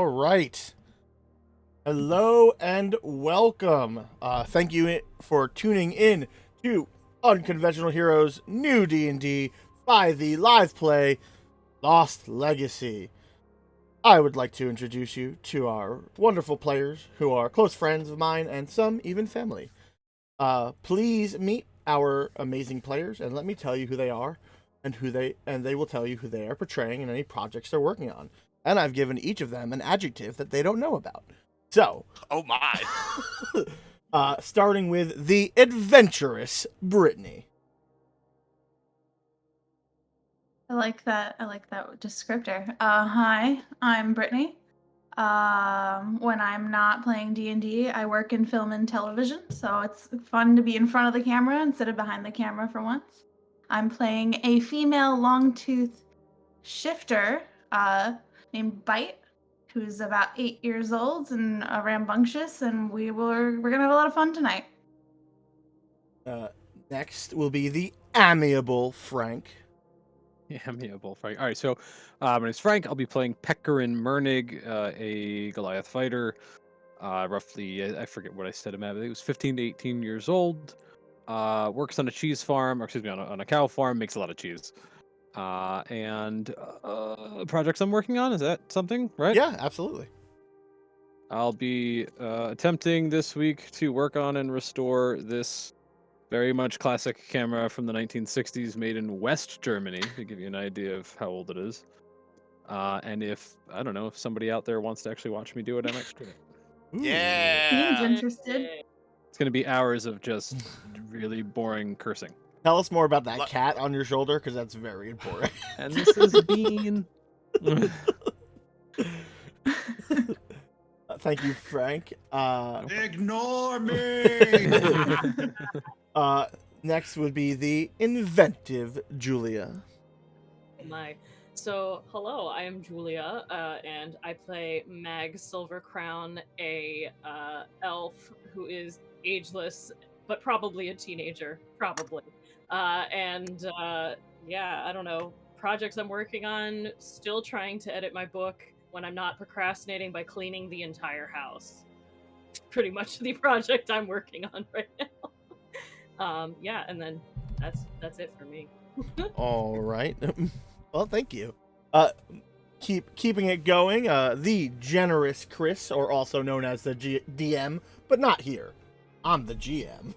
right. Hello and welcome. Thank you for tuning in to Unconventional Heroes New D&D by the live play Lost Legacy. I would like to introduce you to our wonderful players who are close friends of mine and some even family. Please meet our amazing players and let me tell you who they are and they will tell you who they are portraying in any projects they're working on. And I've given each of them an adjective that they don't know about. So, Oh my. starting with the adventurous Brittany. I like that. I like that descriptor. Hi, I'm Brittany. When I'm not playing D&D, I work in film and television, so it's fun to be in front of the camera instead of behind the camera for once. I'm playing a female long-tooth shifter named Bite, who's about 8 years old and rambunctious, and we're gonna have a lot of fun tonight. Next will be the amiable Frank. Amiable Frank. All right, so my name's Frank. I'll be playing Pekarin Mernig, a Goliath fighter. Roughly, I forget what I said him at. I think it was 15 to 18 years old. Works on a cheese farm, or excuse me, on a cow farm. Makes a lot of cheese. And projects I'm working on, is that something, right? Yeah, absolutely. I'll be attempting this week to work on and restore this very much classic camera from the 1960s, made in West Germany, to give you an idea of how old it is. And if, I don't know, if somebody out there wants to actually watch me do it, I might stream it. Ooh. Yeah. Seems interested. It's going to be hours of just really boring cursing. Tell us more about that Lo- cat on your shoulder, because that's very important. And this is Bean. Thank you, Frank. Ignore me. Next would be the inventive Julia. My so hello, I am Julia, and I play Mag Silvercrown, a elf who is ageless but probably a teenager, probably. Yeah, I don't know, projects I'm working on. Still trying to edit my book when I'm not procrastinating by cleaning the entire house. Pretty much the project I'm working on right now. Yeah, and then that's it for me. All right. Well, thank you. Keeping it going. The generous Chris, or also known as the DM, but not here. I'm the GM.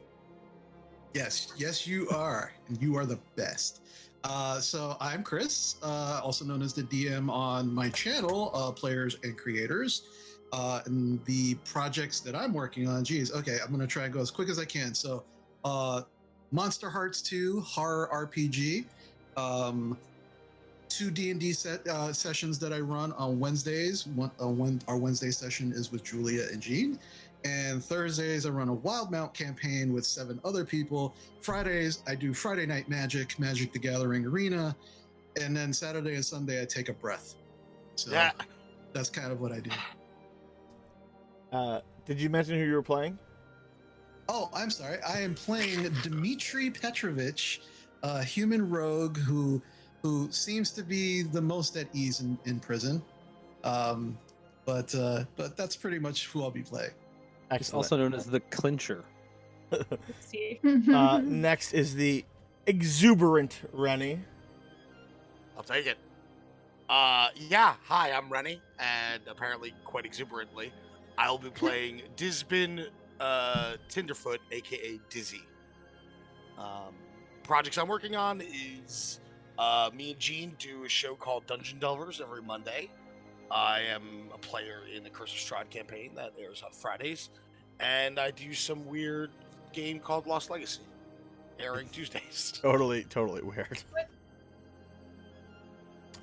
Yes, you are, and you are the best. So I'm Chris, also known as the DM on my channel, Players and Creators. And the projects that I'm working on, okay, I'm gonna try and go as quick as I can. So, Monster Hearts 2 horror RPG, 2 D&D sessions that I run on Wednesdays. Our Wednesday session is with Julia and Jean. And Thursdays, I run a Wild Mount campaign with 7 other people. Fridays, I do Friday Night Magic the Gathering Arena. And then Saturday and Sunday, I take a breath. So Yeah. that's kind of what I do. Did you mention who you were playing? Oh, I'm sorry. I am playing Dmitry Petrovich, a human rogue who seems to be the most at ease in prison. But that's pretty much who I'll be playing. It's Excellent. also known as the Clincher. See. Next is the exuberant Rennie. I'll take it. Yeah. Hi, I'm Rennie, and apparently quite exuberantly, I'll be playing Disbin Tinderfoot, aka Dizzy. Projects I'm working on is me and Jean do a show called Dungeon Delvers every Monday. I am a player in the Curse of Strahd campaign that airs on Fridays, and I do some weird game called Lost Legacy, airing Tuesdays. Totally weird.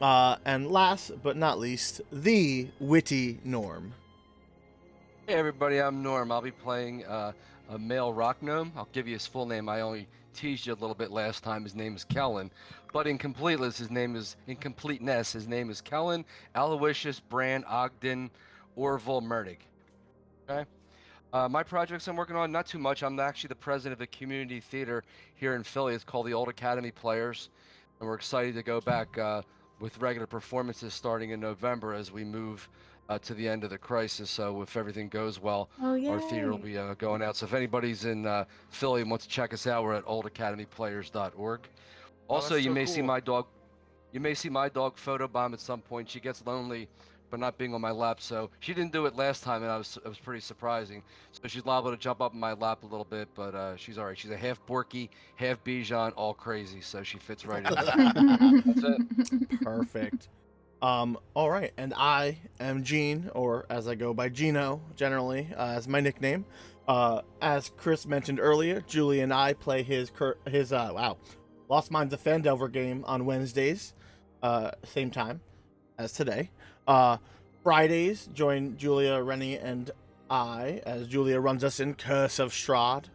And last but not least, the witty Norm. Hey everybody, I'm Norm. I'll be playing a male rock gnome. I'll give you his full name. I only teased you a little bit last time. His name is Kellen. But in completeness, his name is Kellen Aloysius Brand Ogden Orville Merdig. Okay? My projects I'm working on, not too much. I'm actually the president of a community theater here in Philly. It's called the Old Academy Players. And we're excited to go back with regular performances starting in November as we move to the end of the crisis. So if everything goes well, Oh our theater will yay! be going out. So if anybody's in Philly and wants to check us out, we're at oldacademyplayers.org. Also, that's you so may see cool. my dog. You may see my dog Photobomb at some point. She gets lonely, but not being on my lap. So she didn't do it last time, and it was pretty surprising. So she's liable to jump up in my lap a little bit, but she's all right. She's a half Borky, half Bichon, all crazy. So she fits right in there. That's it. Perfect. All right, and I am Gene, or as I go by Gino, generally, as my nickname. As Chris mentioned earlier, Julie and I play his Lost Minds of Fandelver game on Wednesdays, same time as today. Fridays, join Julia, Rennie, and I, as Julia runs us in Curse of Strahd.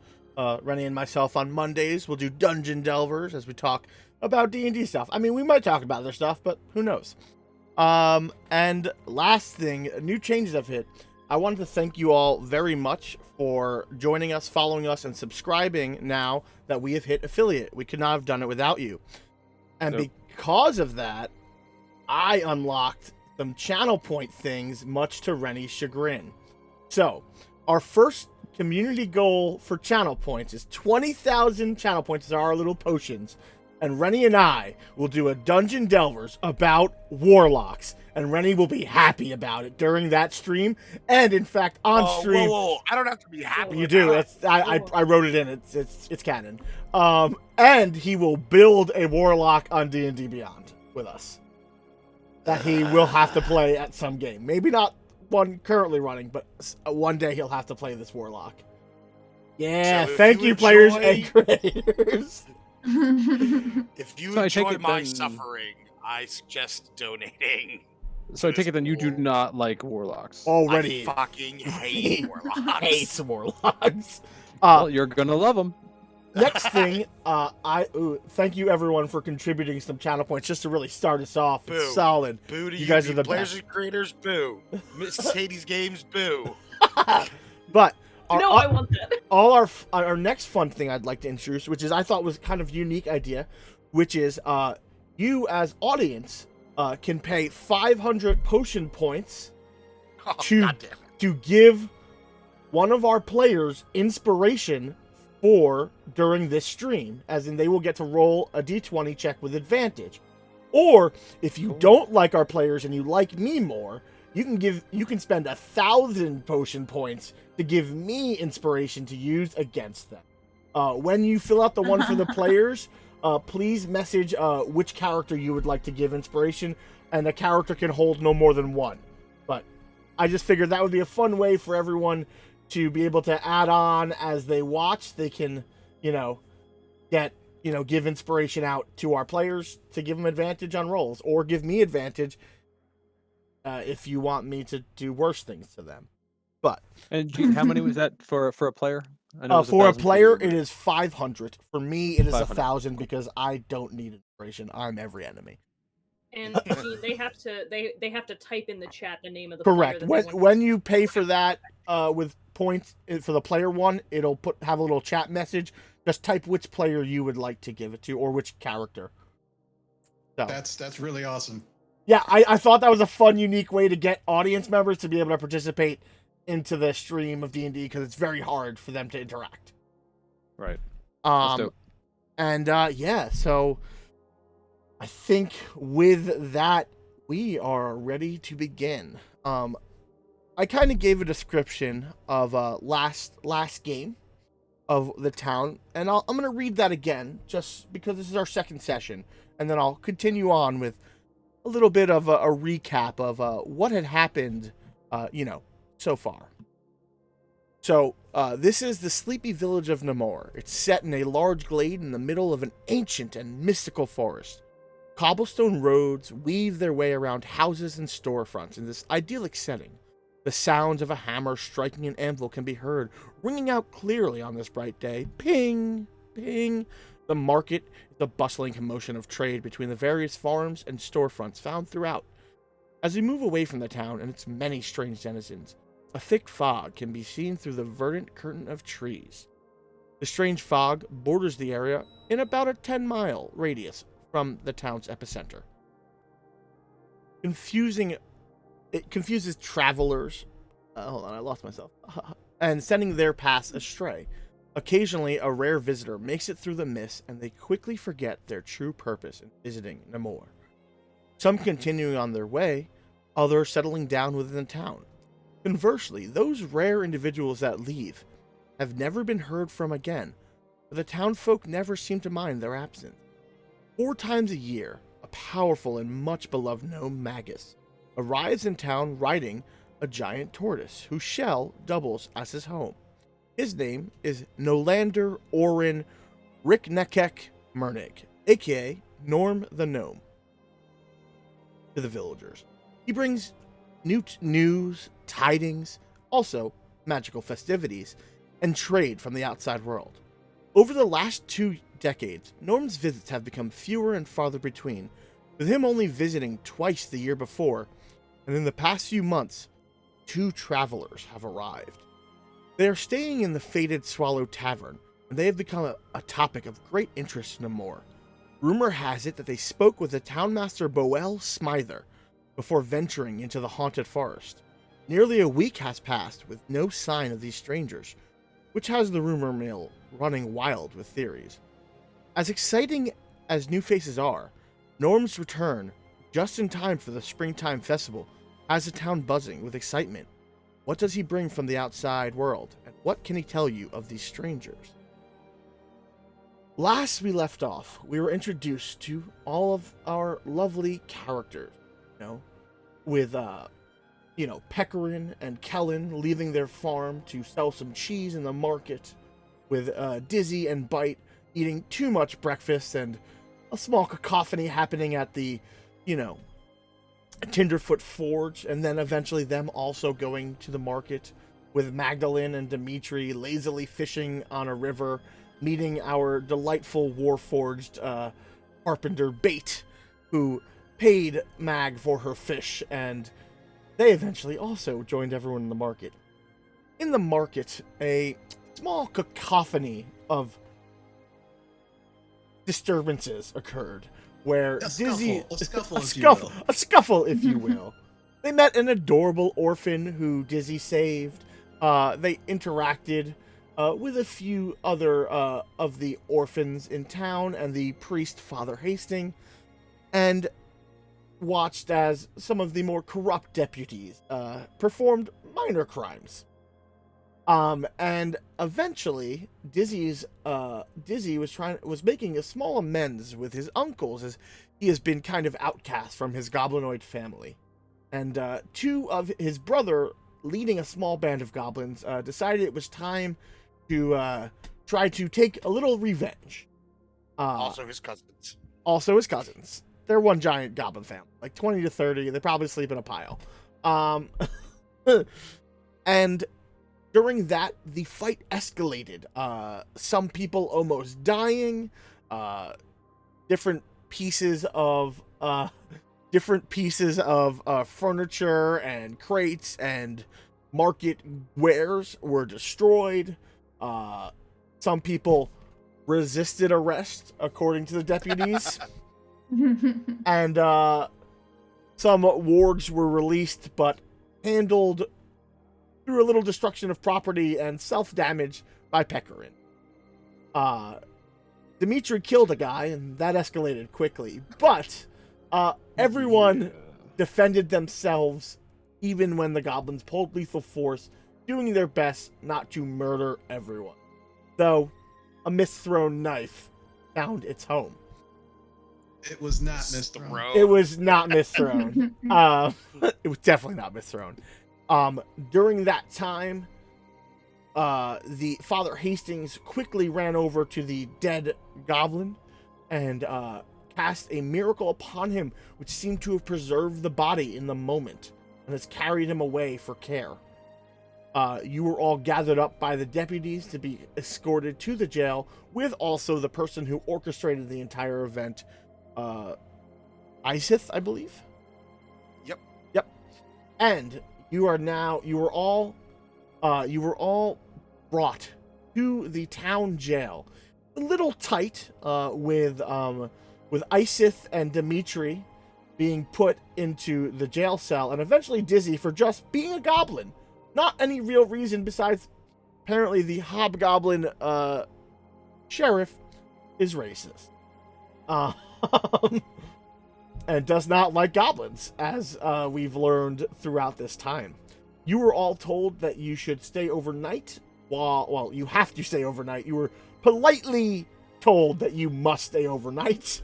Rennie and myself on Mondays will do Dungeon Delvers as we talk about D&D stuff. I mean, we might talk about other stuff, but who knows? And last thing, new changes have hit. I wanted to thank you all very much for joining us, following us, and subscribing now that we have hit affiliate. We could not have done it without you. And Nope. because of that, I unlocked some channel point things, much to Rennie's chagrin. So, our first community goal for channel points is 20,000 channel points are our little potions. And Rennie and I will do a Dungeon Delvers about warlocks. And Rennie will be happy about it during that stream. And in fact, on stream, Whoa. I don't have to be happy. you do. about it. I wrote it in. It's canon. And he will build a warlock on D&D Beyond with us. That he will have to play at some game. Maybe not one currently running, but one day he'll have to play this warlock. Yeah, So if thank you you, players enjoy- and creators. If you So I take enjoy it my then- suffering, I suggest donating. So I take it then you do not like warlocks. Already I fucking hate warlocks. hates warlocks. Well, you're gonna love them. Next thing, thank you everyone for contributing some channel points just to really start us off. Boo. It's solid. Boo to You guys are the players best. and creators. Boo. Mrs. Hades Games. Boo. But No, I want that. all our next fun thing I'd like to introduce, which is I thought was kind of unique idea, which is you as audience can pay 500 potion points Oh, To- goddamn it. to give one of our players inspiration for during this stream, as in they will get to roll a d20 check with advantage. Or if you don't like our players and you like me more, you can spend 1,000 potion points to give me inspiration to use against them. When you fill out the one for the players, please message which character you would like to give inspiration, and the character can hold no more than one. But I just figured that would be a fun way for everyone to be able to add on as they watch. They can, give inspiration out to our players to give them advantage on rolls, or give me advantage if you want me to do worse things to them. But And Gene, how many was that for a player? I know it was for a 1,000 player, you, it but- is 500. For me, it is 500. 1,000 because I don't need inspiration. I'm every enemy. And Gene, they have to type in the chat the name of the Correct. player that they want When you pay for that with points for the player one, it'll have a little chat message. Just type which player you would like to give it to, or which character. So That's really awesome. yeah, I thought that was a fun, unique way to get audience members to be able to participate into the stream of D&D, because it's very hard for them to interact. Right. That's dope. And yeah, so I think with that we are ready to begin. I kind of gave a description of last game of the town, and I'm going to read that again just because this is our second session, and then I'll continue on with a little bit of a recap of what had happened so far. So, this is the sleepy village of Namor. It's set in a large glade in the middle of an ancient and mystical forest. Cobblestone roads weave their way around houses and storefronts in this idyllic setting. The sounds of a hammer striking an anvil can be heard, ringing out clearly on this bright day. Ping! Ping! The market is a bustling commotion of trade between the various farms and storefronts found throughout. As we move away from the town and its many strange denizens, a thick fog can be seen through the verdant curtain of trees. The strange fog borders the area in about a 10-mile radius from the town's epicenter. Confusing it confuses travelers. Hold on, I lost myself. And sending their paths astray. Occasionally, a rare visitor makes it through the mist, and they quickly forget their true purpose in visiting Namor. Some continuing on their way, others settling down within the town. Conversely, those rare individuals that leave have never been heard from again, but the townfolk never seem to mind their absence. 4 times a year, a powerful and much beloved gnome Magus arrives in town riding a giant tortoise whose shell doubles as his home. His name is Nolander Orin Riknekek Mernig, aka Norm the Gnome, to the villagers. He brings news, tidings, also magical festivities, and trade from the outside world. Over the last 2 decades, Norm's visits have become fewer and farther between, with him only visiting twice the year before, and in the past few months, 2 travelers have arrived. They are staying in the Fated Swallow Tavern, and they have become a topic of great interest to Namor. Rumor has it that they spoke with the townmaster Boel Smither before venturing into the haunted forest. Nearly a week has passed with no sign of these strangers, which has the rumor mill running wild with theories. As exciting as new faces are, Norm's return, just in time for the springtime festival, has the town buzzing with excitement. What does he bring from the outside world, and what can he tell you of these strangers? Last we left off, we were introduced to all of our lovely characters, with, Pecorin and Kellen leaving their farm to sell some cheese in the market, with Dizzy and Bite eating too much breakfast, and a small cacophony happening at the, Tinderfoot Forge, and then eventually them also going to the market, with Magdalene and Dimitri lazily fishing on a river, meeting our delightful Warforged carpenter Bait, who paid Mag for her fish, and they eventually also joined everyone in the market. In the market, a small cacophony of disturbances occurred, where A Dizzy... a scuffle, if you will. if you will. They met an adorable orphan who Dizzy saved. They interacted with a few other of the orphans in town and the priest Father Hastings, and watched as some of the more corrupt deputies performed minor crimes. And eventually, Dizzy was making a small amends with his uncles, as he has been kind of outcast from his goblinoid family. And 2 of his brother, leading a small band of goblins, decided it was time to try to take a little revenge. Also his cousins. Also his cousins. They're one giant goblin family, like 20 to 30. They probably sleep in a pile. And during that, the fight escalated. Some people almost dying. Different pieces of furniture and crates and market wares were destroyed. Some people resisted arrest, according to the deputies. And some wards were released, but handled through a little destruction of property and self-damage by Pecorin. Dimitri killed a guy, and that escalated quickly. But everyone defended themselves, even when the goblins pulled lethal force, doing their best not to murder everyone. Though a misthrown knife found its home. It was not misthrown. It was not misthrown. It was definitely not misthrown. During that time, the Father Hastings quickly ran over to the dead goblin and cast a miracle upon him, which seemed to have preserved the body in the moment and has carried him away for care. You were all gathered up by the deputies to be escorted to the jail, with also the person who orchestrated the entire event, Isith, I believe. Yep. And you were all brought to the town jail. A little tight, with Isith and Dimitri being put into the jail cell and eventually dizzy for just being a goblin. Not any real reason besides apparently the hobgoblin sheriff is racist. And does not like goblins, as we've learned throughout this time. You were all told that you should stay overnight. Well, you have to stay overnight. You were politely told that you must stay overnight.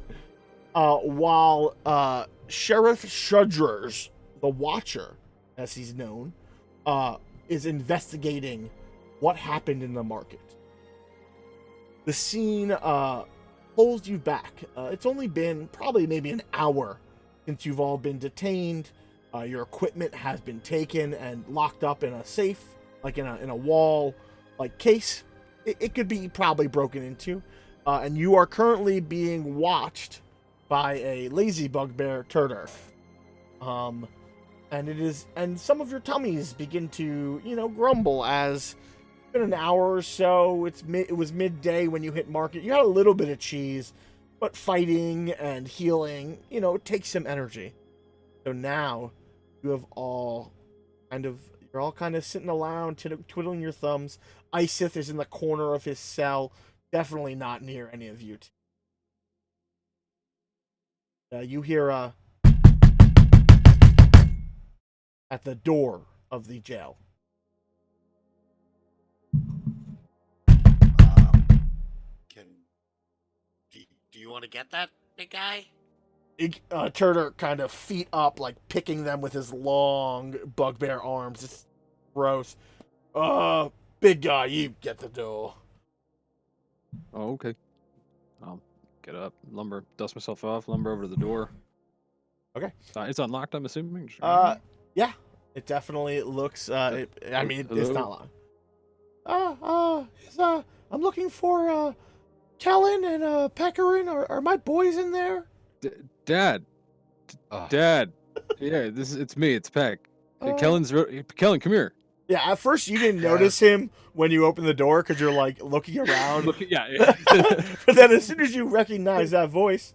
While Sheriff Shudrers, the Watcher, as he's known, is investigating what happened in the market. The scene pulls you back. It's only been probably maybe an hour since you've all been detained. Your equipment has been taken and locked up in a safe, like in a wall, like case. It could be probably broken into. And you are currently being watched by a lazy bugbear Turdur. And some of your tummies begin to, grumble as it's been an hour or so. It was midday when you hit market. You had a little bit of cheese, but fighting and healing, it takes some energy. So now you have all you're all kind of sitting around, twiddling your thumbs. Isith is in the corner of his cell, definitely not near any of you. You hear at the door of the jail. Do you want to get that, big guy? Turdur kind of feet up, like picking them with his long bugbear arms. It's gross. Big guy, you get the door. Oh, okay. I'll get up, dust myself off, lumber over to the door. Okay. It's unlocked, I'm assuming? Yeah. It definitely looks, it's not locked. I'm looking for, Kellen and, Pekarin. Are my boys in there? Dad. Dad. Yeah, it's me, it's Peck. Kellen, come here. Yeah, at first you didn't notice him when you opened the door because you're like looking around. Yeah. But then as soon as you recognize that voice,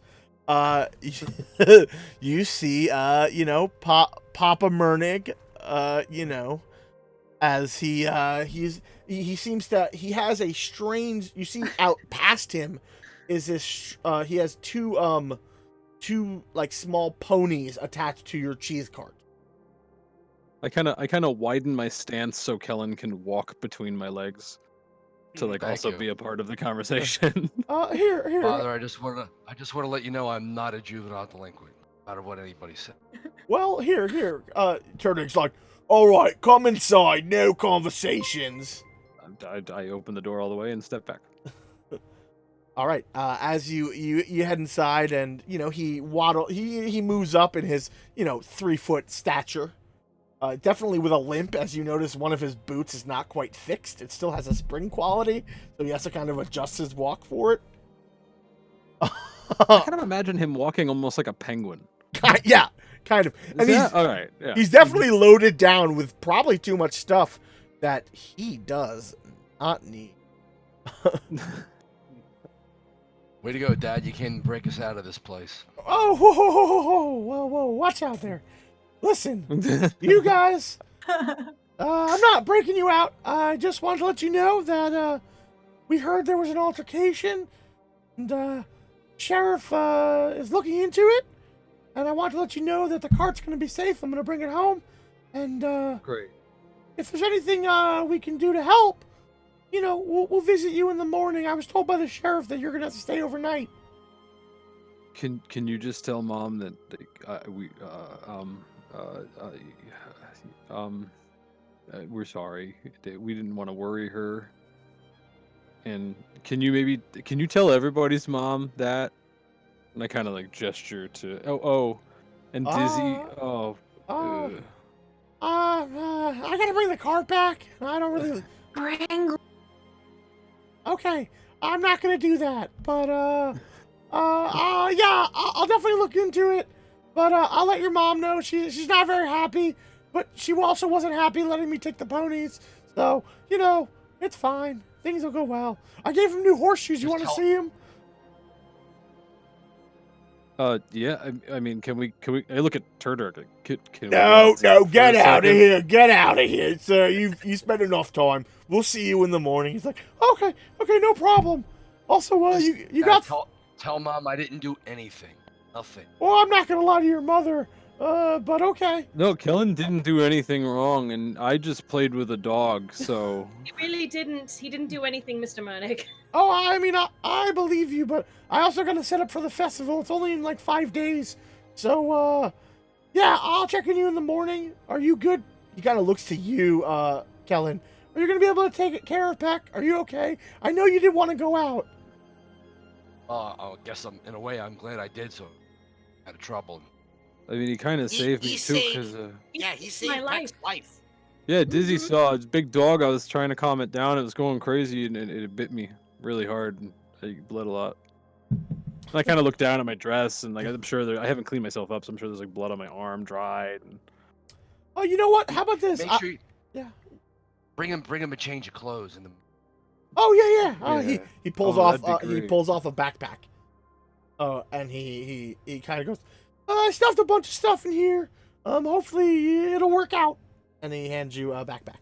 you see, Papa Mernig, as he seems to, he has a strange, you see out past him is this, he has two like small ponies attached to your cheese cart. I kind of widen my stance so Kellen can walk between my legs to be a part of the conversation. Here. Father, I just want to let you know I'm not a juvenile delinquent, no matter what anybody said. Well, here. Turdur's like, all right, come inside. No conversations. I open the door all the way and step back. All right. As you head inside, and he moves up in his 3-foot stature. Definitely with a limp, as you notice one of his boots is not quite fixed. It still has a spring quality, so he has to kind of adjust his walk for it. I kind of imagine him walking almost like a penguin. Yeah, kind of. And all right. Yeah. He's definitely loaded down with probably too much stuff that he does not need. Way to go, Dad. You can break us out of this place. Oh, whoa, watch out there. Listen, you guys, I'm not breaking you out. I just wanted to let you know that we heard there was an altercation, and Sheriff is looking into it, and I want to let you know that the cart's going to be safe. I'm going to bring it home, and great. If there's anything we can do to help, we'll visit you in the morning. I was told by the sheriff that you're going to have to stay overnight. Can you just tell Mom that we're sorry. We didn't want to worry her. And can you tell everybody's mom that? And I kind of like gesture to and Dizzy. I gotta bring the cart back. I don't really Bring. Okay, I'm not gonna do that. But yeah, I'll definitely look into it. But I'll let your mom know. She's not very happy, but she also wasn't happy letting me take the ponies. So it's fine. Things will go well. I gave him new horseshoes. You want to see him? Yeah. I mean, can we? I look at Turdur. Can we No, see for get a out of second? here. Get out of here, sir. You spent enough time. We'll see you in the morning. He's like, okay, no problem. Also, you Yeah, got. tell mom I didn't do anything. Nothing. Well, I'm not gonna lie to your mother. But okay. No, Kellen didn't do anything wrong, and I just played with a dog. So He really didn't. He didn't do anything, Mr. Mernick. Oh, I mean, I believe you, but I also gotta set up for the festival. It's only in like 5 days. So, yeah, I'll check on you in the morning. Are you good? He kind of looks to you, Kellen. Are you gonna be able to take care of Peck? Are you okay? I know you didn't want to go out. I guess in a way I'm glad I did. So out of trouble. I mean, he kind of saved me too, because He saved my Peck's life. yeah, Dizzy saw his big dog. I was trying to calm it down. It was going crazy, and it bit me really hard, and I bled a lot. And I kind of looked down at my dress, and like I'm sure I haven't cleaned myself up, so I'm sure there's like blood on my arm, dried. And... Oh, you know what? How about this? Make sure. Yeah. Bring him a change of clothes and the. Oh yeah. Yeah. He pulls Oh, off that'd be he great. pulls off a backpack. And he kind of goes, I stuffed a bunch of stuff in here. Hopefully it'll work out. And he hands you a backpack.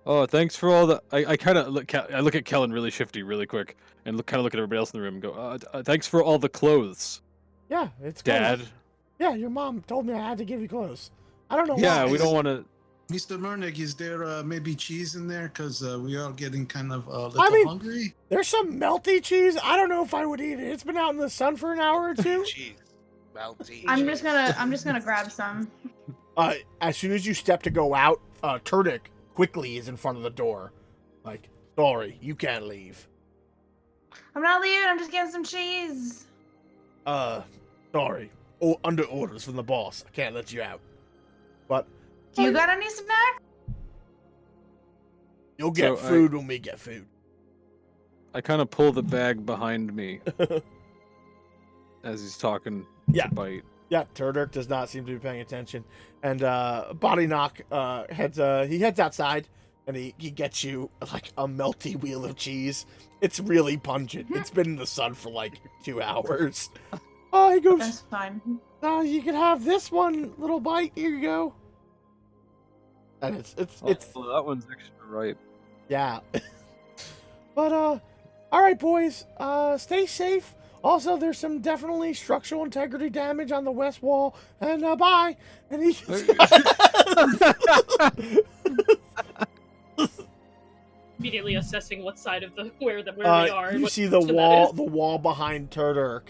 Oh, thanks for all the. I kind of look. I look at Kellen really shifty, really quick, and kind of look at everybody else in the room and go, "Thanks for all the clothes, Yeah, it's cool. Dad." Yeah, your mom told me I had to give you clothes. I don't know Yeah, why. we don't want to. Mr. Mernick, is there maybe cheese in there? Because we are getting kind of a little I mean- hungry. There's some melty cheese. I don't know if I would eat it. It's been out in the sun for an hour or two. Jeez. Melty. I'm just gonna grab some. As soon as you step to go out, Turdick quickly is in front of the door. Like, sorry, you can't leave. I'm not leaving. I'm just getting some cheese. Sorry. Oh, under orders from the boss. I can't let you out. But Do you got any snacks? you'll get So, food when we get food. I kind of pull the bag behind me as he's talking. Yeah. To Bite. Yeah, Turdick does not seem to be paying attention. And Body Knock heads outside and he gets you like a melty wheel of cheese. It's really pungent. It's been in the sun for like 2 hours. Oh, he goes, That's fine. you can have this one little bite. Here you go. And it's Oh, that one's extra ripe. yeah. But all right, boys. Stay safe. Also, there's some definitely structural integrity damage on the west wall. And bye. And he Immediately assessing what side of the where we are. and you what see the direction that wall behind Turdirk.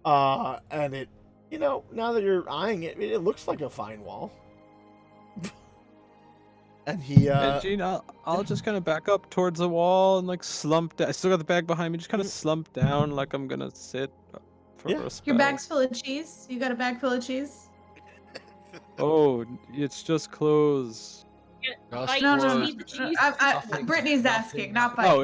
And it, now that you're eyeing it, it looks like a fine wall. And he, And Gene, I'll just kind of back up towards the wall and like slump down. I still got the bag behind me. Just kind of slump down like I'm gonna sit for Yeah. a spell. Your bag's full of cheese. You got a bag full of cheese? Oh, it's just clothes. Bite, Just No, clothes. no, you need the cheese? Nothing, Brittany's nothing, asking, not nothing. Oh,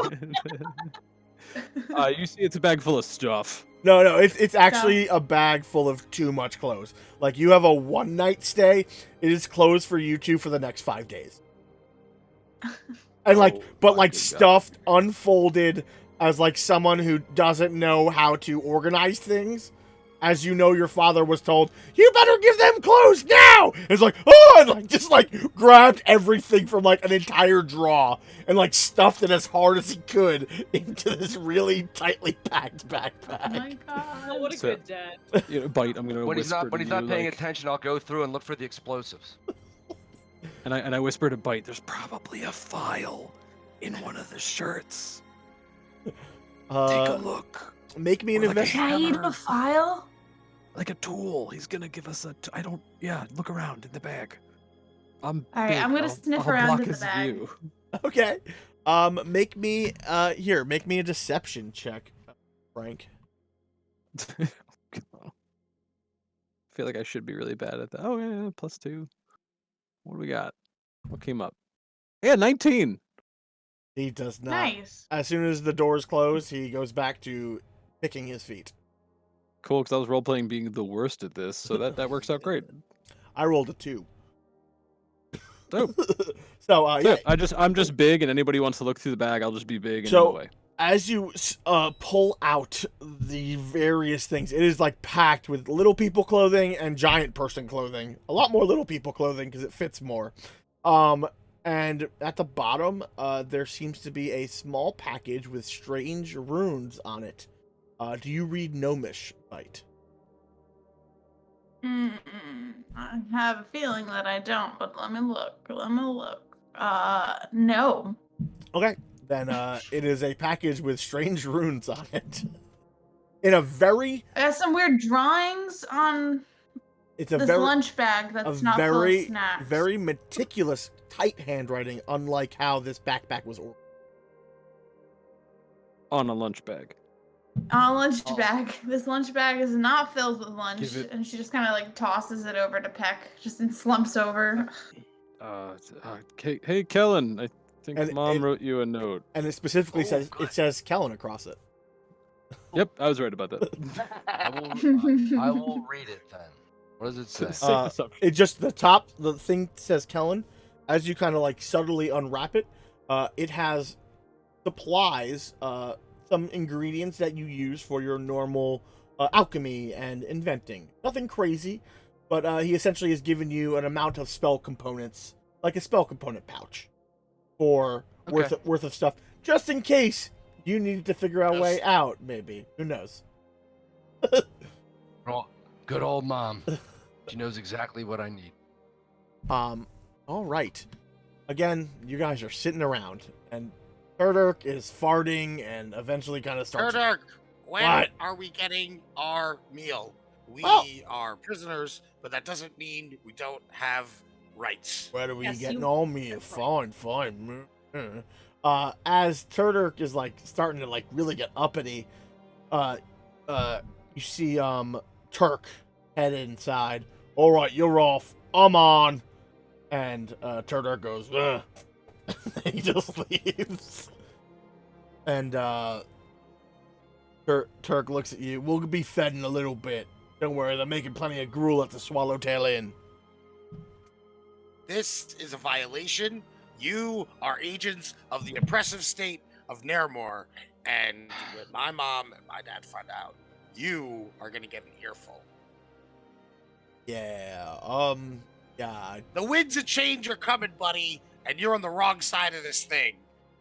Bite. it's alright. You see, it's a bag full of stuff. no, it's actually a bag full of too much clothes. Like, you have a one-night stay. It is clothes for you two for the next 5 days. And Oh, but my like good God. stuffed, unfolded, as like someone who doesn't know how to organize things. As you know, your father was told, you better give them clothes now! And it's like, oh, and like just like grabbed everything from like an entire drawer and like stuffed it as hard as he could into this really tightly packed Oh backpack. my god. Oh, what a So- good dad. Bite. I'm gonna When he's whisper not when to he's not you, paying like- attention, I'll go through and look for the explosives. And I whisper to Bite. There's probably a file in one of the shirts. Take a look. Make me an Or like a investigation. Can I eat hammer. a file? Like a tool. He's gonna give us a. I don't. Yeah. Look around in the bag. I'm. All right, big. I'm gonna I'll- sniff I'll around block in the his bag. view. Okay. Make me make me a deception check, Frank. I feel like I should be really bad at that. Oh yeah, +2. What do we got? What came up? Yeah, 19. He does not. Nice. As soon as the doors close, he goes back to picking his feet. Cool, because I was role playing being the worst at this, so that works out great. I rolled a 2. Dope. So yeah. Yeah, I'm just big, and anybody who wants to look through the bag, I'll just be big and in So- the way. as you pull out the various things, it is like packed with little people clothing and giant person clothing. A lot more little people clothing because it fits more. And at the bottom, there seems to be a small package with strange runes on it. Do you read Gnomish, Bite? I have a feeling that I don't, but let me look. No. Okay, then it is a package with strange runes on it. In a very, I got some weird drawings on it's a this very, lunch bag a that's not full of very, snacks. very meticulous, tight handwriting, unlike how this backpack was ordered. On a lunch bag. On a lunch Oh. bag. This lunch bag is not filled with lunch, Give it- and she just kind of like tosses it over to Peck, just in slumps over. Hey, Kellen, I think And Mom it- wrote you a note. And it specifically Oh, says good. Kellen across it. Yep, I was right about that. I will read it then. What does it say? Safe assumption. It just the thing says Kellen. As you kind of like subtly unwrap it, it has supplies, some ingredients that you use for your normal alchemy and inventing. Nothing crazy, but he essentially has given you an amount of spell components, like a spell component pouch, for Okay. worth of stuff, just in case you needed to figure out a way out. Maybe, who knows? Good old Mom. She knows exactly what I need. All right. Again, you guys are sitting around, and Turdirk is farting and eventually kind of starts. Turdirk, when What? are we getting our meal? We Well- are prisoners, but that doesn't mean we don't have rights. Where are we Yes, getting you- on me? that's right. Fine. As Turdirk is like starting to like really get uppity, you see Turk head inside. All right, you're off. I'm on. And Turdirk goes, ugh. He just leaves. And Turk looks at you. We'll be fed in a little bit. Don't worry, they're making plenty of gruel at the Swallowtail Inn. This is a violation. You are agents of the oppressive state of Nairmore, and when my mom and my dad find out, you are gonna get an earful. Yeah, yeah. The winds of change are coming, buddy, and you're on the wrong side of this thing.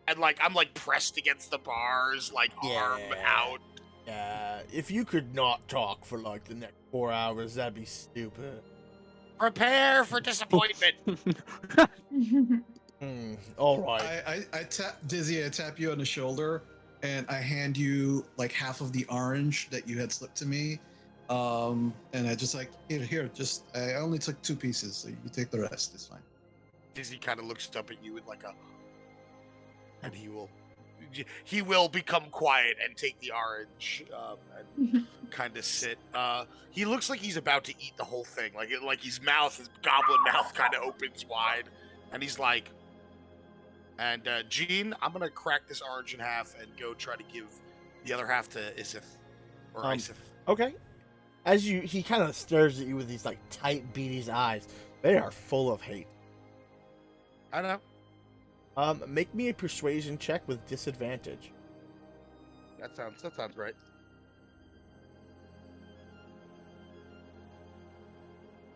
And like I'm like pressed against the bars, like arm Yeah. out. Yeah, if you could not talk for like the next 4 hours, that'd be stupid. Prepare for disappointment. All right. I tap Dizzy. I tap you on the shoulder, and I hand you like half of the orange that you had slipped to me. And I just like here. Just I only took 2 pieces, so you can take the rest. It's fine. Dizzy kind of looks up at you with like a, and he will become quiet and take the orange and kind of sit. He looks like he's about to eat the whole thing, like his goblin mouth kind of opens wide, and he's like, and Gene, I'm gonna crack this orange in half and go try to give the other half to Isith or Isith. Okay. As he kind of stares at you with these like tight, beady eyes. They are full of hate. I don't know. Make me a persuasion check with disadvantage. That sounds right.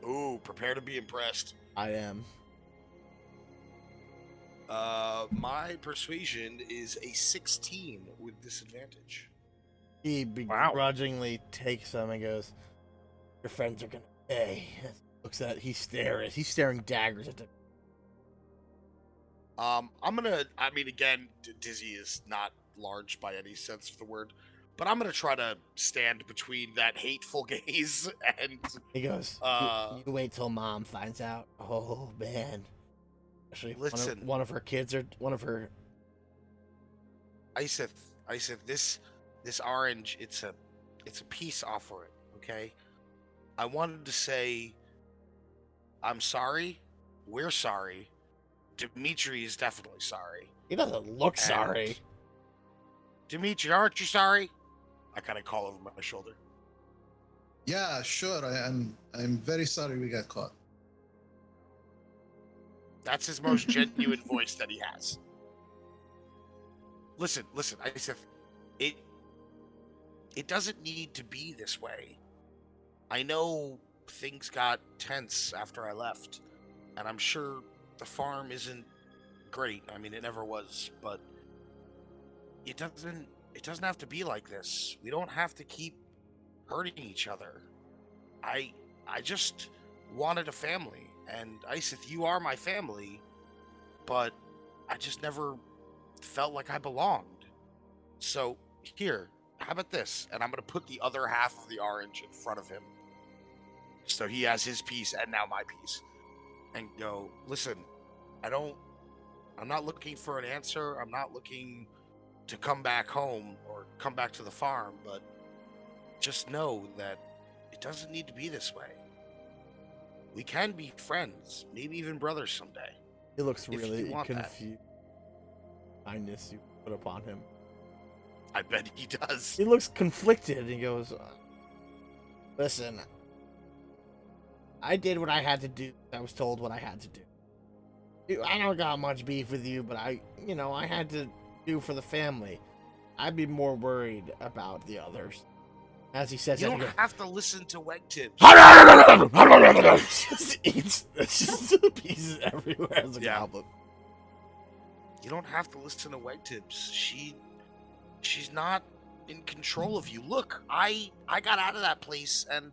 Ooh, prepare to be impressed. I am. My persuasion is a 16 with disadvantage. He begrudgingly takes them and goes, "Your friends are gonna pay." Looks at he's staring daggers at them. I mean, again, Dizzy is not large by any sense of the word, but I'm gonna try to stand between that hateful gaze and He goes, you wait till Mom finds out. Oh man. Actually, Listen. one of her kids or one of her. Isith, this orange, it's a peace offering, okay? I wanted to say I'm sorry. We're sorry. Dimitri is definitely sorry. He doesn't look sorry. Dimitri, aren't you sorry? I kind of call over my shoulder. Yeah, sure. I'm very sorry we got caught. That's his most genuine voice that he has. Listen, Isith, it doesn't need to be this way. I know things got tense after I left, and I'm sure the farm isn't great. I mean, it never was, but it doesn't have to be like this. We don't have to keep hurting each other. I just wanted a family, and Iseth, you are my family, but I just never felt like I belonged. So here, how about this? And I'm gonna put the other half of the orange in front of him, so he has his piece and now my piece, and go, listen, I'm not looking for an answer. I'm not looking to come back home or come back to the farm, but just know that it doesn't need to be this way. We can be friends, maybe even brothers someday. He looks if really you want that. confused. Kindness you put upon him. I bet he does. He looks conflicted. He goes, listen, I did what I had to do. I was told what I had to do. I don't got much beef with you, but I had to do for the family. I'd be more worried about the others. As he says, You don't have to listen to Weg Tips. just eats just pieces everywhere as a goblin. You don't have to listen to Weg Tips. She's not in control of you. Look, I got out of that place and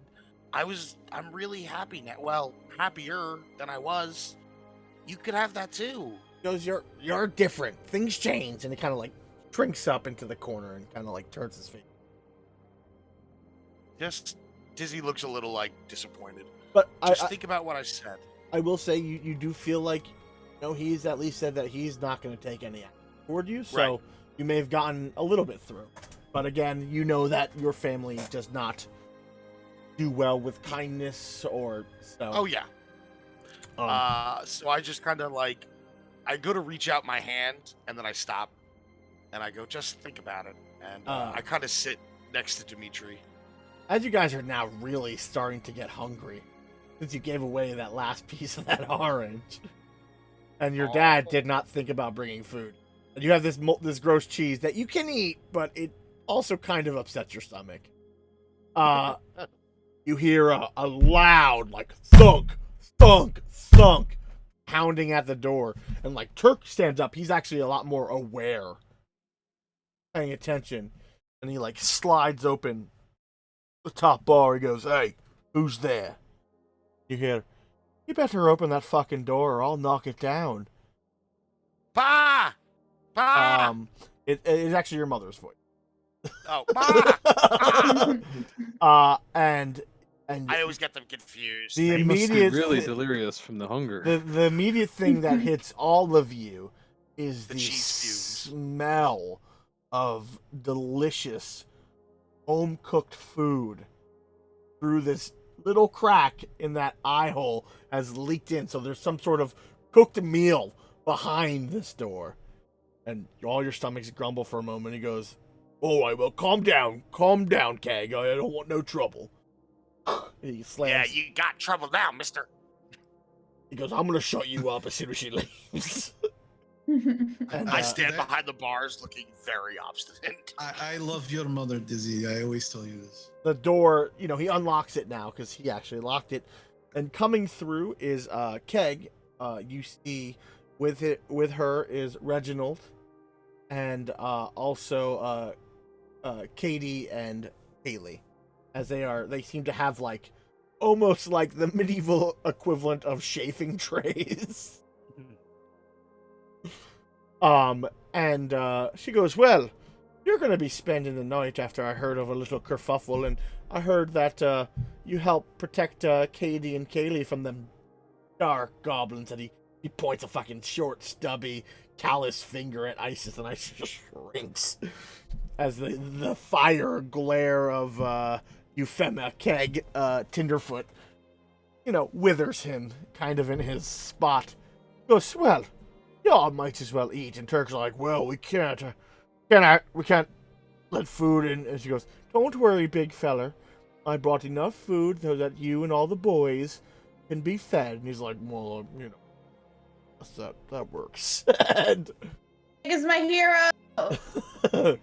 I'm really happy now. Well, happier than I was. You could have that too. He goes, you're different. Things change, and he kind of like shrinks up into the corner and kind of like turns his face. Just Dizzy looks a little like disappointed. But just think about what I said. I will say you do feel like, he's at least said that he's not going to take any action toward you, so Right. You may have gotten a little bit through. But again, you know that your family does not do well with kindness or so. Oh yeah. So I just kind of like, I go to reach out my hand and then I stop, and I go, just think about it, and I kind of sit next to Dimitri. As you guys are now really starting to get hungry, since you gave away that last piece of that orange, and your dad did not think about bringing food, and you have this gross cheese that you can eat, but it also kind of upsets your stomach. You hear a loud like thunk, thunk, thunk, pounding at the door, and like Turk stands up. He's actually a lot more aware, paying attention, and he like slides open the top bar. He goes, "Hey, who's there?" You hear, "You better open that fucking door or I'll knock it down." Pa! Pa! It is actually your mother's voice. Oh, Pa! And I always get them confused. the He must be immediate really delirious from the hunger. the immediate thing that hits all of you is The the cheese fumes. smell of delicious home cooked food through this little crack in that eye hole has leaked in. So there's some sort of cooked meal behind this door, and all your stomachs grumble for a moment. He goes, "All right, well, calm down, Keg. I don't want no trouble." He slams. Yeah, you got trouble now, mister. He goes, "I'm gonna shut you up as soon as she leaves." And, I stand behind the bars looking very obstinate. I love your mother, Dizzy. I always tell you this. the door, he unlocks it now because he actually locked it. And coming through is Keg. You see with her is Reginald, and also Katie and Haley, as they seem to have like almost like the medieval equivalent of chafing trays. And she goes, "Well, you're going to be spending the night after I heard of a little kerfuffle, and I heard that you helped protect Katie and Kaylee from them dark goblins." And he points a fucking short, stubby, callous finger at Isis, and Isis just shrinks as the fire glare of Euphemia Keg, Tinderfoot, withers him kind of in his spot. He goes, "Well, y'all might as well eat." And Turk's like, "Well, we can't let food in." And she goes, "Don't worry, big feller. I brought enough food so that you and all the boys can be fed." And he's like, "Well, that works." And Is my hero.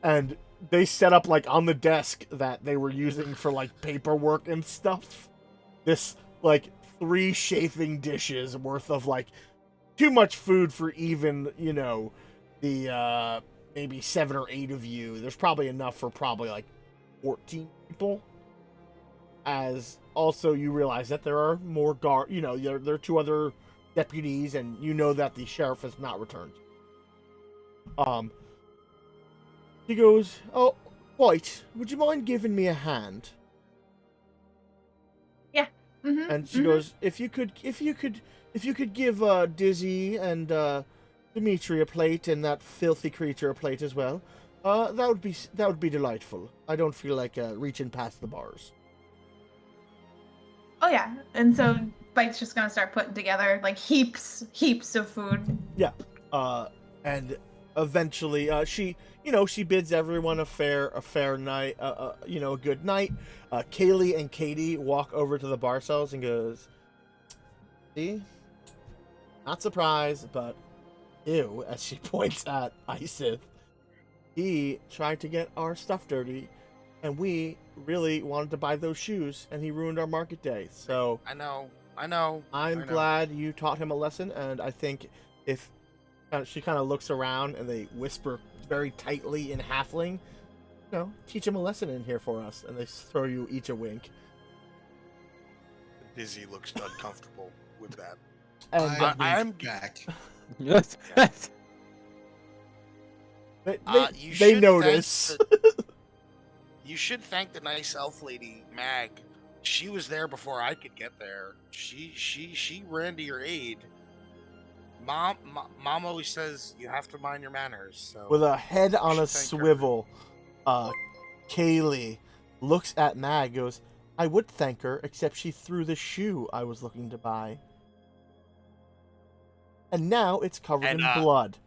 and they set up like on the desk that they were using for like paperwork and stuff. This like 3 chafing dishes worth of like too much food for even, you know, the maybe 7 or 8 of you. There's probably enough for probably like 14 people. As also you realize that there are more there are 2 other deputies, and you know that the sheriff has not returned. He goes, "Oh, White, would you mind giving me a hand?" Yeah. Mm-hmm. And she goes, "If you could give Dizzy and Dimitri a plate, and that filthy creature a plate as well, that would be delightful. I don't feel like reaching past the bars." Oh yeah, and so Bite's just gonna start putting together like heaps of food. Yeah. And eventually, she bids everyone a fair night, a good night. Kaylee and Katie walk over to the bar cells and goes, "See, not surprised, but ew," as she points at Isith. "He tried to get our stuff dirty, and we really wanted to buy those shoes, and he ruined our market day. So I know. I'm glad you taught him a lesson, and I think if..." She kind of looks around, and they whisper very tightly in Halfling, "Teach him a lesson in here for us," and they throw you each a wink. Dizzy looks uncomfortable with that. And I'm back. Yes. they notice. You should thank the nice elf lady, Mag. She was there before I could get there. She ran to your aid. Mom always says you have to mind your manners. So With a head on a thank her. swivel, Kaylee looks at Mag, goes, "I would thank her, except she threw the shoe I was looking to buy. And now it's covered in blood."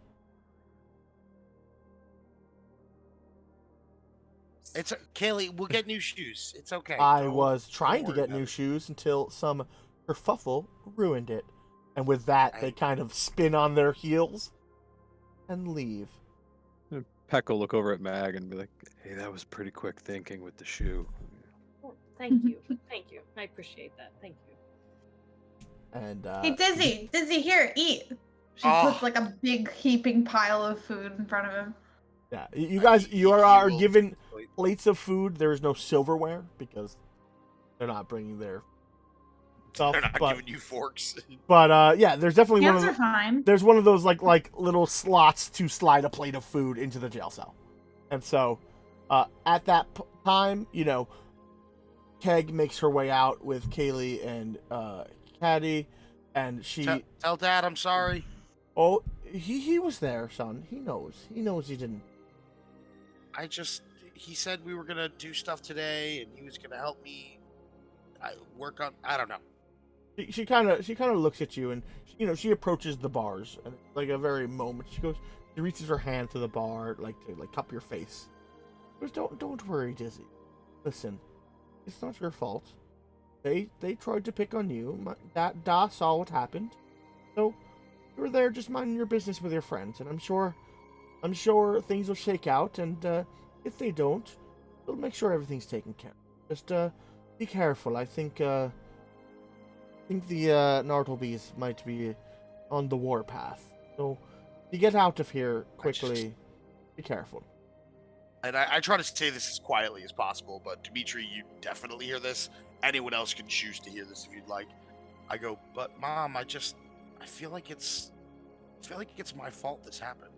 It's Kaylee. We'll get new shoes. It's okay. I Don't- was don't trying to worry get about new it. shoes until some kerfuffle ruined it. And with that, they kind of spin on their heels and leave. Peck will look over at Mag and be like, "Hey, that was pretty quick thinking with the shoe." Oh, thank you. Thank you. I appreciate that. Thank you. And Hey, Dizzy, here, eat. She puts like a big heaping pile of food in front of him. yeah, you guys, you are given plates of food. There is no silverware because they're not bringing their stuff. They're not giving you forks. But yeah, there's definitely Hands are fine. There's one of those like little slots to slide a plate of food into the jail cell. And so at that time, Keg makes her way out with Kaylee and Caddy, and she Tell Dad I'm sorry. Oh, he was there, son. He knows he didn't. He said we were gonna do stuff today, and he was gonna help me work on. I don't know. She kind of looks at you, and she approaches the bars, and it's like a very moment. She reaches her hand to the bar, to cup your face. She goes, don't worry, Dizzy. Listen, it's not your fault. They tried to pick on you. Da saw what happened, so you were there just minding your business with your friends, and I'm sure things will shake out, and if they don't, we'll make sure everything's taken care of. Just be careful. I think the Nartlebys might be on the warpath. So, if you get out of here quickly, be careful. And I try to say this as quietly as possible, but Dimitri, you definitely hear this. Anyone else can choose to hear this if you'd like. I go, but Mom, I feel like it's my fault this happened,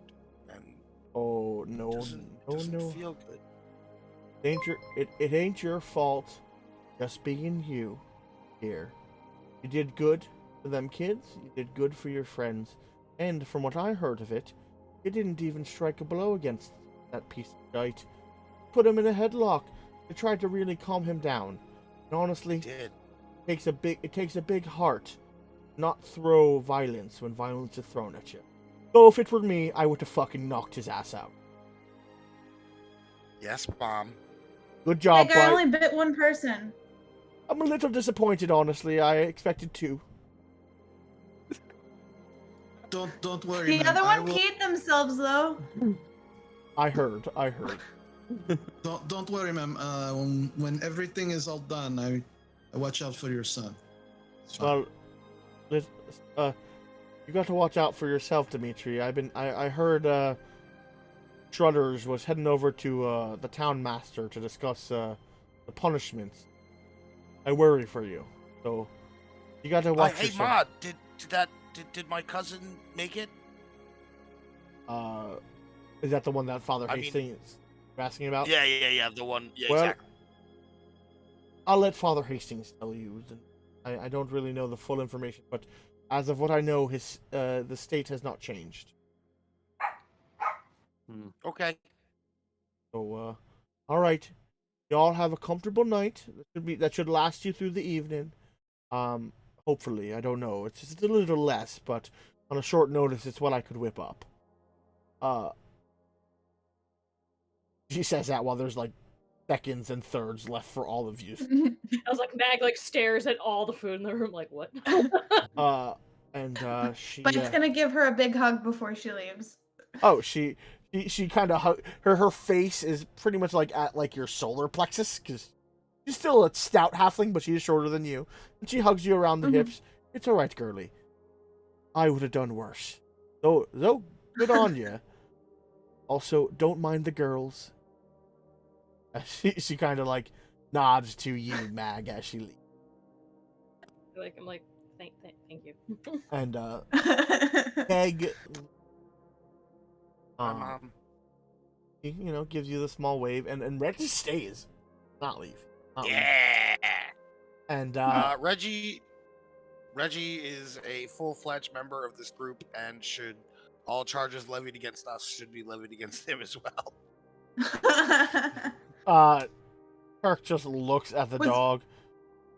and oh no, doesn't feel good. It ain't your fault. Just being you, here. You did good for them kids. You did good for your friends, and from what I heard of it, you didn't even strike a blow against that piece of shite. Put him in a headlock to try to really calm him down. And honestly, it takes a big heart, not throw violence when violence is thrown at you. So if it were me, I would have fucking knocked his ass out. Yes, Mom. Good job, Like, I only bit one person. I'm a little disappointed, honestly. I expected 2. Don't worry. The man. other I one will- peed themselves, though. I heard. Don't worry, ma'am. When everything is all done, I watch out for your son. It's fine. Well, you got to watch out for yourself, Dimitri. I heard Strutters was heading over to the town master to discuss the punishments. I worry for you, so you got to watch Hey, yourself. Ma, did my cousin make it? Is that the one that Father I mean- Hastings is asking about? Yeah, the one. Yeah, Well, exactly. I'll let Father Hastings tell you. I don't really know the full information, but as of what I know, the state has not changed. Okay. So, all right, y'all have a comfortable night. That should last you through the evening. Hopefully, I don't know. It's just a little less, but on a short notice, it's what I could whip up. She says that while there's like seconds and thirds left for all of you. I was like, Mag like stares at all the food in the room, like, what? She. But it's gonna give her a big hug before she leaves. Oh, she kind of her face is pretty much like at like your solar plexus because she's still a stout halfling, but she is shorter than you, and she hugs you around the hips. It's all right, girly. I would have done worse. Though, good on you. Also, don't mind the girls. She kind of like nods to you, Mag, as she leaves. I'm like, thank you. And Meg, gives you the small wave, and Reggie stays, not leave. Yeah. And Reggie is a full-fledged member of this group, and should all charges levied against us should be levied against him as well. Kirk just looks at the dog.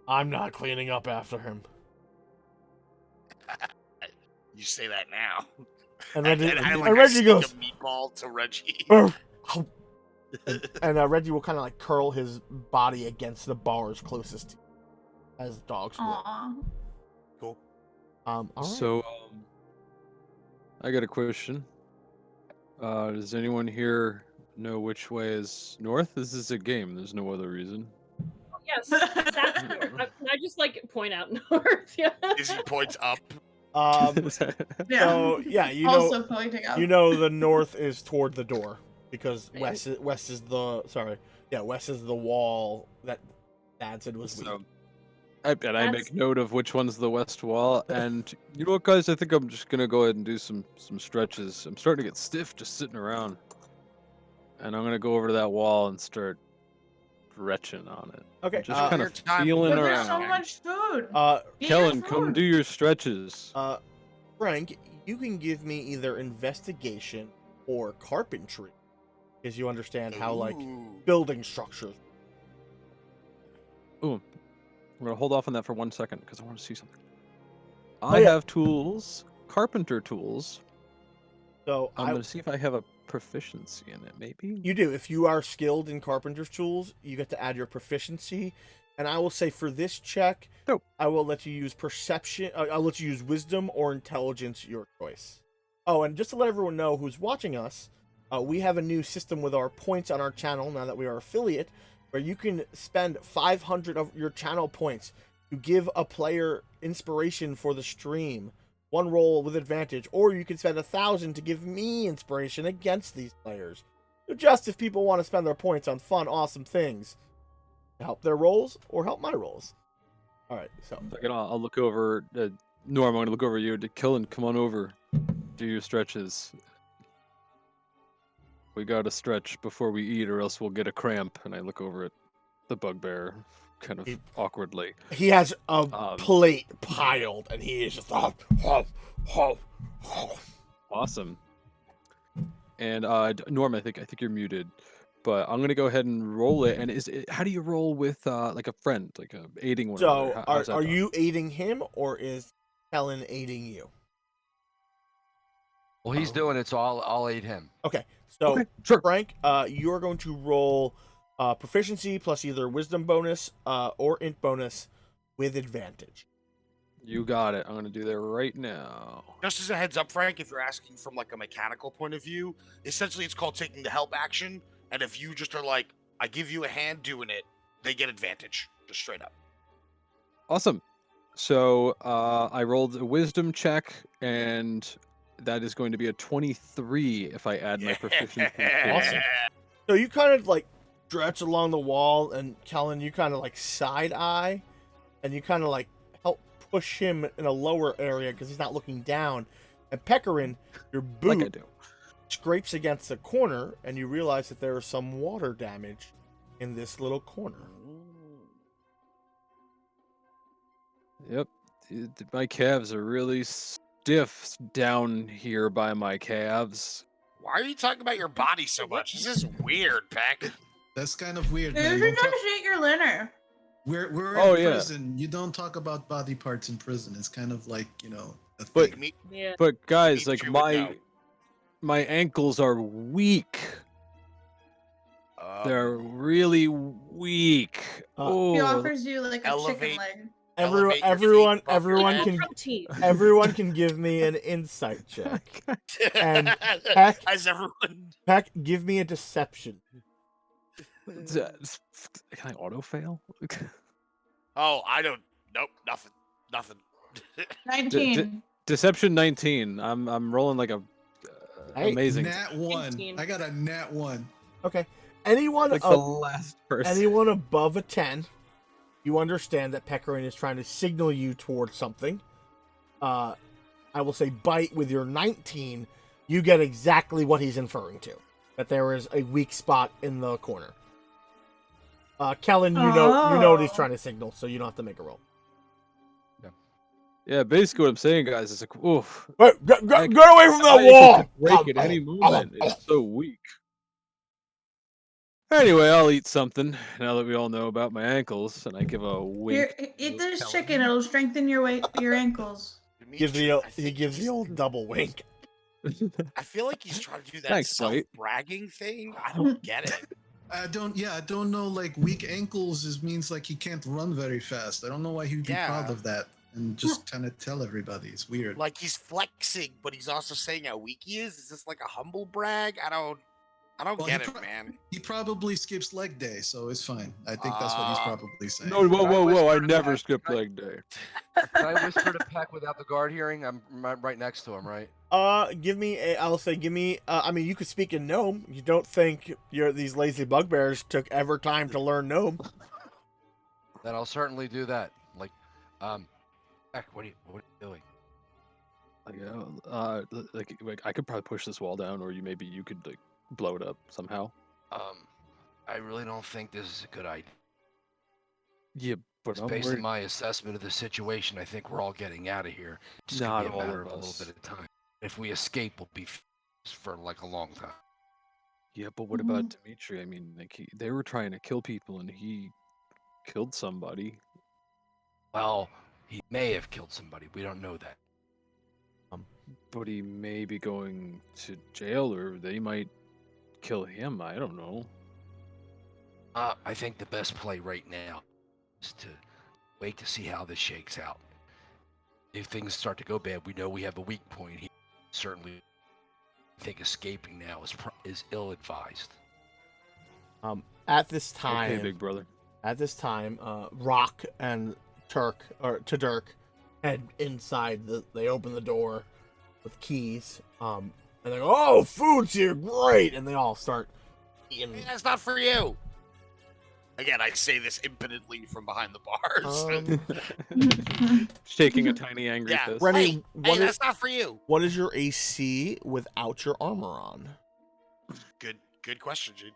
I'm not cleaning up after him. You say that now. And I Reggie goes, a meatball to Reggie. and Reggie will kind of like curl his body against the bars closest to you, as dogs would. Aww. Cool. All right. So, I got a question. Does anyone here know which way is north? This is a game. There's no other reason. Yes, that's north. I just like point out north. Yeah. Izzy points up. So yeah, also pointing out. You know the north is toward the door because west is the wall that Dad said was weak. I make note of which one's the west wall, and you know what, guys? I think I'm just gonna go ahead and do some stretches. I'm starting to get stiff just sitting around, and I'm gonna go over to that wall and start stretching on it. Okay, Just kind of time- feeling But around. there's so much food. Eat Kellen, your come food. do your stretches. Frank, you can give me either investigation or carpentry, because you understand how like Ooh. building structures. Ooh, I'm gonna hold off on that for 1 second because I want to see something. Oh, I yeah. have tools, carpenter tools. So I'm gonna see if I have a proficiency in it. Maybe you do. If you are skilled in carpenter's tools, you get to add your proficiency. And I will say for this check, I will let you use perception. I'll let you use wisdom or intelligence, your choice. Oh, and just to let everyone know who's watching us, we have a new system with our points on our channel now that we are affiliate, where you can spend 500 of your channel points to give a player inspiration for the stream, one roll with advantage, or you can spend 1,000 to give me inspiration against these players. So just if people want to spend their points on fun, awesome things to help their rolls or help my rolls. All right, so I'll look over. Norm, I'm gonna look over you. To Killen, come on over. Do your stretches. We gotta stretch before we eat, or else we'll get a cramp. And I look over at the bugbear, kind of awkwardly. He has a plate piled, and he is just awesome. And Norm, I think you're muted, but I'm gonna go ahead and roll it. And how do you roll with like a friend, like aiding one another? So are you aiding him, or is Helen aiding you? Well, he's doing it, so I'll aid him. Okay, so sure. Frank, you're going to roll proficiency plus either wisdom bonus or int bonus with advantage. You got it. I'm gonna do that right now. Just as a heads up, Frank, if you're asking from like a mechanical point of view, essentially it's called taking the help action. And if you just are like, I give you a hand doing it, they get advantage, just straight up. Awesome. So I rolled a wisdom check, and that is going to be a 23 if I add my proficiency. Awesome. So you kind of like stretch along the wall, and Kellen, you kind of like side eye, and you kind of like help push him in a lower area because he's not looking down. And Pekarin, your boot Like I do. scrapes against the corner, and you realize that there is some water damage in this little corner. Yep. My calves are really stiff down here by my calves. Why are you talking about your body so much? This is weird, Peck. That's kind of weird, You man. should Don't talk- just eat your dinner. We're Oh, in yeah. prison. You don't talk about body parts in prison. It's kind of like, a But- thing. Me, Yeah. But guys, Me like too, but no. my ankles are weak. They're really weak. He Oh, offers you like a chicken elevate- leg. elevate your Everyone, feet above your everyone head. can, Protein. everyone can give me an insight check. And as everyone. Peck, give me a deception. can I auto fail? Oh, I don't. Nope, nothing. 19. Deception 19. I'm rolling like a Hey, amazing. Nat 1. 18. I got a nat 1. Okay. Anyone Like the of last person. anyone above a 10, you understand that Pekarin is trying to signal you towards something. I will say bite with your 19, you get exactly what he's inferring to. That there is a weak spot in the corner. Kellen, you know what he's trying to signal, so you don't have to make a roll. Yeah, basically what I'm saying, guys, is like, oof. Wait, get away from My that ankle wall! could break at any moment. It's so weak. Anyway, I'll eat something now that we all know about my ankles, and I give a wink. Here, eat to this Kellen. chicken. It'll strengthen your ankles. He gives he's the old double wink. I feel like he's trying to do that Thanks, Dwight. self-bragging thing. I don't get it. I don't know, like, weak ankles means like he can't run very fast. I don't know why he'd be proud Yeah. of that and just kind of tell everybody. It's weird. Like he's flexing, but he's also saying how weak he is. Is this like a humble brag? I don't Well, get he it, man. He probably skips leg day, so it's fine. I think that's what he's probably saying. No, whoa, Can I whoa, whoa! I whisper to never Peck? skip Can I- leg day. Can I whisper to Peck without the guard hearing? I'm right next to him, right? Give me I mean, you could speak in gnome. You don't think these lazy bugbears took ever time to learn gnome? Then I'll certainly do that. Like, Peck, what are you doing? Like I could probably push this wall down, or maybe you could like blow it up somehow. I really don't think this is a good idea. Yeah, but I'm Based on worried. my assessment of the situation, I think we're all getting out of here. It's Not gonna be a all matter of of a us. little bit of time. If we escape, we'll be for like a long time. Yeah, but what about Dimitri? I mean, like they were trying to kill people, and he killed somebody. Well, he may have killed somebody. We don't know that. But he may be going to jail, or they might kill him. I don't know. I think the best play right now is to wait to see how this shakes out. If things start to go bad, we know we have a weak point here. Certainly, I think escaping now is ill-advised. At this time, Okay, big brother. Rock and Tadurk head inside. They open the door with keys. And they go, "Oh, food's here, great!" And they all start eating. Hey, that's not for you. Again, I say this impotently from behind the bars. Shaking a tiny angry Yeah. fist. Rennie, Hey, what is that's not for you. what is your AC without your armor on? Good question, Gene.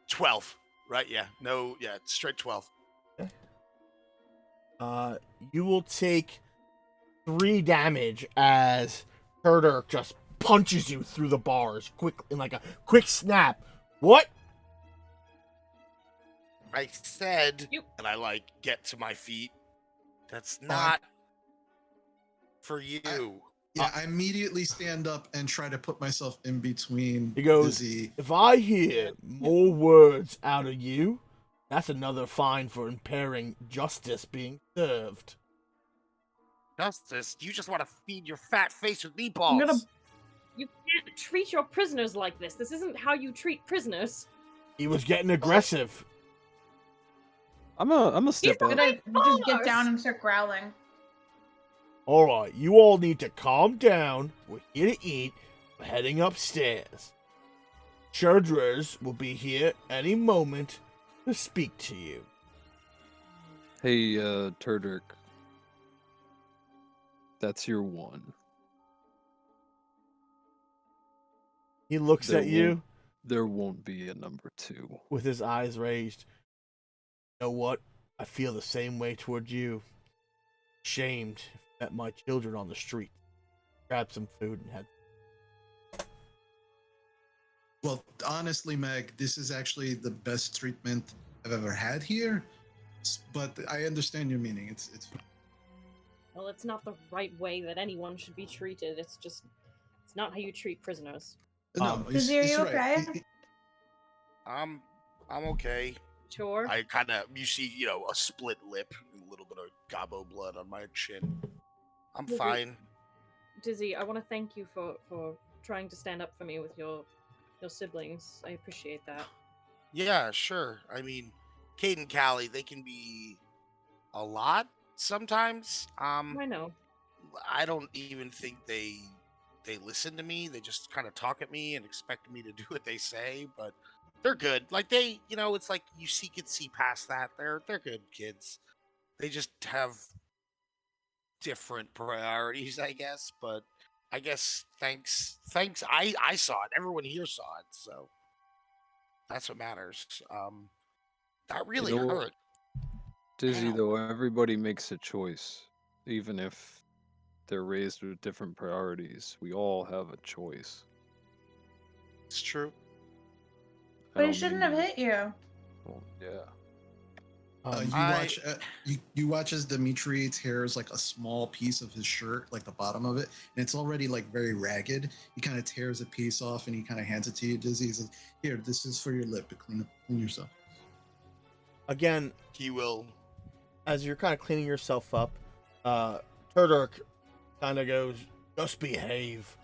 12. Right? Yeah. No. Yeah. Straight 12. You will take 3 damage as Tadurk just punches you through the bars in like a quick snap. What? I said, You- and I like get to my feet. That's not for you. Yeah, I immediately stand up and try to put myself in between He goes, Izzy. "If I hear more words out of you, that's another fine for impairing justice being served." Justice, you just want to feed your fat face with I'm meatballs. gonna- You can't treat your prisoners like this. This isn't how you treat prisoners. He was getting aggressive. I'm a step He's up. gonna just get Bars. down and start growling. All right, you all need to calm down. We're here to eat. We're heading upstairs. Churdrers will be here any moment to speak to you. Hey, Turdirk. That's your one. He looks There at you won't- There won't be a number 2. with his eyes raised. You know what? I feel the same way toward you. Shamed if I met my children on the street. Grabbed some food and had. Well, honestly, Meg, this is actually the best treatment I've ever had here. But I understand your meaning. It's Well, it's not the right way that anyone should be treated. It's not how you treat prisoners. no. Is are you right. okay? I'm okay. Sure. I kind of, you see, a split lip and a little bit of gobbo blood on my chin. I'm Dizzy. fine. Dizzy, I want to thank you for trying to stand up for me with your siblings. I appreciate that. Yeah, sure. I mean, Kate and Callie, they can be a lot sometimes. I know. I don't even think they listen to me. They just kind of talk at me and expect me to do what they say, but they're good. Like it's like you can see past that. They're good kids. They just have different priorities, I guess, but I guess thanks I saw it. Everyone here saw it, so that's what matters. That really know what? hurt. Dizzy, Ow. though, everybody makes a choice. Even if they're raised with different priorities, we all have a choice. It's true. I But he don't shouldn't mean have hit you. Well, yeah. You watch as Dimitri tears like a small piece of his shirt, like the bottom of it, and it's already like very ragged. He kind of tears a piece off and he kind of hands it to you, Dizzy. He says, "Here, this is for your lip to clean yourself." Again, He will. as you're kind of cleaning yourself up, Turdirk kind of goes, just behave.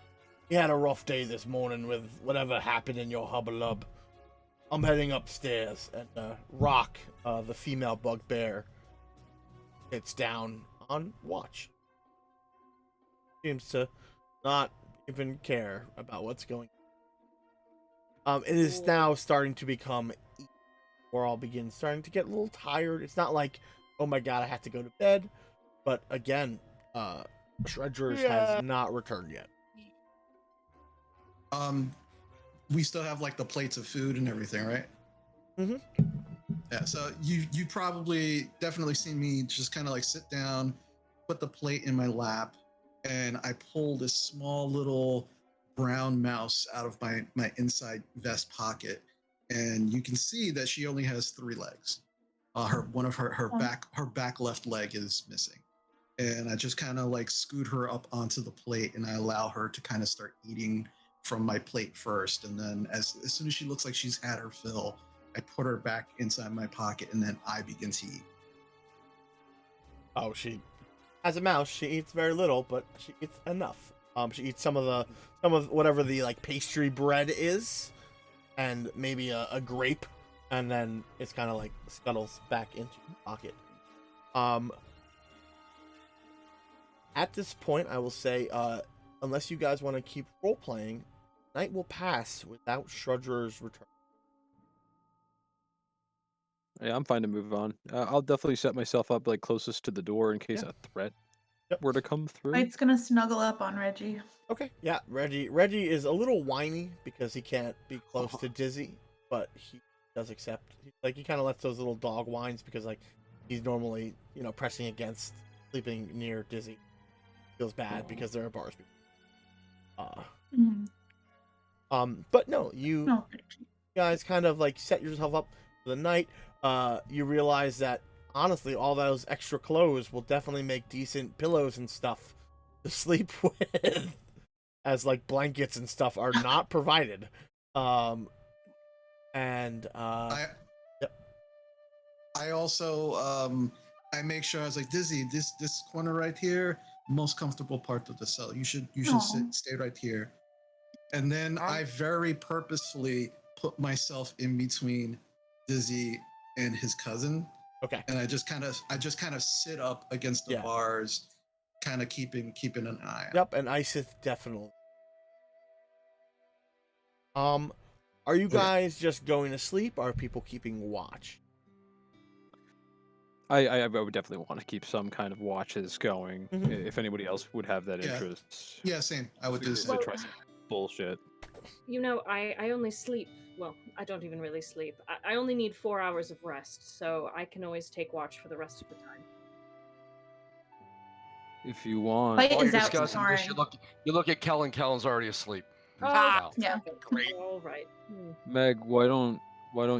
You had a rough day this morning with whatever happened in your hubbalub. I'm heading upstairs, and Rock, the female bugbear, sits down on watch. Seems to not even care about what's going on. It is now starting to become, we're all starting to get a little tired. It's not like, oh my god, I have to go to bed. But again, Shredgers has not returned yet. We still have like the plates of food and everything, right? Mhm. Yeah. So you probably definitely seen me just kind of like sit down, put the plate in my lap, and I pull this small little brown mouse out of my inside vest pocket, and you can see that she only has 3 legs. Her back left leg is missing, and I just kind of like scoot her up onto the plate, and I allow her to kind of start eating from my plate first, and then as soon as she looks like she's had her fill, I put her back inside my pocket, and then I begin to eat. Oh, she, as a mouse, she eats very little, but she eats enough. She eats some of whatever the like pastry bread is, and maybe a grape, and then it's kind of like scuttles back into your pocket. At this point, I will say, unless you guys want to keep role playing, night will pass without Shrudger's return. Yeah, I'm fine to move on. I'll definitely set myself up like closest to the door in case Yeah. a threat Yep. were to come through. Mike's gonna snuggle up on Reggie. Okay, yeah, Reggie is a little whiny because he can't be close to Dizzy, but he does accept. He kind of lets those little dog whines because like he's normally pressing against sleeping near Dizzy. Feels bad because there are bars. But no, you guys kind of like set yourself up for the night. You realize that honestly, all those extra clothes will definitely make decent pillows and stuff to sleep with, as like blankets and stuff are not provided. I also I make sure I was like, Dizzy, this corner right here, most comfortable part of the cell. You should Aw. stay right here. And then I very purposefully put myself in between Dizzy and his cousin, Okay. and I just kind of sit up against the Yeah. bars, kind of keeping an eye out. Yep, and Isith definitely. Are you guys just going to sleep? Or are people keeping watch? I would definitely want to keep some kind of watches going. Mhm. If anybody else would have that Yeah. interest. Yeah, same. I would do the To same. Well- try some bullshit. You know, I only sleep. Well, I don't even really sleep. I only need 4 hours of rest, so I can always take watch for the rest of the time. If you want. Wait, While is you're that discussing this, snoring? you look at Kellen. Kellen's already asleep. He's Oh, out. Yeah. Great. All right. Meg, why don't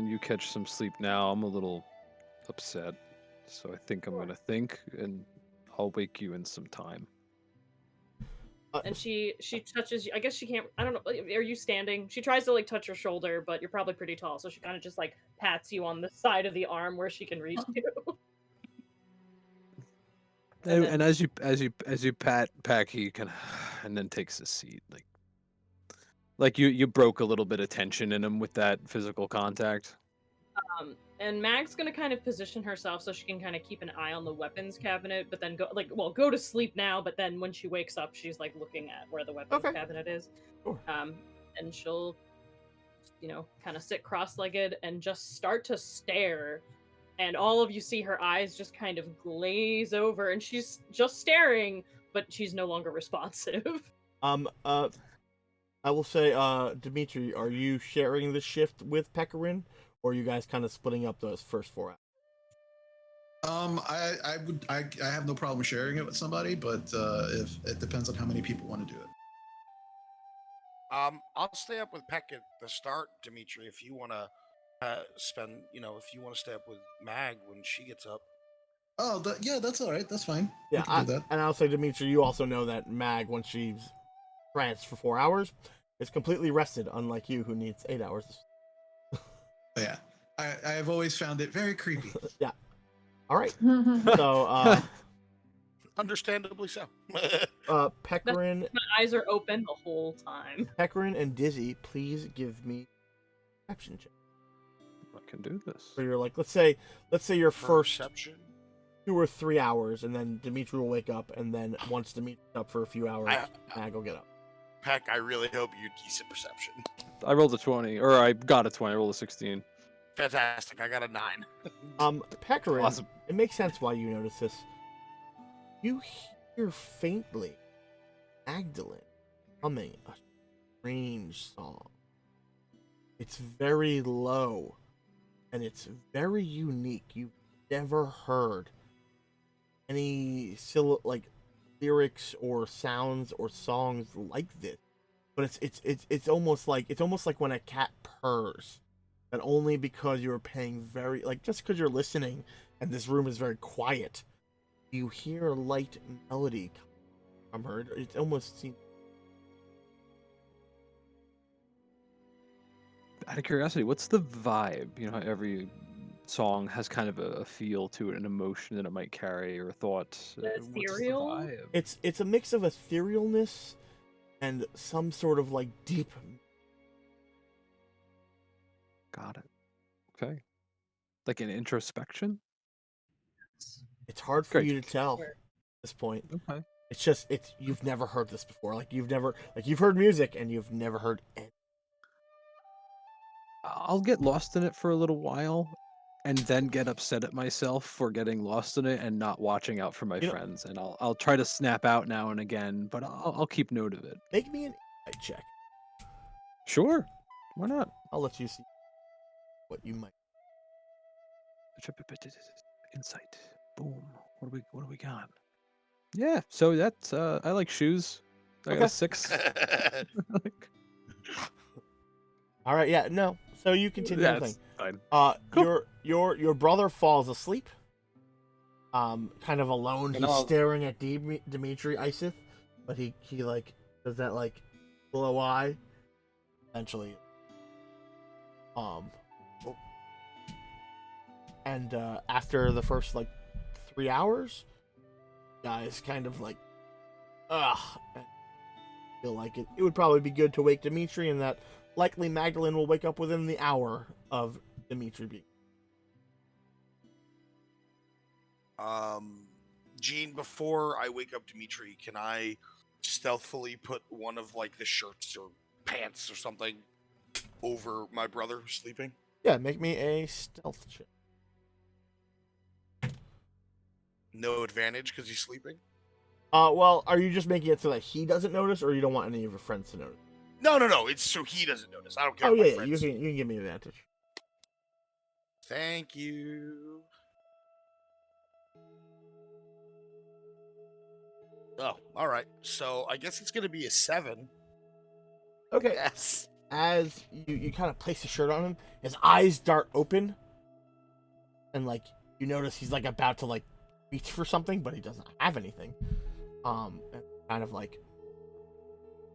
you catch some sleep now? I'm a little upset, so I think I'm Sure. gonna think, and I'll wake you in some time. And she touches you. I guess she can't. I don't know. Are you standing? She tries to like touch your shoulder, but you're probably pretty tall, so she kind of just like pats you on the side of the arm where she can reach you. And And then- as you pat he kind of and then takes a seat, like you broke a little bit of tension in him with that physical contact. And Mag's gonna kind of position herself so she can kind of keep an eye on the weapons cabinet, but then go to sleep now. But then when she wakes up, she's like looking at where the weapons Okay. cabinet is. Sure. And she'll, kind of sit cross-legged and just start to stare. And all of you see her eyes just kind of glaze over, and she's just staring, but she's no longer responsive. I will say, Dimitri, are you sharing the shift with Pekarin, or are you guys kind of splitting up those first 4 hours? I have no problem sharing it with somebody, but if it depends on how many people want to do it. I'll stay up with Peck at the start, Dimitri. If you want to if you want to stay up with Mag when she gets up. Oh, yeah, that's all right. That's fine. Yeah, We can do that. and I'll say, Dimitri, you also know that Mag, when she's tranced for 4 hours, is completely rested, unlike you, who needs 8 hours. But yeah, I have always found it very creepy. Yeah. All right. So, Understandably so. Pekarin, My eyes are open the whole time. Pekarin, and Dizzy, please give me perception check. I can do this. So you're like, let's say your first Perception. 2 or 3 hours, and then Dimitri will wake up, and then once Dimitri's up for a few hours, Mag will get up. Peck, I really hope you decent perception. I rolled a 20, or I got a 20. I rolled a 16. Fantastic. I got a 9. Pekarin, Awesome. it makes sense why you notice this. You hear faintly Magdalene humming a strange song. It's very low, and it's very unique. You've never heard any lyrics or sounds or songs like this. But it's almost like when a cat purrs, and only because you're paying just because you're listening and this room is very quiet, you hear a light melody from her. It almost seems. Out of curiosity, what's the vibe? You know how every song has kind of a feel to it, an emotion that it might carry, or a thought. What's the Ethereal? vibe? It's a mix of etherealness and some sort of deep. Got it. Okay. Like an introspection? It's hard for Great. you to tell Sure. at this point. Okay. It's just you've never heard this before. You've heard music and you've never heard it. I'll get lost in it for a little while, and then get upset at myself for getting lost in it and not watching out for my friends. And I'll try to snap out now and again, but I'll keep note of it. Make me an insight check. Sure. Why not? I'll let you see what you might. Insight. Boom. What do we got? Yeah. So that's I like shoes. I got Okay. a 6. All right. Yeah. No. So you continue Yeah, playing. it's fine. Cool. Your brother falls asleep. Kind of alone. And He's I'll- staring at Dimitri Isith, but he does that glow eye. Eventually. And after the first 3 hours, guys kind of Ugh. I feel like it would probably be good to wake Dimitri, and that likely Magdalene will wake up within the hour of Dimitri being. Gene, before I wake up Dimitri, can I stealthily put one of like the shirts or pants or something over my brother who's sleeping? Yeah, make me a stealth check. No advantage because he's sleeping? Well, are you just making it so that he doesn't notice, or you don't want any of your friends to notice? No. It's so he doesn't notice. I don't care. Oh if my yeah, friends. you can give me advantage. Thank you. Oh, all right. So I guess it's gonna be a 7. Okay. Yes. As you kind of place the shirt on him, his eyes dart open, and like you notice he's like about to like reach for something, but he doesn't have anything. And kind of like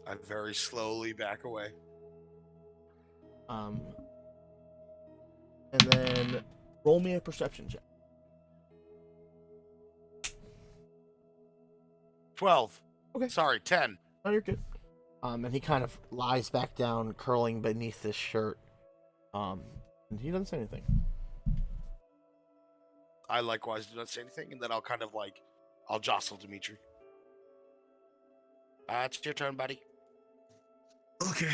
I very slowly back away. and then roll me a perception check. 12. Okay. Sorry, 10. Oh, you're good. And he kind of lies back down, curling beneath this shirt. And he doesn't say anything. I likewise do not say anything, and then I'll jostle Dimitri. It's your turn, buddy. Okay.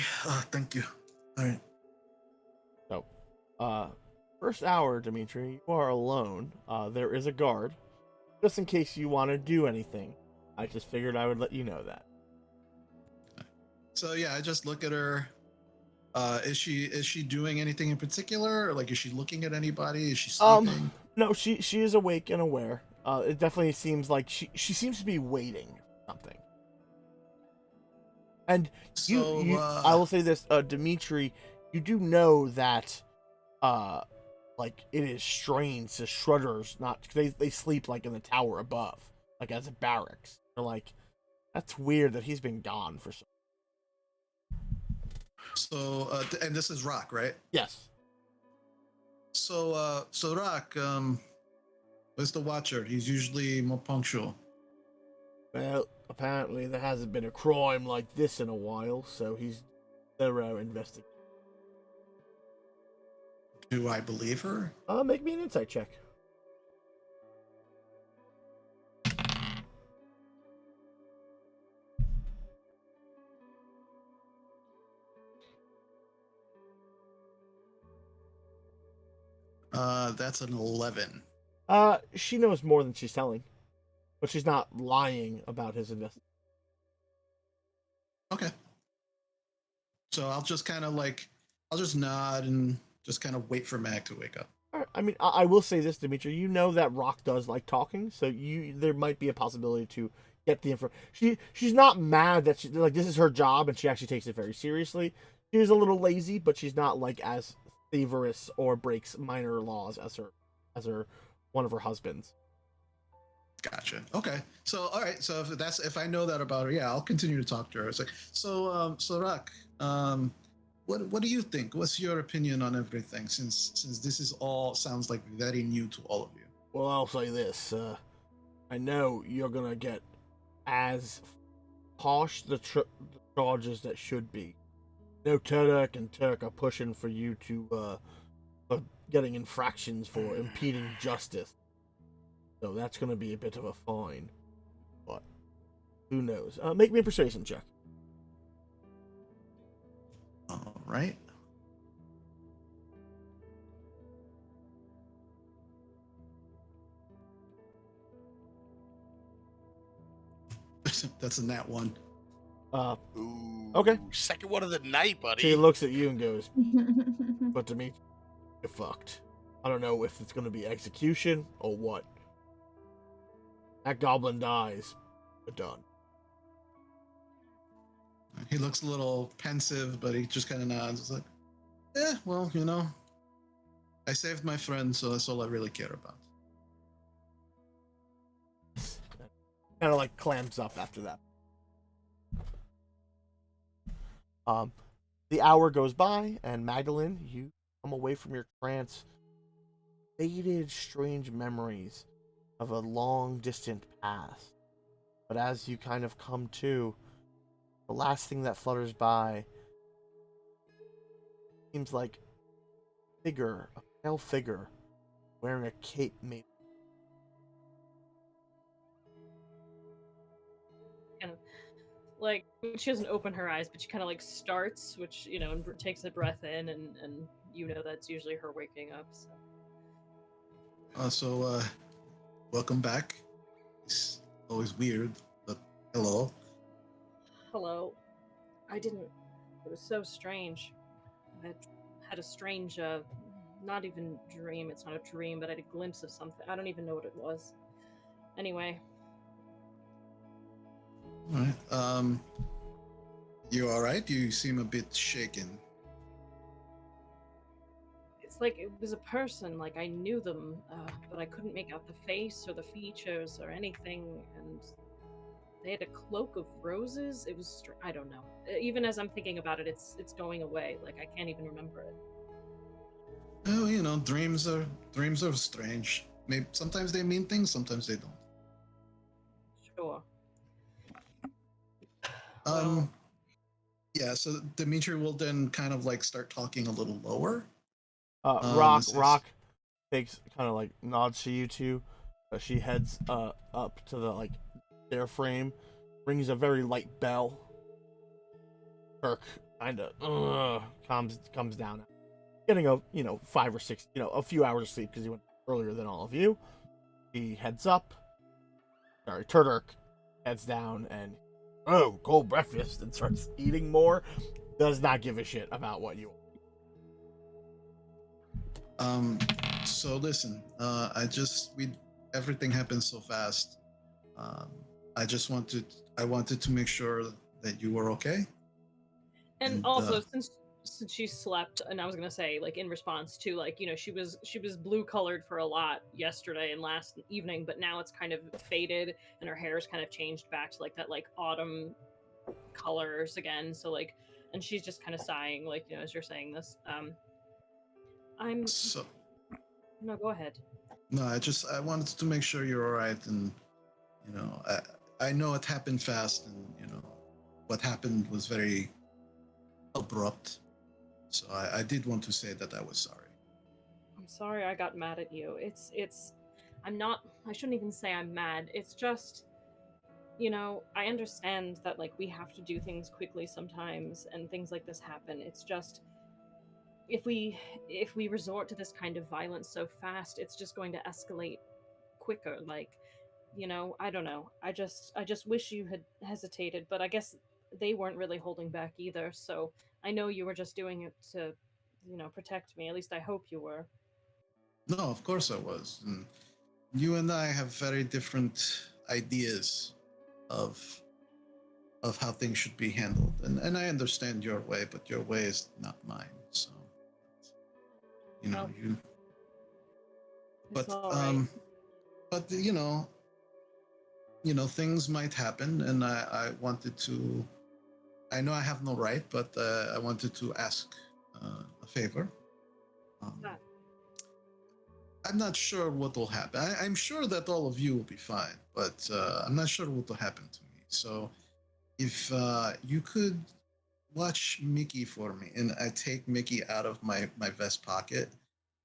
Thank you. All right. So, first hour, Dimitri, you are alone. There is a guard, just in case you want to do anything. I just figured I would let you know that. So yeah, I just look at her. Is she doing anything in particular? Or, like, is she looking at anybody? Is she sleeping? No, she is awake and aware. It definitely seems like she seems to be waiting for something. And So, I will say this, Dimitri, you do know that, like it is strange to Shrudders not they sleep like in the tower above, like as a barracks. They're like, that's weird that he's been gone for so. So, and this is Rock, right? Yes. So Rock, where's the Watcher? He's usually more punctual. Well, apparently there hasn't been a crime like this in a while, so he's thorough investigating. Do I believe her? Make me an insight check. That's an 11. She knows more than she's telling, but she's not lying about his investigation. Okay. So I'll just kind of I'll just nod and just kind of wait for Mag to wake up. I mean, I will say this, Dimitri. You know that Rock does like talking, so there might be a possibility to get the info. She's not mad that she like this is her job and she actually takes it very seriously. She's a little lazy, but she's not like as thieverous or breaks minor laws as her one of her husbands. Gotcha. Okay. So all right. So if I know that about her, yeah, I'll continue to talk to her. It's like so Rock, what do you think? What's your opinion on everything? Since this is all sounds like very new to all of you. Well, I'll say this. I know you're gonna get as harsh the charges that should be. No, Turek and Turk are pushing for you to for getting infractions for impeding justice. So that's gonna be a bit of a fine. But who knows? Make me a persuasion check. All right. That's a nat 1. Ooh. Okay. Second one of the night, buddy. She looks at you and goes, "But to me, you're fucked. I don't know if it's gonna be execution or what. That goblin dies, we're done." He looks a little pensive, but he just kind of nods. It's like, yeah, well, you know, I saved my friend, so that's all I really care about. Kind of like clams up after that. The hour goes by, and Magdalene, you come away from your trance. Faded, strange memories of a long, distant past But as you kind of come to, the last thing that flutters by seems like a pale figure, wearing a cape made. Kind of like she doesn't open her eyes, but she kind of like starts, which and takes a breath in, and that's usually her waking up. So, welcome back. It's always weird, but hello. Hello. I didn't. It was so strange. I had a strange, not even dream. It's not a dream, but I had a glimpse of something. I don't even know what it was. Anyway. All right. You all right? You seem a bit shaken. It's like it was a person. Like I knew them, but I couldn't make out the face or the features or anything. And they had a cloak of roses. It was. I don't know. Even as I'm thinking about it, it's going away. Like I can't even remember it. Well, dreams are strange. Maybe sometimes they mean things, sometimes they don't. Sure. Um, yeah. So Dimitri will then kind of like start talking a little lower. Rock takes kind of like nods to you two. She heads up to the their frame, rings a very light bell. Kirk kind of comes down, getting a 5 or 6 a few hours of sleep because he went earlier than all of you. He heads up. Sorry, Turdirk heads down and cold breakfast and starts eating more. Does not give a shit about what you. So listen, everything happened so fast. I wanted to make sure that you were okay. And also, since she slept, and I was gonna say, like in response to she was blue colored for a lot yesterday and last evening, but now it's kind of faded, and her hair's kind of changed back to like that autumn colors again. So and she's just kind of sighing, as you're saying this. No, go ahead. No, I wanted to make sure you're all right, and I know it happened fast, and what happened was very abrupt. So I did want to say that I was sorry. I'm sorry I got mad at you. I'm not. I shouldn't even say I'm mad. It's just, I understand that we have to do things quickly sometimes, and things like this happen. It's just if we resort to this kind of violence so fast, it's just going to escalate quicker. I don't know. I just wish you had hesitated, but I guess they weren't really holding back either. So I know you were just doing it to, protect me. At least I hope you were. No, of course I was. And you and I have very different ideas of how things should be handled, and I understand your way, but your way is not mine. So Well, you. But right. but things might happen, and I wanted to. I know I have no right, but I wanted to ask a favor. I'm not sure what will happen. I'm sure that all of you will be fine, but I'm not sure what will happen to me. So if you could watch Mickey for me, and I take Mickey out of my vest pocket,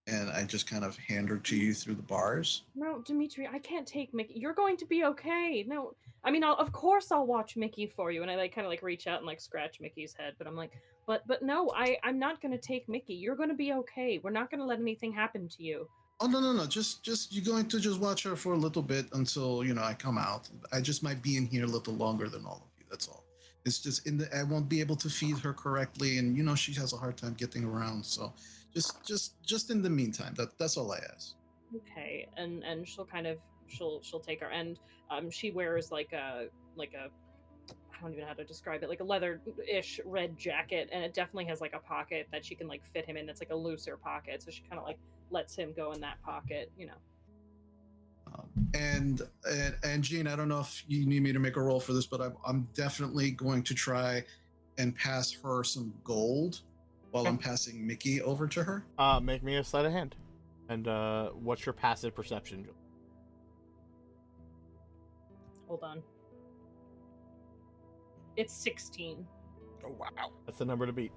and I just kind of hand her to you through the bars. No, Dimitri, I can't take Mickey. You're going to be okay. No, I mean, of course I'll watch Mickey for you. And I kind of reach out and scratch Mickey's head, but I'm like, but no, I'm not going to take Mickey. You're going to be okay. We're not going to let anything happen to you. Oh no! Just you're going to just watch her for a little bit until I come out. I just might be in here a little longer than all of you. That's all. It's just I won't be able to feed her correctly, and she has a hard time getting around. So just in the meantime, that's all I ask. Okay, and she'll kind of she'll take her, and she wears like a I don't even know how to describe it, like a leather-ish red jacket, and it definitely has a pocket that she can fit him in. That's a looser pocket, so she kind of lets him go in that pocket. And Gene, I don't know if you need me to make a roll for this, but I'm definitely going to try and pass her some gold while I'm passing Mickey over to her. Make me a sleight of hand. And what's your passive perception? Hold on. It's 16. Oh wow. That's the number to beat.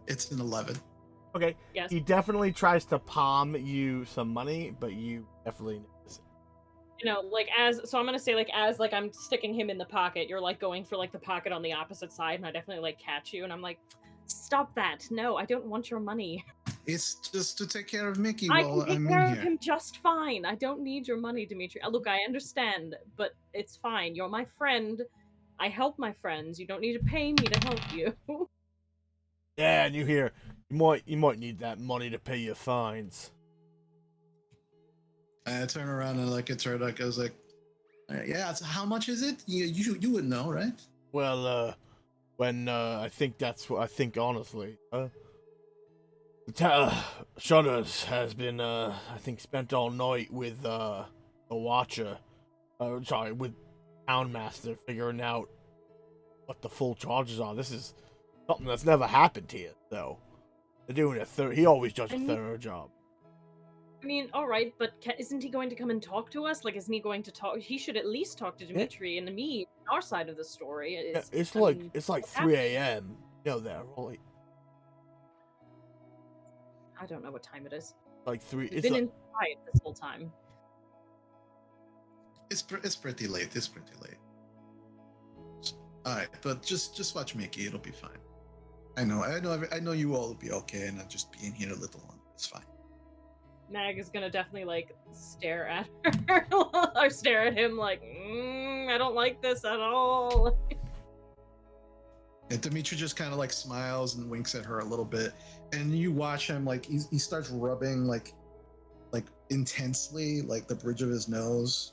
It's an 11. Okay. Yes. He definitely tries to palm you some money, but you definitely miss it. You know, like so I'm gonna say like as like I'm sticking him in the pocket, you're like going for like the pocket on the opposite side, and I definitely like catch you, and I'm like, stop that! No, I don't want your money. It's just to take care of Mickey I while can take I'm care in of here. him just fine. I don't need your money, Dimitri. Look, I understand, but it's fine. You're my friend. I help my friends. You don't need to pay me to help you. Yeah, and you hear you might need that money to pay your fines. I turn around and look at Turduck. I was like, yeah, so how much is it? You would know, right? Well, when I think that's what I think honestly. Shudders has been I think spent all night with the Watcher. Sorry, with Townmaster figuring out what the full charges are. This is something that's never happened here, though. They're doing a third. He always does a thorough job. I mean, all right, but isn't he going to come and talk to us? Like, isn't he going to talk? He should at least talk to Dimitri and me, our side of the story. Yeah, it's I like mean, it's like what's 3 happening? a.m. They're really I don't know what time it is. like 3. We've It's been like, inside this whole time. It's pretty late. It's pretty late. All right, but just watch Mickey. It'll be fine. I know you all will be okay, and I'll just be in here a little longer. It's fine. Mag is gonna definitely like stare at her or stare at him like, I don't like this at all. And Dimitri just kind of like smiles and winks at her a little bit, and you watch him like he starts rubbing like intensely like the bridge of his nose,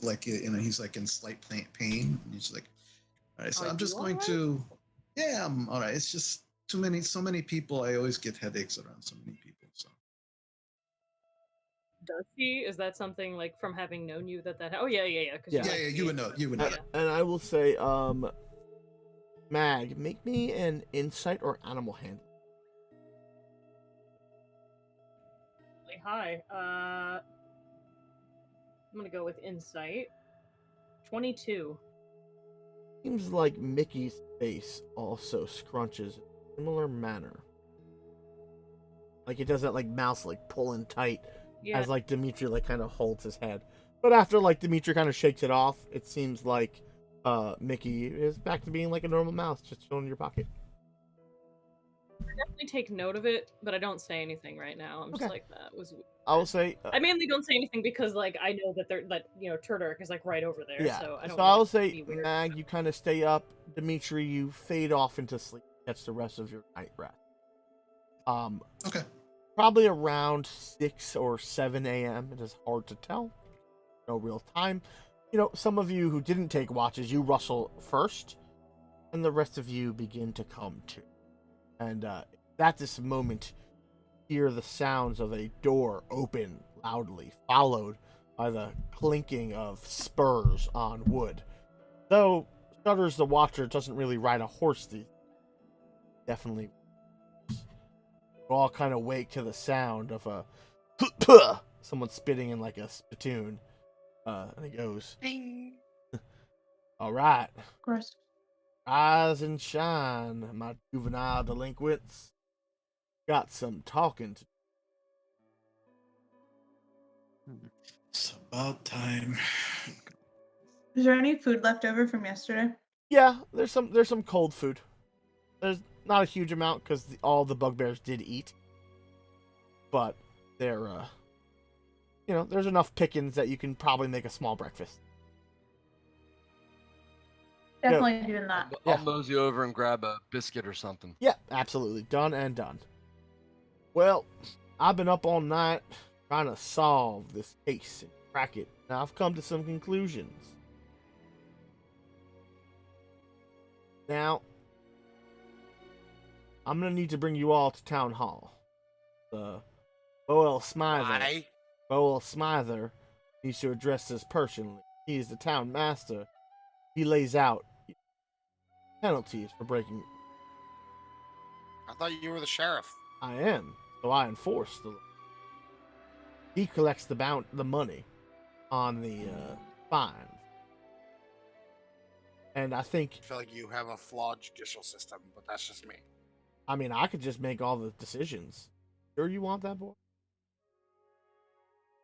like he's like in slight pain. And he's like, all right, so I'm just going to, yeah, I'm all right. It's just so many people. I always get headaches around so many people. So Does he? Is that something like from having known you that? Oh yeah. yeah, you would know. You would know. and I will say, Mag, make me an insight or animal handling. Hi. I'm gonna go with insight. 22. Seems like Mickey's face also scrunches in a similar manner. Like it does that like mouse like pulling tight as like Dimitri like kind of holds his head. But after like Dimitri kind of shakes it off, it seems like Mickey is back to being like a normal mouse, just chilling in your pocket. I definitely take note of it, but I don't say anything right now. I'm just like, that was weird. I will say I mainly don't say anything because like I know that Turdirk is like right over there. yeah. So I don't. So I will say, Mag, you kind of stay up. Dimitri, you fade off into sleep. Catch the rest of your night rest. Okay. Probably around 6 or 7 a.m. It is hard to tell. No real time. Some of you who didn't take watches, you rustle first, and the rest of you begin to come to. And at this moment, hear the sounds of a door open loudly, followed by the clinking of spurs on wood. Though Shudders the Watcher doesn't really ride a horse, definitely. You all kind of wake to the sound of a someone spitting in like a spittoon. And it goes, Ding. all right. Gross. Rise and shine, my juvenile delinquents. Got some talking to do. It's about time. Is there any food left over from yesterday? Yeah, there's some cold food. There's not a huge amount because all the bugbears did eat, but they're there's enough pickings that you can probably make a small breakfast. Definitely doing that. I'll mosey over and grab a biscuit or something. Yeah, absolutely. Done and done. Well, I've been up all night trying to solve this case and crack it. Now I've come to some conclusions. Now, I'm going to need to bring you all to Town Hall. Boel Smither. Boel Smither needs to address this personally. He is the town master. He lays out penalties for breaking. I thought you were the sheriff. I am, so I enforce the law. He collects the money on the fines. And I think, I feel like you have a flawed judicial system, but that's just me. I mean, I could just make all the decisions. Sure, you want that, boy?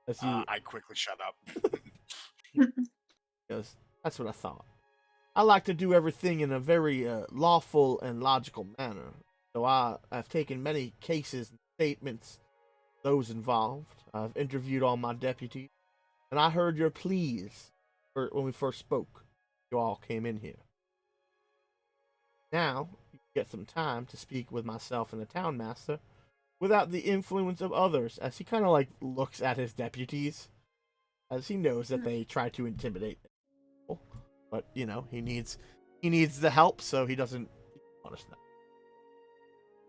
As you, I quickly shut up. because that's what I thought. I like to do everything in a very lawful and logical manner. So I have taken many cases and statements, those involved. I've interviewed all my deputies, and I heard your pleas when we first spoke. You all came in here. Now, you get some time to speak with myself and the town master without the influence of others, as he kind of like looks at his deputies, as he knows that they try to intimidate people. But, you know, he needs the help, so he doesn't punish them.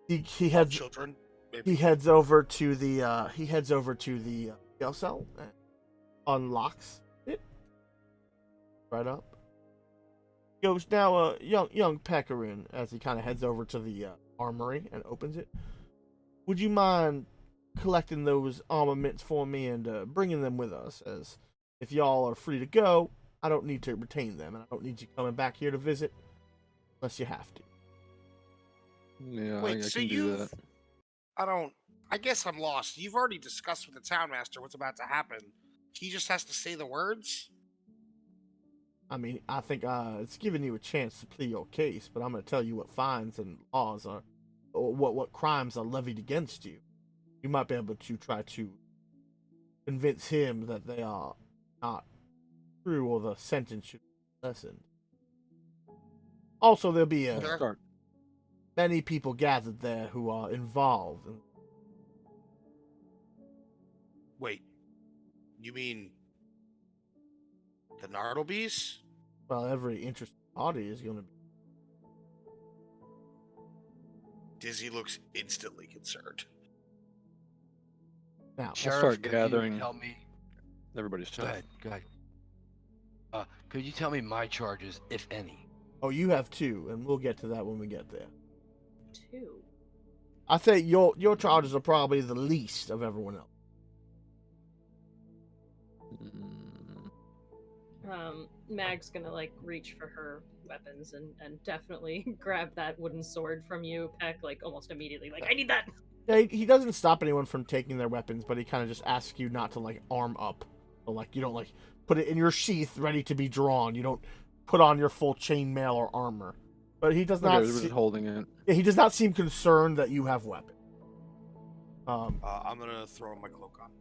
He heads Children. Maybe. he heads over to the jail cell and unlocks it right up. Goes now, young Pecorin, as he kind of heads over to the armory and opens it. Would you mind collecting those armaments for me and bringing them with us? As if y'all are free to go, I don't need to retain them, and I don't need you coming back here to visit unless you have to. Yeah, Wait, I so can do you've... that. I guess I'm lost. You've already discussed with the town master what's about to happen. He just has to say the words? I mean, I think it's giving you a chance to plead your case, but I'm going to tell you what fines and laws are, or what crimes are levied against you. You might be able to try to convince him that they are not true, or the sentence should be lessened. Also, there'll be Start. many people gathered there who are involved. Wait, you mean the Nartlebees? Well, every interested party is going to be. Dizzy looks instantly concerned. Now, Sheriff, start could gathering- you tell me? Everybody's Go stuff. ahead. Go ahead. Could you tell me my charges, if any? oh, you have two, and we'll get to that when we get there. 2. I think your charges are probably the least of everyone else. Mag's gonna like reach for her weapons and definitely grab that wooden sword from you, Peck, like almost immediately. Like, I need that. Yeah, he doesn't stop anyone from taking their weapons, but he kind of just asks you not to like arm up. So like you don't like put it in your sheath ready to be drawn. You don't put on your full chainmail or armor. But he does not. We're just holding it. Yeah, he does not seem concerned that you have weapons. I'm gonna throw my cloak on.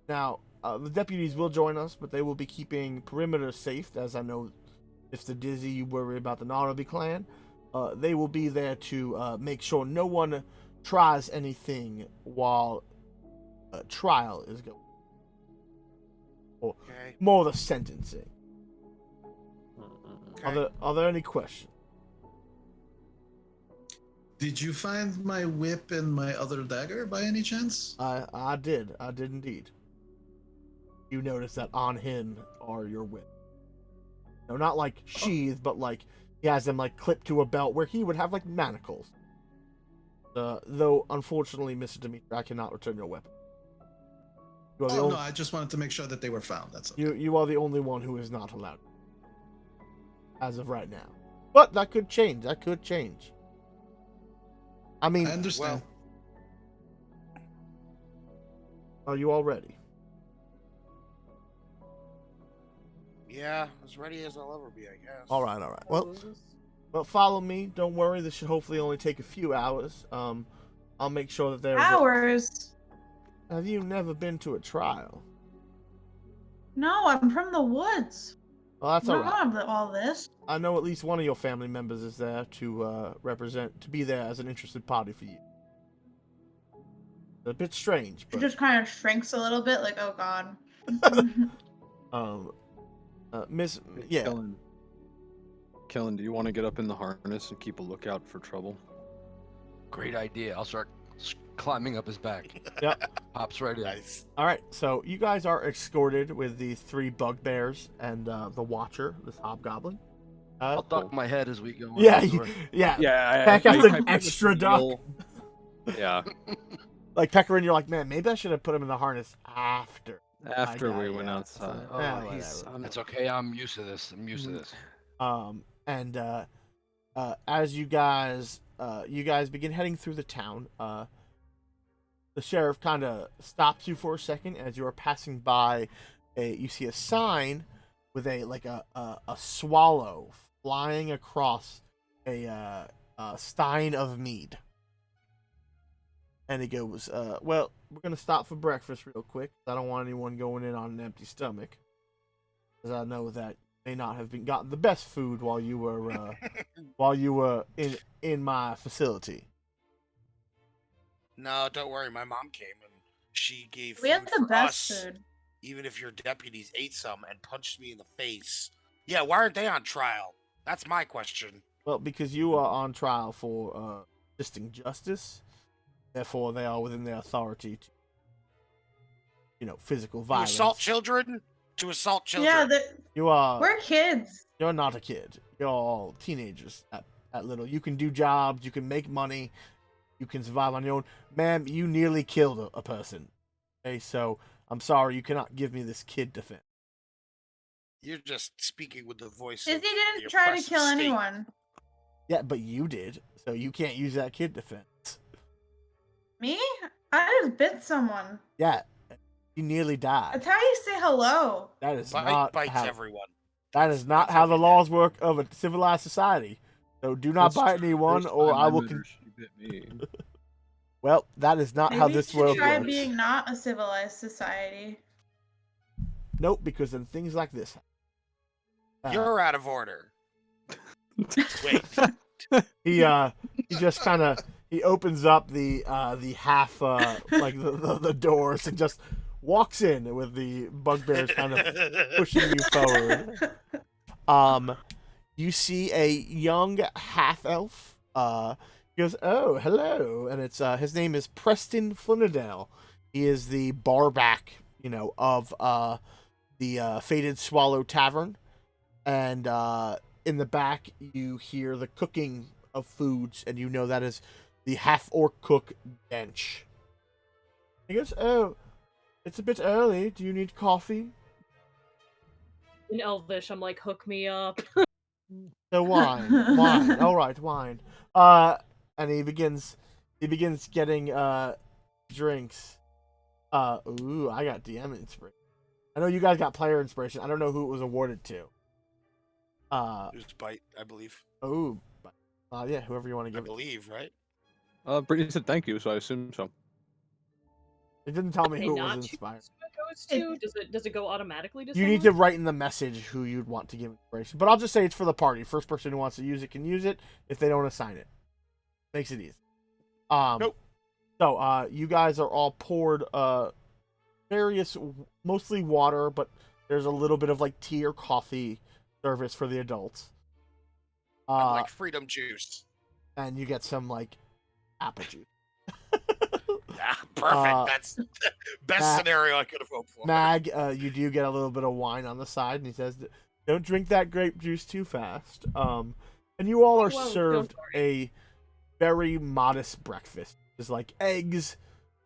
Now, the deputies will join us, but they will be keeping perimeter safe, as I know if the Dizzy you worry about the Narrowby clan. They will be there to make sure no one tries anything while trial is going. Or Okay. more the sentencing. Okay. Are there any questions? Did you find my whip and my other dagger by any chance? I did indeed. You notice that on him are your whip. No, not like sheath, but like he has them like clipped to a belt where he would have like manacles. Though unfortunately, Mr. Dimitri, I cannot return your weapon. You are the Oh, only, no, I just wanted to make sure that they were found. That's okay. you are the only one who is not allowed as of right now. But that could change. I mean, I understand. are you all ready? Yeah, as ready as I'll ever be, I guess. All right. Well, follow me. Don't worry. This should hopefully only take a few hours. I'll make sure that there's Hours? Have you never been to a trial? No, I'm from the woods. Well, that's all I right. don't have all this. I know at least one of your family members is there to be there as an interested party for you. It's a bit strange, She but just kind of shrinks a little bit, like, oh god. Miss, yeah, Kellen, do you want to get up in the harness and keep a lookout for trouble? Great idea. I'll start climbing up his back. Yep. Pops right in. Nice. All right. So you guys are escorted with the 3 bugbears and the Watcher, this hobgoblin. I'll duck my head as we go. on Yeah, the door. yeah. Yeah, Peck has I an put the extra duck. seal- Yeah, Like Pecker, and you're like, man, maybe I should have put him in the harness after. after got we it, went yeah. outside. Oh, Yeah, he's, whatever. I'm, That's okay. I'm used to this. I'm used to this. And as you guys begin heading through the town, the sheriff kind of stops you for a second as you are passing by. You see a sign with a swallow flying across a stein of mead. And he goes, well, we're going to stop for breakfast real quick. I don't want anyone going in on an empty stomach. Because I know that you may not have been gotten the best food while you were in my facility. No, don't worry. My mom came and she gave We food have the for best us. food. Even if your deputies ate some and punched me in the face. Yeah, why aren't they on trial? That's my question. Well, because you are on trial for resisting justice, therefore they are within their authority to, physical To violence. assault children? To assault Yeah, children. You are. we're kids. You're not a kid. You're all teenagers at little. You can do jobs. You can make money. You can survive on your own. Ma'am, you nearly killed a person. Okay, so I'm sorry. You cannot give me this kid defense. You're just speaking with the voice Izzy of didn't the try to oppressive kill state. anyone. Yeah, but you did. So you can't use that kid defense. Me? I just bit someone. Yeah, you nearly died. That's how you say hello. That is Bite not bites how. everyone. That is not Bites how the every laws work of a civilized society. So do not bite anyone, First or time I will. met her, she bit me. Well, that is not how Maybe you this should world try works. being not a civilized society. Nope, because then things like this. You're out of order. Wait. He just kind of he opens up the half like the doors and just walks in with the bugbears kind of pushing you forward. You see a young half elf. He goes, "Oh, hello," and it's his name is Preston Flynadale. He is the barback, of the Faded Swallow Tavern, and in the back you hear the cooking of foods, and you know that is the half-orc cook Dench. He goes, "Oh, it's a bit early. Do you need coffee?" In Elvish, I'm like, hook me up. So wine. All right, wine. And he begins getting drinks. Ooh, I got DM inspiration. I know you guys got player inspiration. I don't know who it was awarded to. It was Bite, I believe. Oh, yeah, whoever you want to I give it. believe, right? Brittany said thank you, so I assume so. It didn't tell me May who it not was choose inspired. who it goes to? Does it go automatically to You need to someone? write in the message who you'd want to give inspiration. But I'll just say it's for the party. First person who wants to use it can use it. If they don't assign it, makes it easy. Nope. So you guys are all poured various, mostly water, but there's a little bit of like tea or coffee service for the adults. I'd like freedom juice. And you get some like apple juice. Yeah, perfect. That's the best scenario I could have hoped for. Mag, you do get a little bit of wine on the side, and he says, "Don't drink that grape juice too fast." And you all are Whoa, served don't a very modest breakfast. There's like eggs,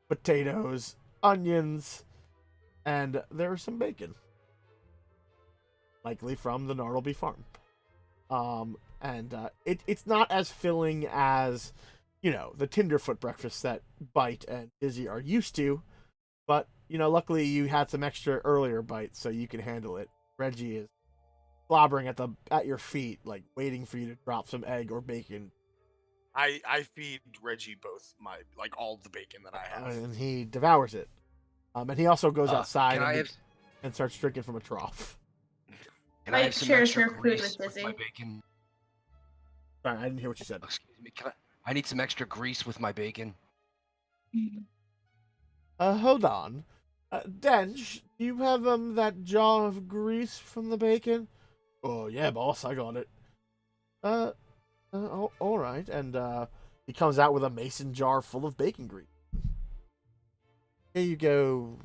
potatoes, onions, and there's some bacon, likely from the Nartleby farm. And it's not as filling as, the Tenderfoot breakfast that Bite and Izzy are used to, but luckily you had some extra earlier bites, so you can handle it. Reggie is slobbering at your feet, like waiting for you to drop some egg or bacon. I feed Reggie both all the bacon that I have. And he devours it. And he also goes outside and starts drinking from a trough. Can I have some shares extra her food grease with with my Izzy. bacon? Sorry, I didn't hear what you said. Excuse me. I need some extra grease with my bacon. Hold on. Dench, do you have that jar of grease from the bacon? Oh yeah, boss, I got it. All right, and he comes out with a mason jar full of bacon grease. Here you go.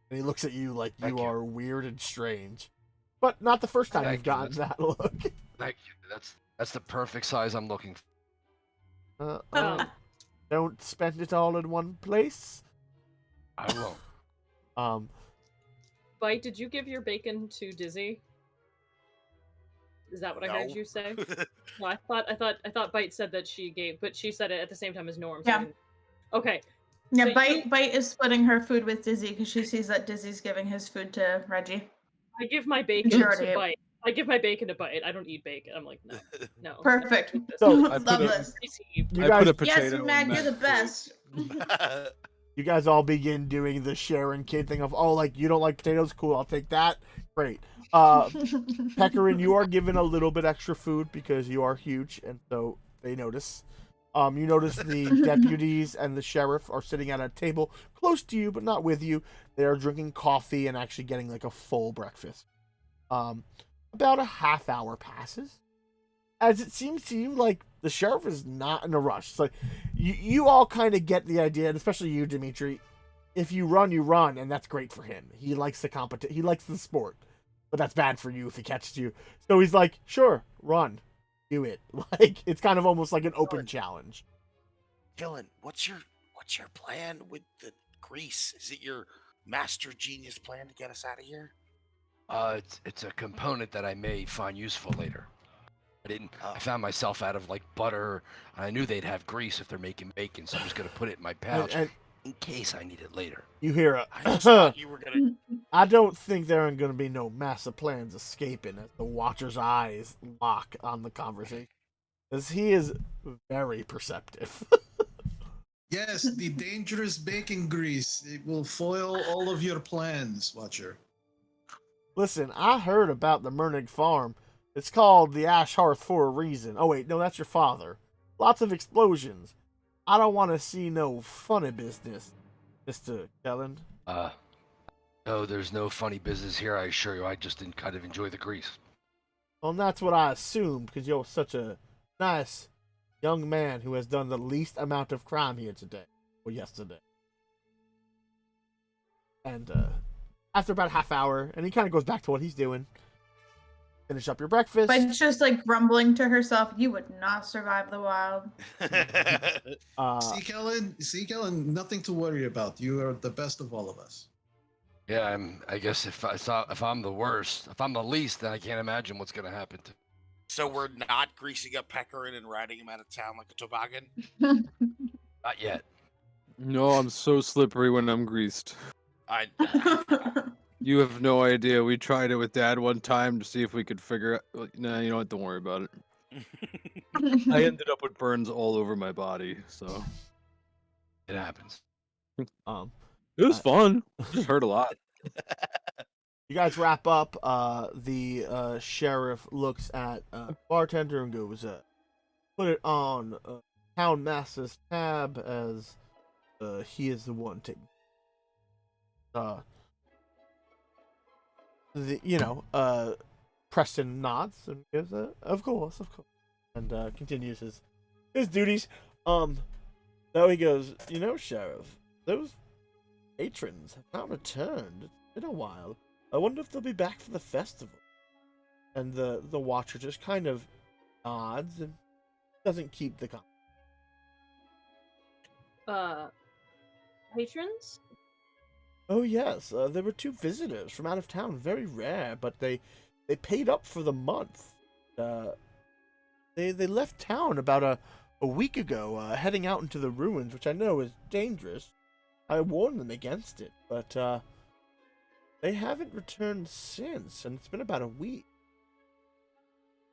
And he looks at you like you are weird and strange, but not the first time you've gotten that look. Thank you. That's the perfect size I'm looking for. Don't spend it all in one place. I won't. Bite, did you give your bacon to Dizzy? Is that what I heard No. you say? No, I thought Bite said that she gave, but she said it at the same time as Norm. So Yeah. Okay. Yeah, So Bite is splitting her food with Dizzy because she sees that Dizzy's giving his food to Reggie. I give my bacon She already to ate. Bite. I give my bacon to Bite. I don't eat bacon. I'm like, no. Perfect. I don't eat this. So, I put Love a- this. Greasy. You I guys, put a potato Yes, in Mag, you're the Mag's food. best. you guys all begin doing the Sharon kid thing of, oh, like, you don't like potatoes? Cool, I'll take that. Great. Peckerin, you are given a little bit extra food because you are huge, and so they notice. You notice the deputies and the sheriff are sitting at a table close to you, but not with you. They are drinking coffee and actually getting like a full breakfast. About a half hour passes, as it seems to you like the sheriff is not in a rush. It's like you all kind of get the idea, and especially you, Dimitri. If you run, and that's great for him. He likes the he likes the sport, but that's bad for you if he catches you. So he's like, sure, run. Do it. Like, it's kind of almost like an open challenge. Dylan, what's your plan with the grease? Is it your master genius plan to get us out of here? It's a component that I may find useful later. I Oh. found myself out of like butter. I knew they'd have grease if they're making bacon, so I'm just gonna put it in my pouch And in case I need it later. you hear I just thought you were gonna. I don't think there are going to be no massive plans escaping as the Watcher's eyes lock on the conversation. Because he is very perceptive. Yes, the dangerous bacon grease. It will foil all of your plans, Watcher. Listen, I heard about the Mernig farm. It's called the Ash Hearth for a reason. Oh, wait, no, that's your father. Lots of explosions. I don't want to see no funny business, Mr. Kelland. No, there's no funny business here, I assure you. I just didn't kind of enjoy the grease. Well, that's what I assumed, because you're such a nice young man who has done the least amount of crime here today, or yesterday. And after about a half hour, and he kind of goes back to what he's doing. Finish up your breakfast. Bite's just like grumbling to herself, you would not survive the wild. See, Kellen, nothing to worry about. You are the best of all of us. Yeah, I guess if I'm the worst, if I'm the least, then I can't imagine what's gonna happen to. So we're not greasing up Peckerin and riding him out of town like a toboggan? Not yet. No, I'm so slippery when I'm greased. I You have no idea. We tried it with Dad one time to see if we could figure out. Nah, you know what? Don't worry about it. I ended up with burns all over my body, so It happens. it was fun. Just hurt a lot. You guys wrap up. The sheriff looks at bartender and goes, "Put it on town master's tab as he is the one taking." Preston nods and goes, "Of course," and continues his duties. Though he goes, Sheriff, those patrons have not returned. It's been a while. I wonder if they'll be back for the festival. And the Watcher just kind of nods and doesn't keep the Patrons? Oh yes, there were 2 visitors from out of town. Very rare, but they paid up for the month. They left town about a week ago, heading out into the ruins, which I know is dangerous. I warned them against it, but they haven't returned since, and it's been about a week.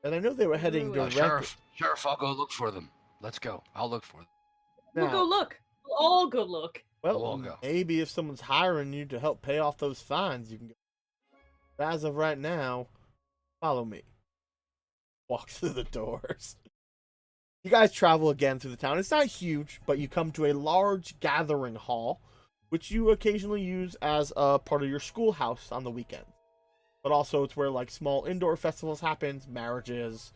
And I know they were heading directly. Sheriff, I'll go look for them. Let's go. I'll look for them. We'll go look. We'll all go look. Well, We'll all go. maybe if someone's hiring you to help pay off those fines, you can go. But as of right now, follow me. Walk through the doors. You guys travel again through the town. It's not huge, but you come to a large gathering hall, which you occasionally use as a part of your schoolhouse on the weekend. But also it's where like small indoor festivals happen, marriages,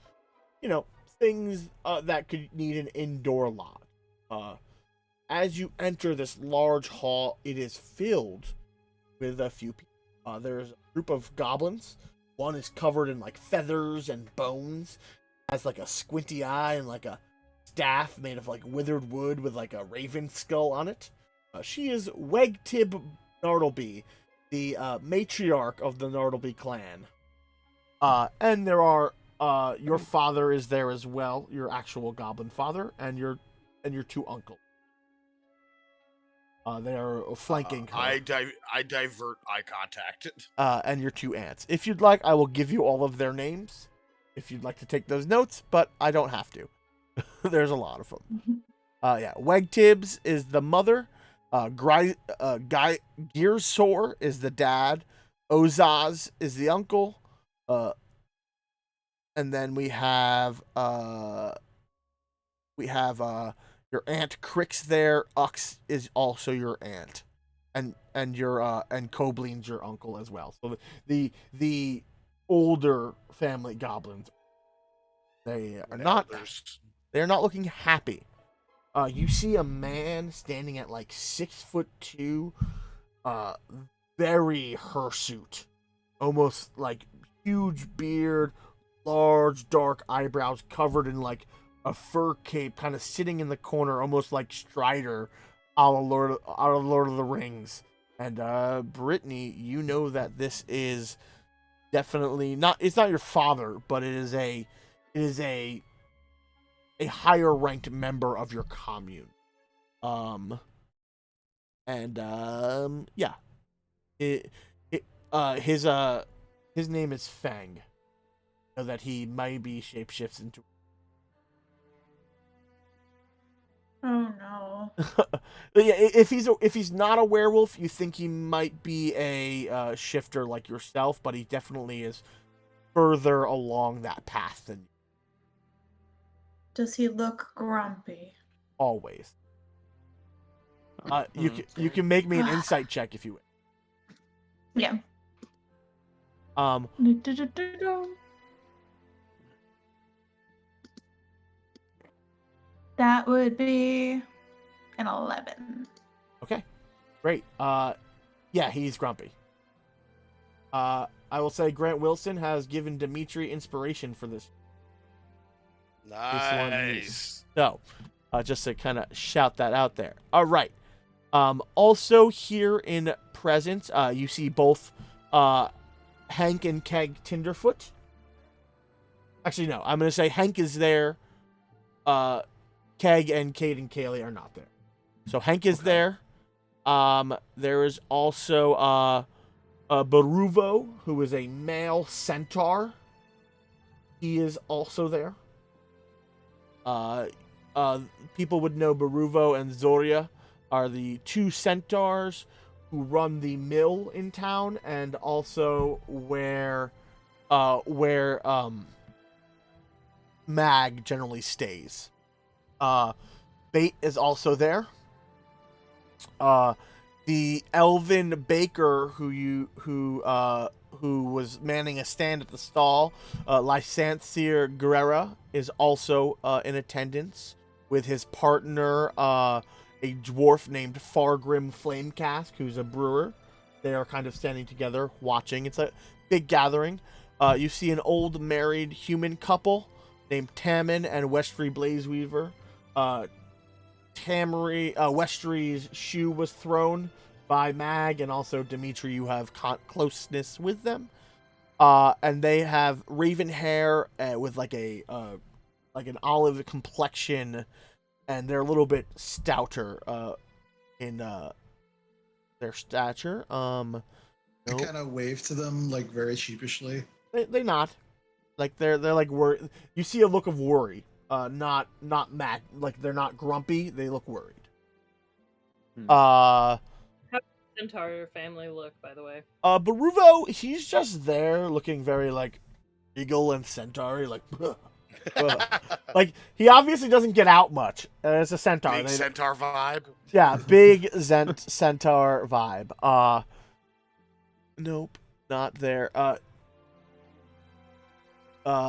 things that could need an indoor lodge. As you enter this large hall, it is filled with a few people. There's a group of goblins. One is covered in like feathers and bones, has like a squinty eye and like a staff made of like withered wood with like a raven skull on it. She is Wegtib Nardleby, the matriarch of the Nardleby clan. And there are your father is there as well, your actual goblin father, and your two uncles. They are flanking her. I divert eye contact. And your two aunts. If you'd like, I will give you all of their names if you'd like to take those notes, but I don't have to. There's a lot of them. Yeah, Weg Tibbs is the mother. Guy Gearsor is the dad. Ozaz is the uncle. And then we have your aunt Crix there. Ux is also your aunt, and your and Kobling's your uncle as well. So the older family goblins, they are not they're not looking happy. You see a man standing at like 6'2", very hirsute, almost like huge beard, large dark eyebrows covered in like a fur cape, kind of sitting in the corner, almost like Strider, out of Lord of the Rings. And Brittany, you know that this is definitely not. It's not your father, but it is a higher ranked member of your commune. Yeah, his name is Fang. So that he maybe shapeshifts into. Oh no. Yeah, if he's not a werewolf, you think he might be a shifter like yourself, but he definitely is further along that path than you. Does he look grumpy? Always. You can make me an insight check if you wish. Yeah. That would be an 11. Okay, great. Yeah, he's grumpy. I will say Grant Wilson has given Dimitri inspiration for this. Nice. So, just to kind of shout that out there. All right. Also here in presence, you see both Hank and Keg Tinderfoot. Actually, no. I'm going to say Hank is there. Keg and Kate and Kaylee are not there. So Hank is there. There is also Baruvo, who is a male centaur. He is also there. People would know Baruvo and Zoria are the two centaurs who run the mill in town, and also where Mag generally stays. Bait is also there. The elven baker who was manning a stand at the stall, Lysanthir Guerrera, is also in attendance with his partner, a dwarf named Fargrim Flamecask, who's a brewer. They are kind of standing together watching. It's a big gathering. You see an old married human couple named Tammin and Westry Blazeweaver. Westry's shoe was thrown by Mag, and also Dimitri, you have closeness with them. And they have raven hair with like an olive complexion, and they're a little bit stouter in their stature. I kind of wave to them like very sheepishly. They not. Like they're like worried. You see a look of worry. Not mad. Like they're not grumpy. They look worried. How does the Centaur family look, by the way? Baruvo, he's just there looking very like eagle and centaur, like like he obviously doesn't get out much. It's a centaur. Big centaur vibe. Yeah, big centaur vibe. Nope, not there.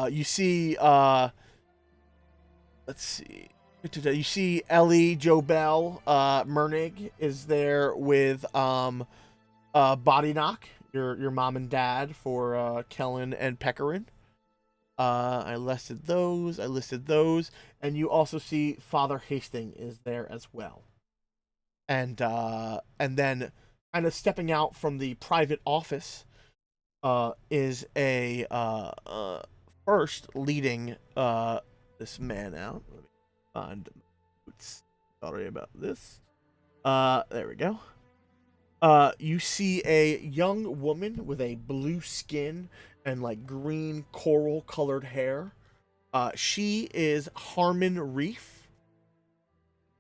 You see, let's see. You see Ellie Jobel Mernig is there with Body Knock, your mom and dad for Kellen and Peckerin. I listed those, and you also see Father Hastings is there as well. And then kind of stepping out from the private office is a first leading this man out. Let me find my notes. Sorry about this. There we go. You see a young woman with a blue skin and like green coral colored hair. She is Harmon Reef.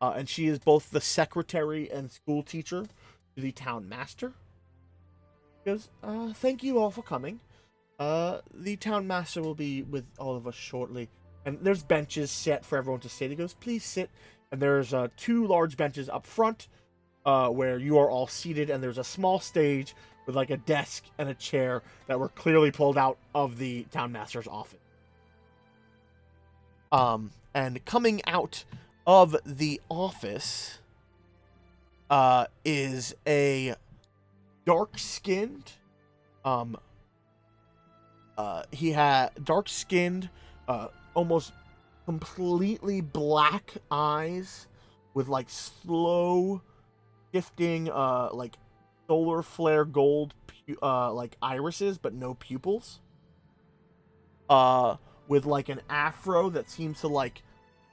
And she is both the secretary and school teacher to the town master. She goes, thank you all for coming. The town master will be with all of us shortly. And there's benches set for everyone to sit. He goes, please sit. And there's 2 large benches up front where you are all seated. And there's a small stage with like a desk and a chair that were clearly pulled out of the town master's office. And coming out of the office is a dark-skinned he had dark-skinned almost completely black eyes with like slow shifting like solar flare gold like irises but no pupils, with like an afro that seems to like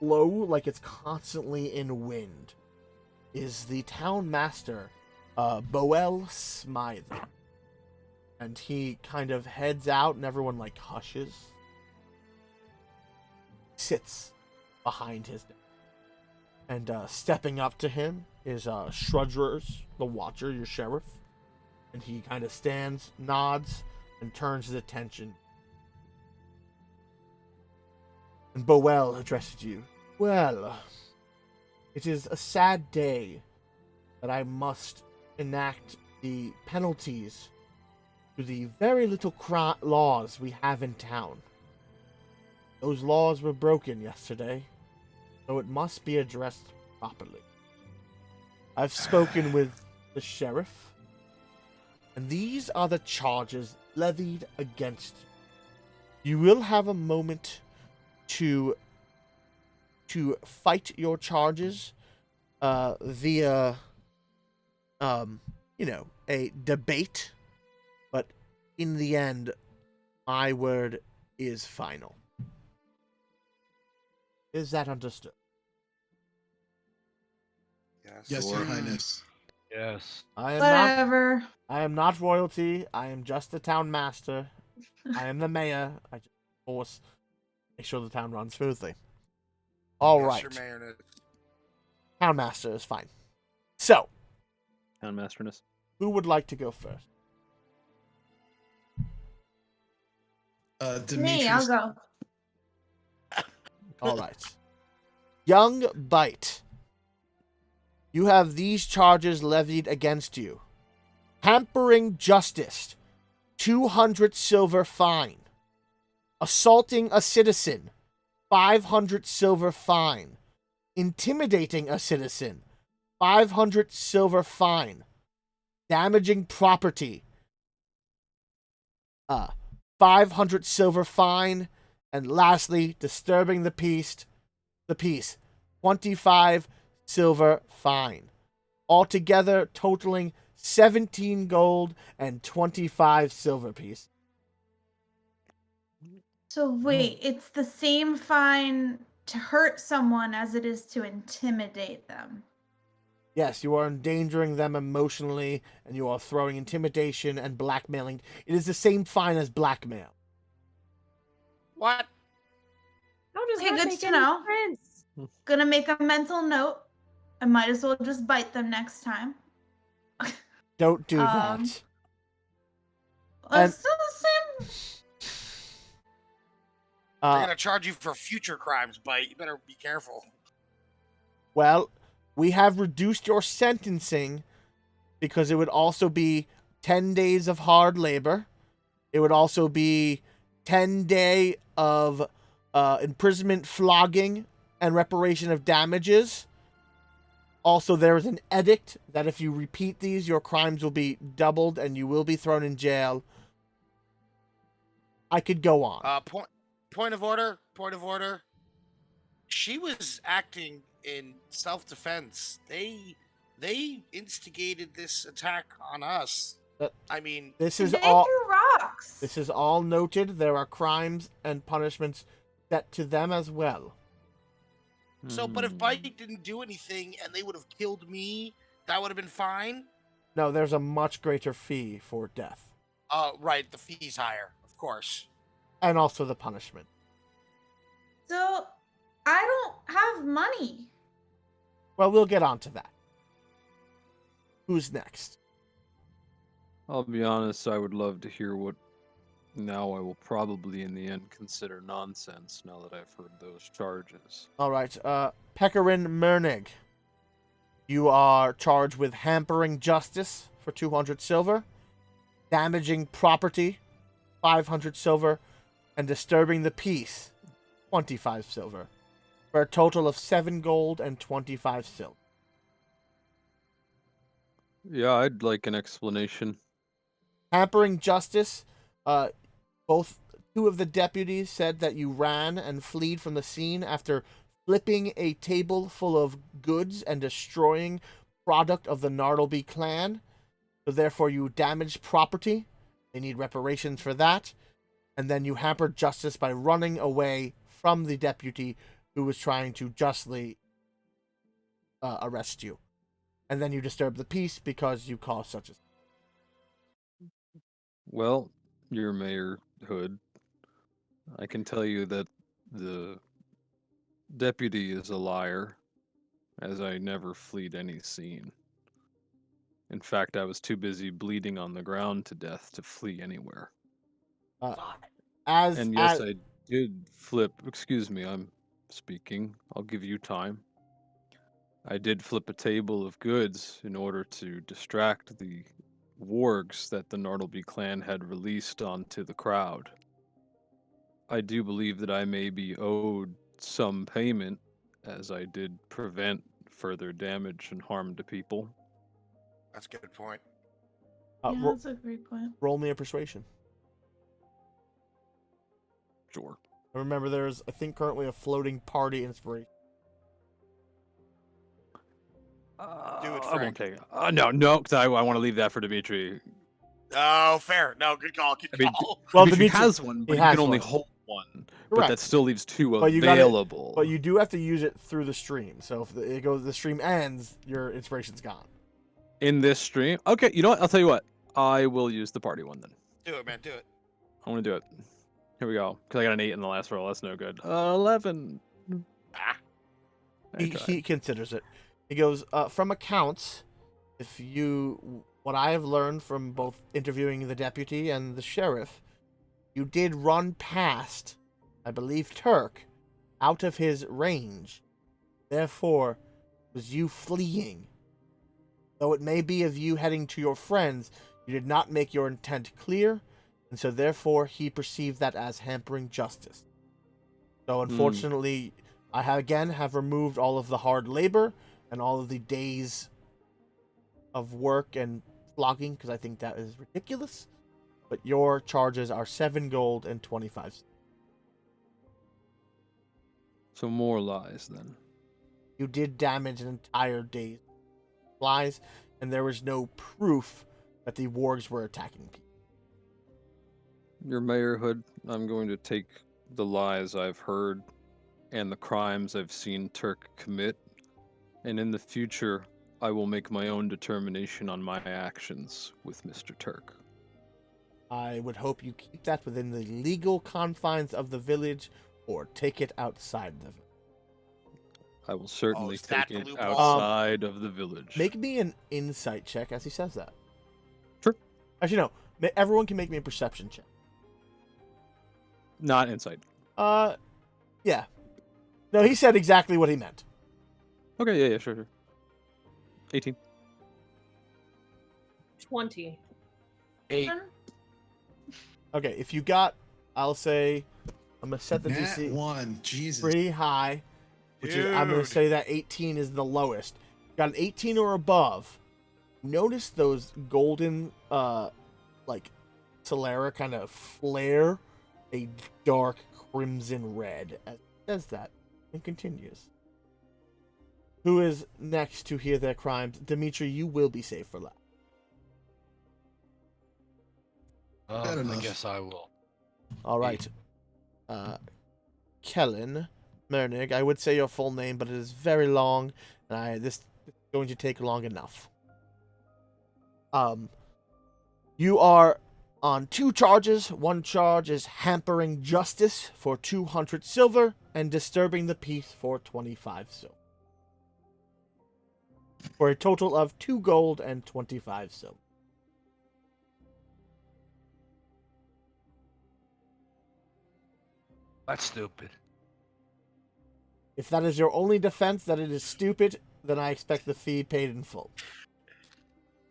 flow like it's constantly in wind, is the town master, Boel Smythe. And he kind of heads out and everyone like hushes. Sits behind his desk. And stepping up to him is Shrudgers, the Watcher, your sheriff. And he kind of stands, nods, and turns his attention. And Boel addresses you. Well, it is a sad day that I must enact the penalties to the very little laws we have in town. Those laws were broken yesterday, so it must be addressed properly. I've spoken with the sheriff, and these are the charges levied against you. You will have a moment to fight your charges via a debate, but in the end my word is final. Is that understood? Yes, Your Highness. Yes. Whatever. I am not royalty. I am just the town master. I am the mayor. I just force make sure the town runs smoothly. All right. Your mayorness. Town master is fine. So, Town masterness. who would like to go first? Demetrius. Me, I'll go. All right. Young Bite. You have these charges levied against you. Hampering justice. 200 silver fine. Assaulting a citizen. 500 silver fine. Intimidating a citizen. 500 silver fine. Damaging property. 500 silver fine. And lastly, disturbing the peace. 25 silver fine. Altogether totaling 17 gold and 25 silver piece. So wait, it's the same fine to hurt someone as it is to intimidate them. Yes, you are endangering them emotionally, and you are throwing intimidation and blackmailing. It is the same fine as blackmail. What? How does Okay, that good make to any know. sense? Gonna make a mental note. I might as well just bite them next time. Don't do that. It's And- still the same. They're gonna charge you for future crimes, Bite. You better be careful. Well, we have reduced your sentencing because it would also be 10 days of hard labor. It would also be 10 day of imprisonment, flogging, and reparation of damages. Also, there is an edict that if you repeat these, your crimes will be doubled and you will be thrown in jail. I could go on. Point of order. Point of order. She was acting in self-defense. They instigated this attack on us. I mean, This is They all. threw rocks. box. This is all noted. There are crimes and punishments set to them as well. So, but if Bite didn't do anything and they would have killed me, that would have been fine? No, there's a much greater fee for death. Right, the fee's higher, of course. And also the punishment. So, I don't have money. Well, we'll get on to that. Who's next? I'll be honest, I would love to hear what now I will probably in the end consider nonsense now that I've heard those charges. All right, Pekarin Mernig. You are charged with hampering justice for 200 silver, damaging property, 500 silver, and disturbing the peace, 25 silver, for a total of 7 gold and 25 silver. Yeah, I'd like an explanation. Hampering justice, both two of the deputies said that you ran and fled from the scene after flipping a table full of goods and destroying product of the Nartleby clan. So therefore you damaged property. They need reparations for that. And then you hampered justice by running away from the deputy who was trying to justly arrest you. And then you disturbed the peace because you caused such a... Well, your Mayor Hood, I can tell you that the deputy is a liar, as I never fled any scene. In fact, I was too busy bleeding on the ground to death to flee anywhere. As And yes, I did flip. Excuse me, I'm speaking. I'll give you time. I did flip a table of goods in order to distract the wargs that the Nartleby clan had released onto the crowd. I do believe that I may be owed some payment, as I did prevent further damage and harm to people. That's a good point. Yeah, that's a great point. roll me a persuasion. Sure. Remember, there's, I think, currently a floating party inspiration. Do it, I won't Frank. take it. No, because I want to leave that for Dimitri. Oh, fair. No, good call. Good I mean, call. Well, Dimitri Dimitri has one, but he you has can only one. hold one. But Correct. that still leaves two But you gotta- available. But you do have to use it through the stream. So if the stream ends, your inspiration's gone. In this stream? Okay, you know what? I'll tell you what. I will use the party one then. Do it, man. Do it. I want to do it. Here we go. Because I got an 8 in the last roll. That's no good. 11. Ah. He considers it. He goes, from accounts, what I have learned from both interviewing the deputy and the sheriff, you did run past, I believe, Turk, out of his range. Therefore, it was you fleeing. Though it may be of you heading to your friends, you did not make your intent clear, and so therefore he perceived that as hampering justice. So unfortunately, I have removed all of the hard labor and all of the days of work and flogging, because I think that is ridiculous. But your charges are 7 gold and 25. So more lies then. You did damage an entire day's supplies, and there was no proof that the wargs were attacking people. Your mayorhood, I'm going to take the lies I've heard and the crimes I've seen Turk commit, and in the future, I will make my own determination on my actions with Mr. Turk. I would hope you keep that within the legal confines of the village, or take it outside the village. I will certainly is that take the it loophole? outside of the village. Make me an insight check as he says that. Sure. Actually, no. Everyone can make me a perception check. Not insight. Yeah. No, he said exactly what he meant. Okay, yeah, sure. 18. 20. 8. Okay, if you got, I'll say, I'm gonna set the Nat DC 1. Jesus. pretty high, which is, I'm gonna Dude. say that 18 is the lowest. Got an 18 or above. Notice those golden, like, Solera kind of flare a dark crimson red as it says that and continues. Who is next to hear their crimes? Dimitri, you will be safe for last. Fair I enough. guess I will. All right. Kellen Mernig. I would say your full name, but it is very long, and this is going to take long enough. You are on 2 charges. 1 charge is hampering justice for 200 silver and disturbing the peace for 25 silver. For a total of 2 gold and 25 silver. That's stupid. If that is your only defense that it is stupid, then I expect the fee paid in full.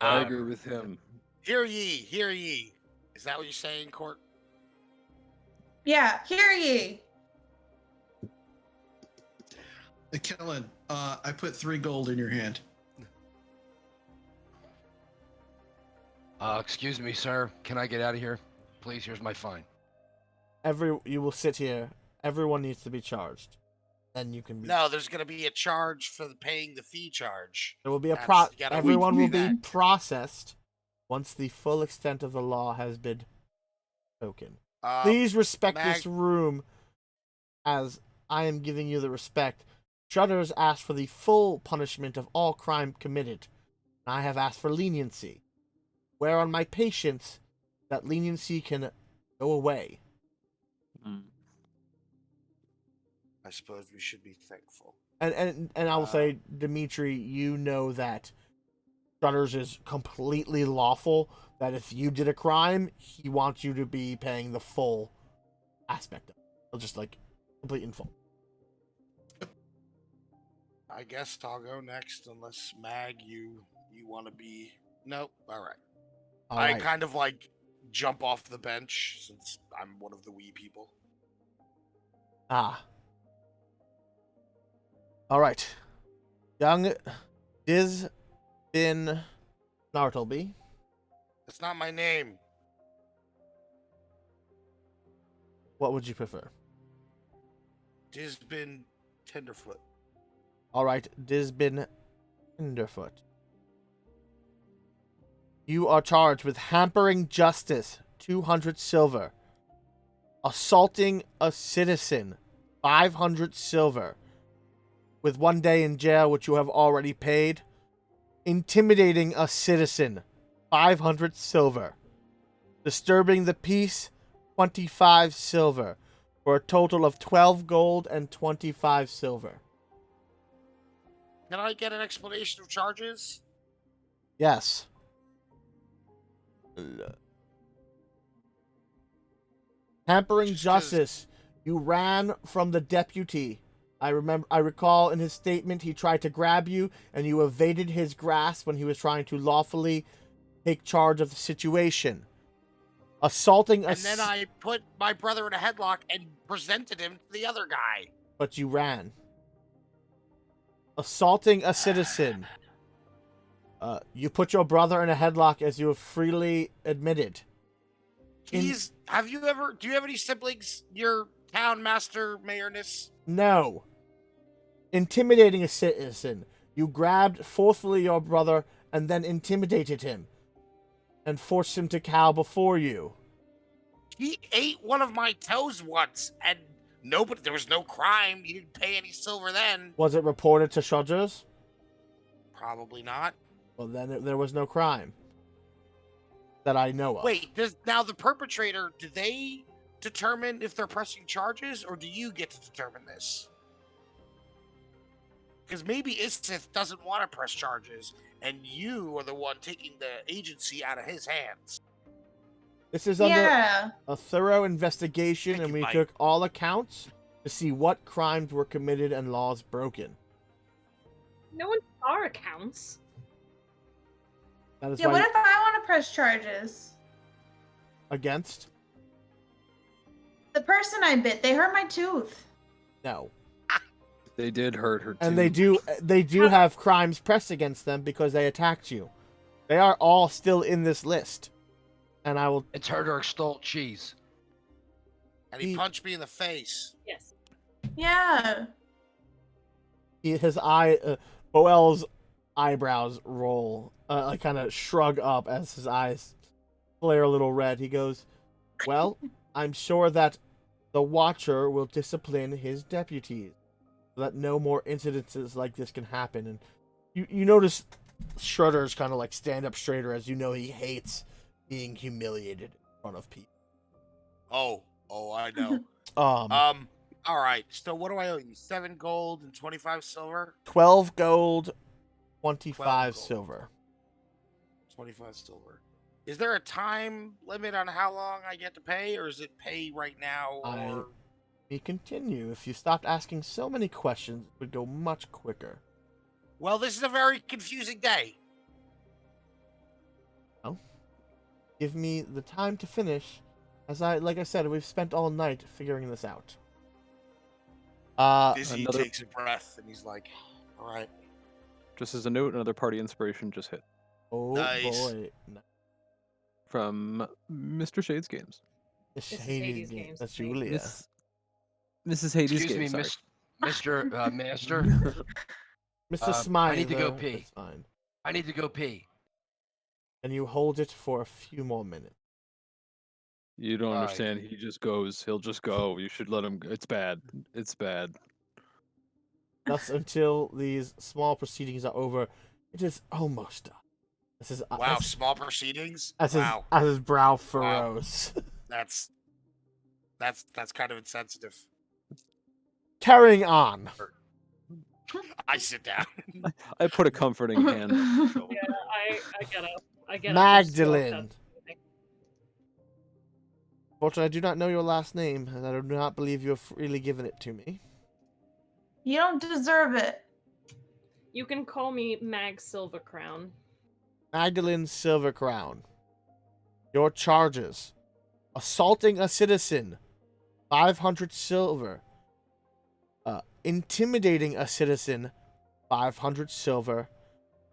I Um, agree with him. Hear ye, hear ye. Is that what you're saying, Court? Yeah, hear ye. Hey, Kellen, I put 3 gold in your hand. Excuse me, sir. Can I get out of here? Please, here's my fine. You will sit here. Everyone needs to be charged. Then you can be. No, there's going to be a charge for paying the fee charge. There will be a You gotta Everyone will do be that. processed once the full extent of the law has been spoken. Um, Please respect Mag- this room, as I am giving you the respect. Shudders asked for the full punishment of all crime committed, and I have asked for leniency. Where on my patience that leniency can go away. I suppose we should be thankful. And I will say, Dimitri, you know that Shudders is completely lawful. That if you did a crime, he wants you to be paying the full aspect of it. Just like complete in full. I guess I'll go next, unless Mag, you want to be. Nope. All right. All I right. kind of like jump off the bench since I'm one of the wee people. Ah. All right. Young Diz bin Nartleby. That's not my name. What would you prefer? Disbin Tenderfoot. All right, Disbin Tenderfoot. You are charged with hampering justice, 200 silver. Assaulting a citizen, 500 silver. With 1 day in jail, which you have already paid. Intimidating a citizen, 500 silver. Disturbing the peace, 25 silver. For a total of 12 gold and 25 silver. Can I get an explanation of charges? Yes. Hampering Just 'cause- justice. You ran from the deputy. I recall in his statement he tried to grab you and you evaded his grasp when he was trying to lawfully take charge of the situation. Assaulting a And then I put my brother in a headlock and presented him to the other guy. but you ran. Assaulting a citizen. You put your brother in a headlock as you have freely admitted. Do you have any siblings? Your town master mayorness? No. Intimidating a citizen. You grabbed forcefully your brother and then intimidated him. And forced him to cow before you. He ate one of my toes once, and there was no crime. He didn't pay any silver then. Was it reported to Shudders? Probably not. Well, then there was no crime. That I know of. Wait, now the perpetrator, do they determine if they're pressing charges, or do you get to determine this? Because maybe Isith doesn't want to press charges, and you are the one taking the agency out of his hands. This is under Yeah. a thorough investigation, Thank and you, we Mike. took all accounts to see what crimes were committed and laws broken. No one saw our accounts. That is Yeah, why what if I want to press charges? against? The person I bit, they hurt my tooth. No. They did hurt her too. And they do have crimes pressed against them because they attacked you. They are all still in this list. And I will It's her to stole cheese. And he punched me in the face. Yes. Yeah. Boel's eyebrows roll, kind of shrug up as his eyes flare a little red. He goes, well, I'm sure that the Watcher will discipline his deputies so that no more incidences like this can happen. And you notice Shredder's kind of like stand up straighter, as you know he hates being humiliated in front of people. Oh, I know. All right. So what do I owe you? 7 gold and 25 silver. 12 gold, 25 gold. silver. 25 silver. Is there a time limit on how long I get to pay, or is it pay right now? Or We continue. If you stopped asking so many questions, it would go much quicker. well, this is a very confusing day. Give me the time to finish. Like I said, we've spent all night figuring this out. Dizzy another- takes a breath and he's like, "All right." Just as a note, another party inspiration just hit Oh Nice. boy. from Mr. Shade's Games. This is Hades Hades game. Games, That's I think. Julia. Mrs. Hades Excuse me, Games. Mr. Master. Mr. Smythe. I need to go pee. That's fine. I need to go pee. And you hold it for a few more minutes. You don't Right. understand. He just goes. He'll just go. You should let him go. It's bad. It's bad. Thus, until these small proceedings are over, it is almost done. This is Wow, small proceedings. as Wow, his brow furrows. that's kind of insensitive. Carrying on. I sit down. I put a comforting hand. on his shoulder. Yeah, I get up. I get up. Magdalene. Fortunately, I do not know your last name, and I do not believe you have freely given it to me. You don't deserve it. You can call me Mag Silvercrown. Magdalene Silvercrown. Your charges: assaulting a citizen, 500 silver. Intimidating a citizen, 500 silver.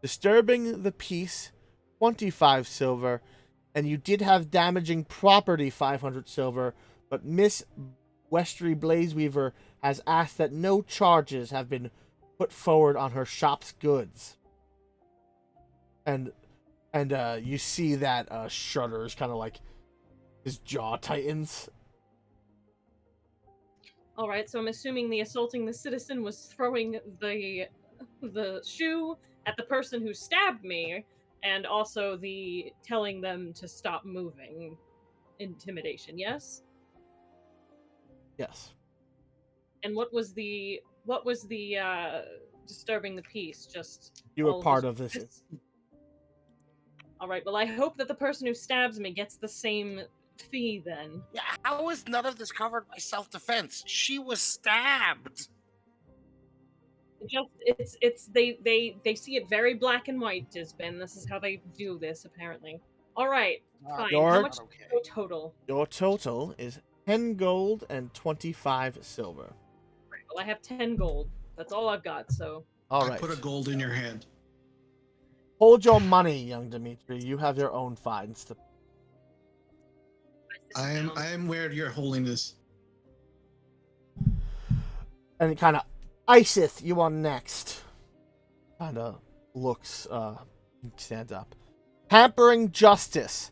Disturbing the peace, 25 silver. And you did have damaging property, 500 silver. But Miss Westry Blazeweaver has asked that no charges have been put forward on her shop's goods. And you see that Shudder is kind of like his jaw tightens. All right, so I'm assuming the assaulting the citizen was throwing the shoe at the person who stabbed me, and also the telling them to stop moving. Intimidation, yes? Yes. And what was the disturbing the peace? Just You were all part his of this. fists? All right. Well, I hope that the person who stabs me gets the same fee then. Yeah, how is none of this covered by self-defense? She was stabbed. It's they see it very black and white, Disbin. This is how they do this apparently. All right, fine. Your- How much Okay. total? Your total is 10 gold and 25 silver. Well, I have 10 gold. That's all I've got. So All I right. put a gold in your hand. Hold your money, young Dimitri. You have your own fines to. I am where your holiness. And it kind of iceth you on next. Kind of looks, stands up. Hampering justice,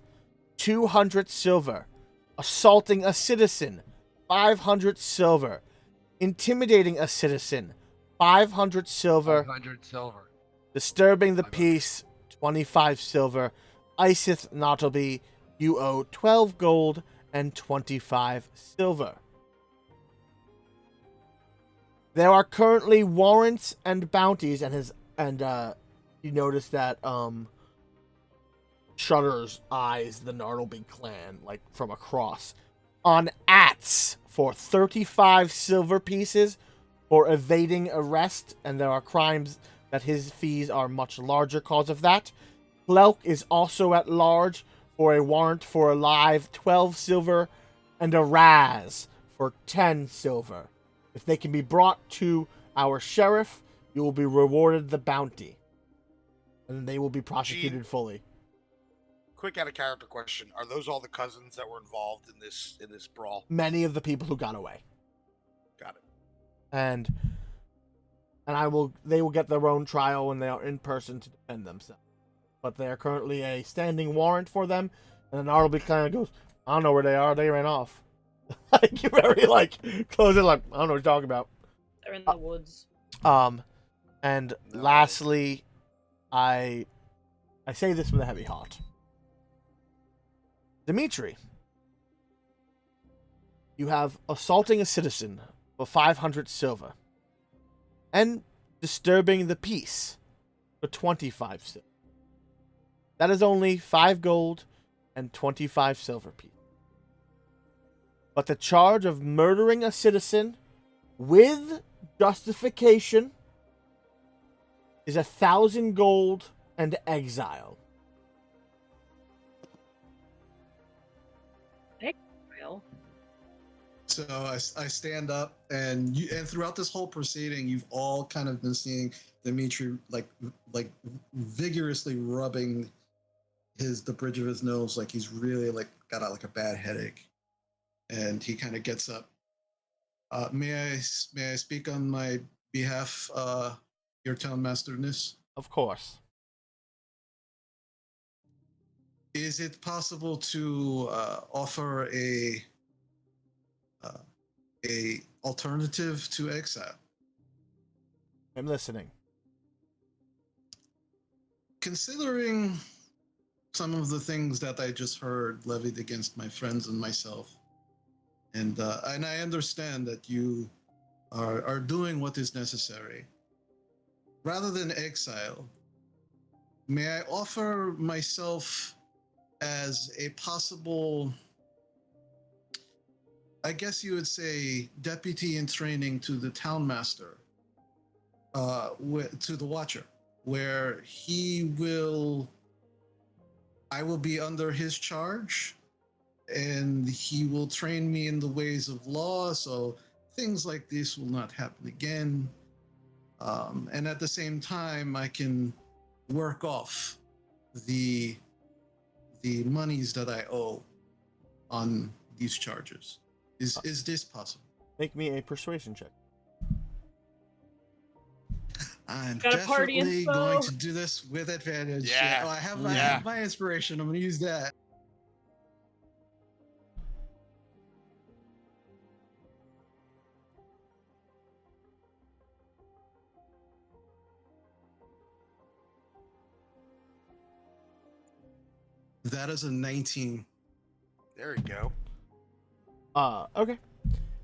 200 silver. Assaulting a citizen, 500 silver. Intimidating a citizen, 500 silver. 500 silver. Disturbing the 500. peace, 25 silver. Iceth Naughtleby, you owe 12 gold and 25 silver. There are currently warrants and bounties, and you notice that Shudder's eyes the Nartleby clan, like from across, on Ats for 35 silver pieces for evading arrest, and there are crimes that his fees are much larger cause of that. Plelk is also at large for a warrant for a live 12 silver, and a Raz for 10 silver. If they can be brought to our sheriff, you will be rewarded the bounty. And they will be prosecuted fully. Quick out of character question: are those all the cousins that were involved in this brawl? Many of the people who got away. Got it. And they will get their own trial when they are in person to defend themselves. But they are currently a standing warrant for them. And then Narlby kind of goes, I don't know where they are. They ran off. Like, you're very, like, close it, like, I don't know what you're talking about. They're in the woods. And No. lastly, I say this with a heavy heart. Dimitri, you have assaulting a citizen for 500 silver and disturbing the peace for 25 silver. That is only 5 gold and 25 silver pieces. But the charge of murdering a citizen with justification is 1,000 gold and exile. Well, So I stand up, and throughout this whole proceeding, you've all kind of been seeing Dimitri like vigorously rubbing the bridge of his nose, like he's really like got like a bad headache, and he kind of gets up. May I speak on my behalf, your town masterness? Of course. Is it possible to offer a alternative to exile? I'm listening. Considering some of the things that I just heard levied against my friends and myself, and I understand that you are doing what is necessary. Rather than exile, may I offer myself as a possible, I guess you would say, deputy in training to the town master, to the Watcher, where I will be under his charge, and he will train me in the ways of law, so things like this will not happen again. And at the same time, I can work off the monies that I owe on these charges. Is this possible? Make me a persuasion check. I'm Got a party definitely info? going to do this with advantage. Yeah. Oh, I have Yeah. my inspiration. I'm going to use that. That is a 19. There you go. Okay.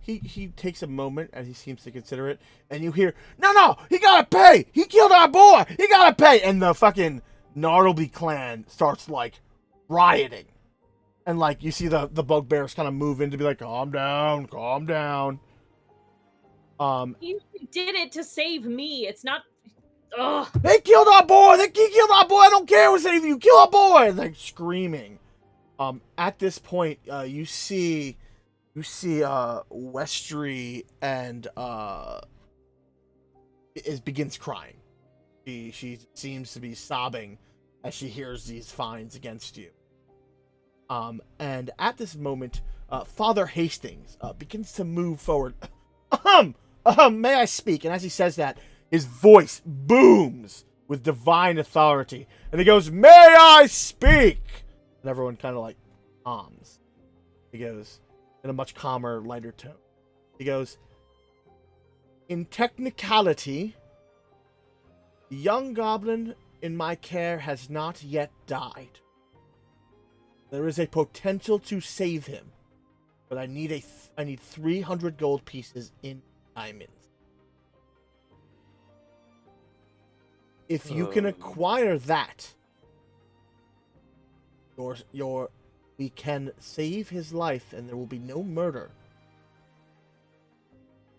He takes a moment as he seems to consider it, and you hear, no, he gotta pay! He killed our boy! He gotta pay! And the fucking Gnarlby clan starts, like, rioting. And, like, you see the bugbears kind of move in to be like, calm down. he did it to save me. It's not. Ugh. They killed our boy! He killed our boy! I don't care what's anything! You kill our boy! Like, screaming. At this point, you see Westry and begins crying. She seems to be sobbing as she hears these fines against you. And at this moment, Father Hastings begins to move forward. May I speak? And as he says that, his voice booms with divine authority, and he goes, "May I speak?" And everyone kind of like calms. He goes, in a much calmer, lighter tone. He goes, "In technicality, the young goblin in my care has not yet died. There is a potential to save him, but I need 300 gold pieces in diamonds. If you can acquire that, we can save his life, and there will be no murder."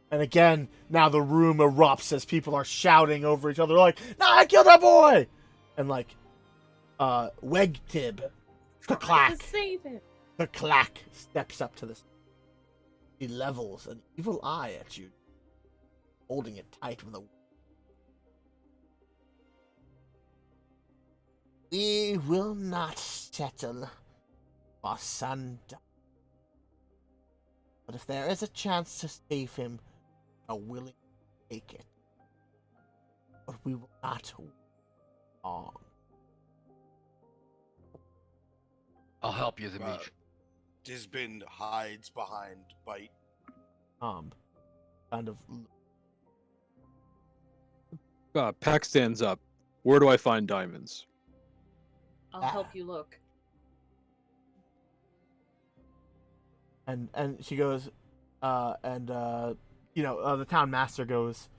And again, now the room erupts as people are shouting over each other, like, "No, I killed that boy!" And like, Wegtib, To save him. the clack steps up to this. He levels an evil eye at you, holding it tight with a. "We will not settle for Sanda. But if there is a chance to save him, we are willing to take it. But we will not wait long." I'll help you, Dimitri. Disbin hides behind Bite. Kind of. Peck stands up. Where do I find diamonds? I'll help you look. And she goes, the town master goes,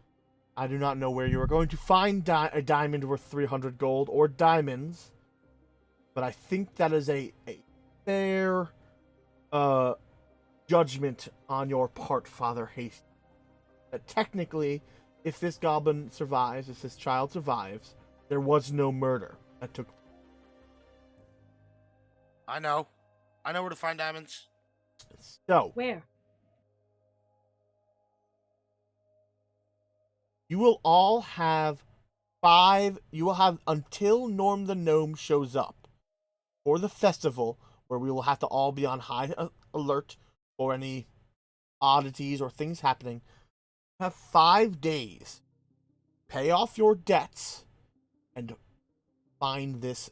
I do not know where you are going to find a diamond worth 300 gold or diamonds, but I think that is a fair judgment on your part, Father Hastings. That technically, if this goblin survives, if this child survives, there was no murder that took place. I know where to find diamonds. So, Where? you will have until Norm the Gnome shows up for the festival, where we will have to all be on high alert for any oddities or things happening. You have 5 days. Pay off your debts and find this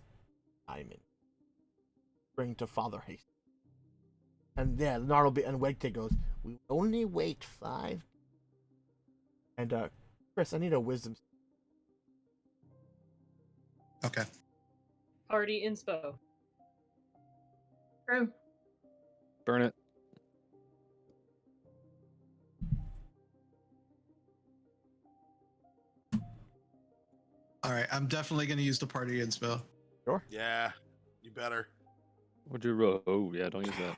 diamond. Bring to Father Hastings. And yeah, and Wegtig goes, we will only wait 5. And Chris, I need a wisdom. Okay. Party inspo. True. Burn it. All right. I'm definitely going to use the party inspo. Sure. Yeah, you better. What'd you roll? Oh, yeah, don't use that.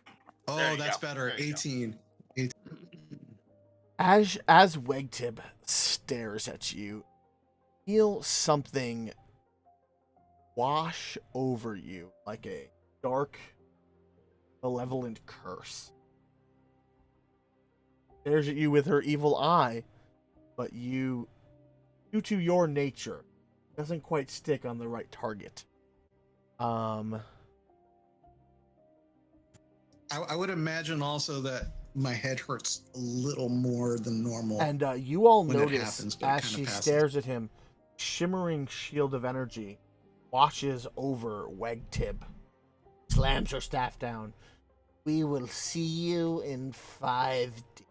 Oh, There you that's go. better. There you go. 18. As Wegtib stares at you, feel something wash over you like a dark, malevolent curse. Stares at you with her evil eye, but due to your nature, doesn't quite stick on the right target. I would imagine also that my head hurts a little more than normal. And you all when it notice happens, but it as kinda she passes. stares at him, shimmering shield of energy washes over Wegtib, slams her staff down. We will see you in 5 days.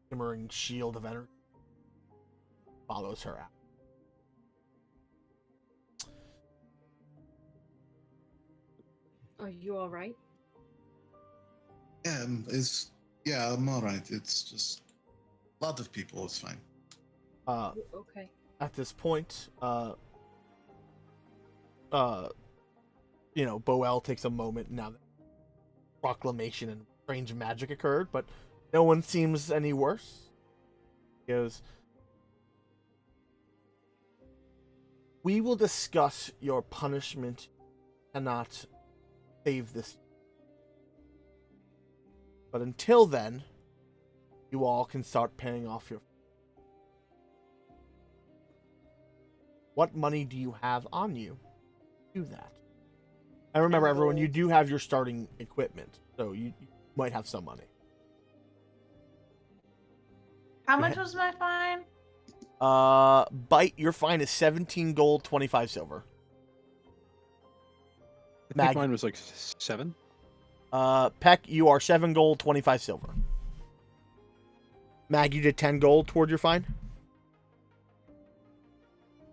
Shimmering shield of energy follows her out. Are you all right? Yeah, I'm all right. It's just a lot of people. It's fine. Okay. At this point, Boel takes a moment now that proclamation and strange magic occurred, but no one seems any worse. He goes, we will discuss your punishment. Cannot save this. But until then, you all can start paying off your... What money do you have on you? Do that. And remember, everyone, you do have your starting equipment, so you might have some money. How much was my fine? Bite, your fine is 17 gold, 25 silver. I think mine was like 7. Peck, you are 7 gold, 25 silver. Mag, you did 10 gold toward your fine?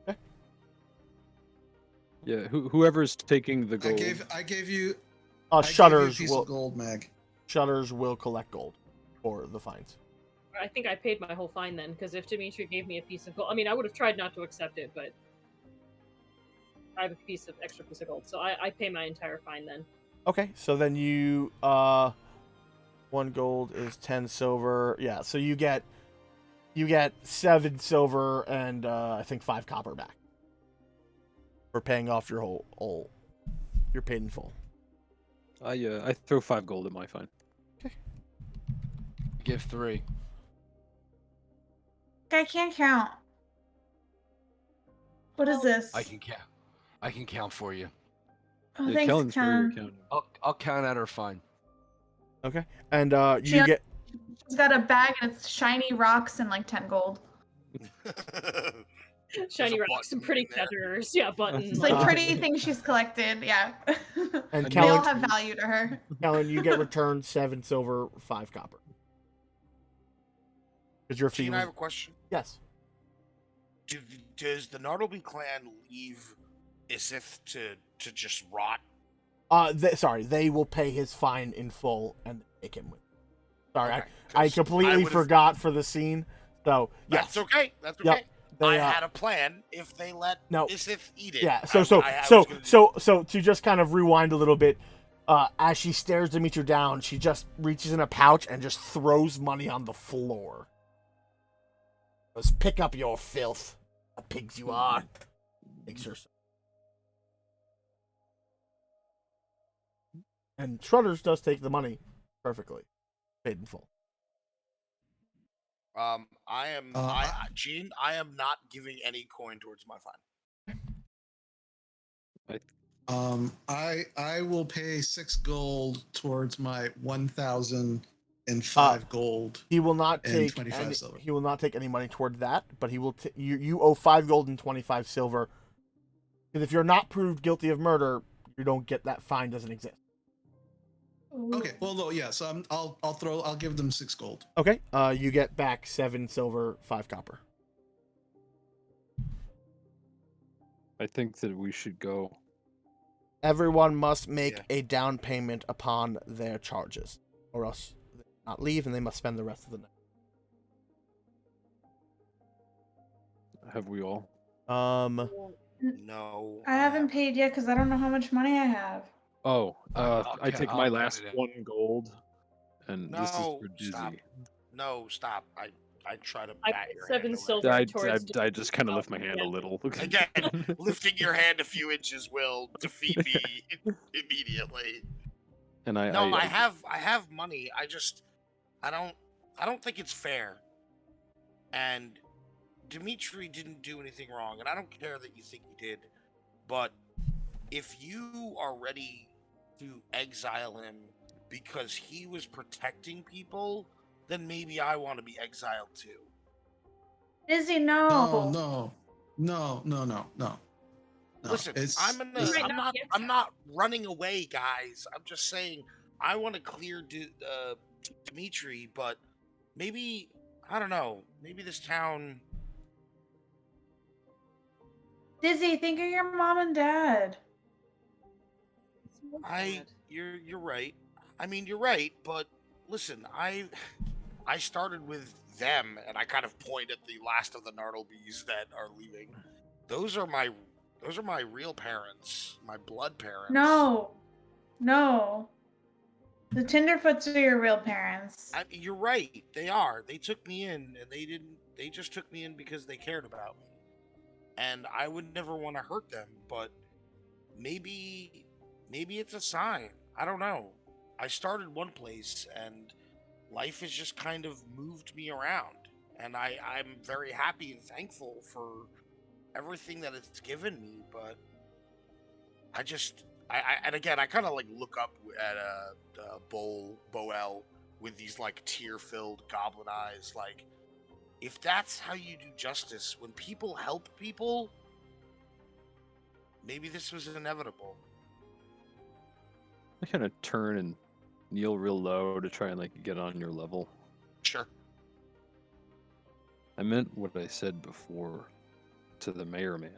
Okay. Yeah, whoever's taking the gold. I gave you. Shutters a piece will of gold, Mag. Shutters will collect gold for the fines. I think I paid my whole fine then, because if Dimitri gave me a piece of gold, I mean, I would have tried not to accept it, but I have a extra piece of gold, so I pay my entire fine then. Okay, so then you 1 gold is 10 silver. Yeah, so you get 7 silver and I think 5 copper back for paying off your whole you're paid in full. I throw 5 gold at my fine. Give 3. I can't count. What is this? I can count. I can count for you. Oh, Yeah, thanks, Kellen's very Kellen. accounting. I'll count at her fine. Okay, and She- you get She's got a bag and it's shiny rocks and like 10 gold. Shiny a rocks and button pretty in there. feathers. Yeah, buttons. It's like Uh, pretty things she's collected. Yeah. And They all Kellen, have value to her. Kellen, you get returned 7 silver, 5 copper. Because your fee Gene, I was... have a question. Yes. Does the Nartleby clan leave Isith to just rot? They will pay his fine in full and take him with. Sorry, Okay, I 'cause completely would've- forgot for the scene. So yes, That's okay. That's Yep. okay. They, I had a plan if they let no. Isith eat it. Yeah. I was gonna To just kind of rewind a little bit, as she stares Dimitri down, she just reaches in a pouch and just throws money on the floor. Goes, pick up your filth, the pigs you are. Makes her. And Shrudders does take the money perfectly, paid in full. Gene, I am not giving any coin towards my fine. I will pay 6 gold towards my 1,005 gold. He will not And take 25 any, silver. He will not take any money toward that, but he will. You owe 5 gold and 25 silver. Because if you're not proved guilty of murder, you don't get that fine. Doesn't exist. Okay, well, no, yeah. So I'll give them 6 gold. Okay. You get back 7 silver, 5 copper. I think that we should go. Everyone must make a down payment upon their charges, or else they not leave and they must spend the rest of the night. Have we all? No. I haven't paid yet because I don't know how much money I have. Oh, I'll I ca- take I'll my count last it in. 1 gold, and this is No, for stop. Dizzy. No, stop. I try to I bat put your 7 hand away. silver I towards just kind of lift my hand a Yeah. little. Again, lifting your hand a few inches will defeat me immediately. And I have money. I don't think it's fair. And Dimitri didn't do anything wrong, and I don't care that you think he did. But if you are ready to exile him because he was protecting people, then maybe I want to be exiled too. Dizzy, no. No. Listen, It's- I'm it's- I'm not running away, guys. I'm just saying I want to clear Dimitri, but maybe I don't know. Maybe this town. Dizzy, think of your mom and dad. You're right. I mean, you're right, but listen, I started with them, and I kind of point at the last of the Nartlebees that are leaving. Those are my real parents, my blood parents. No. The Tenderfoots are your real parents. You're right. They are. They took me in, and they didn't. They just took me in because they cared about me, and I would never want to hurt them. But maybe it's a sign. I don't know. I started one place, and life has just kind of moved me around, and I'm very happy and thankful for everything that it's given me. But and again, I kind of like look up at Boel with these like tear-filled goblin eyes. Like, if that's how you do justice, when people help people, maybe this was inevitable. I kind of turn and kneel real low to try and like get on your level. Sure. I meant what I said before to the mayor man.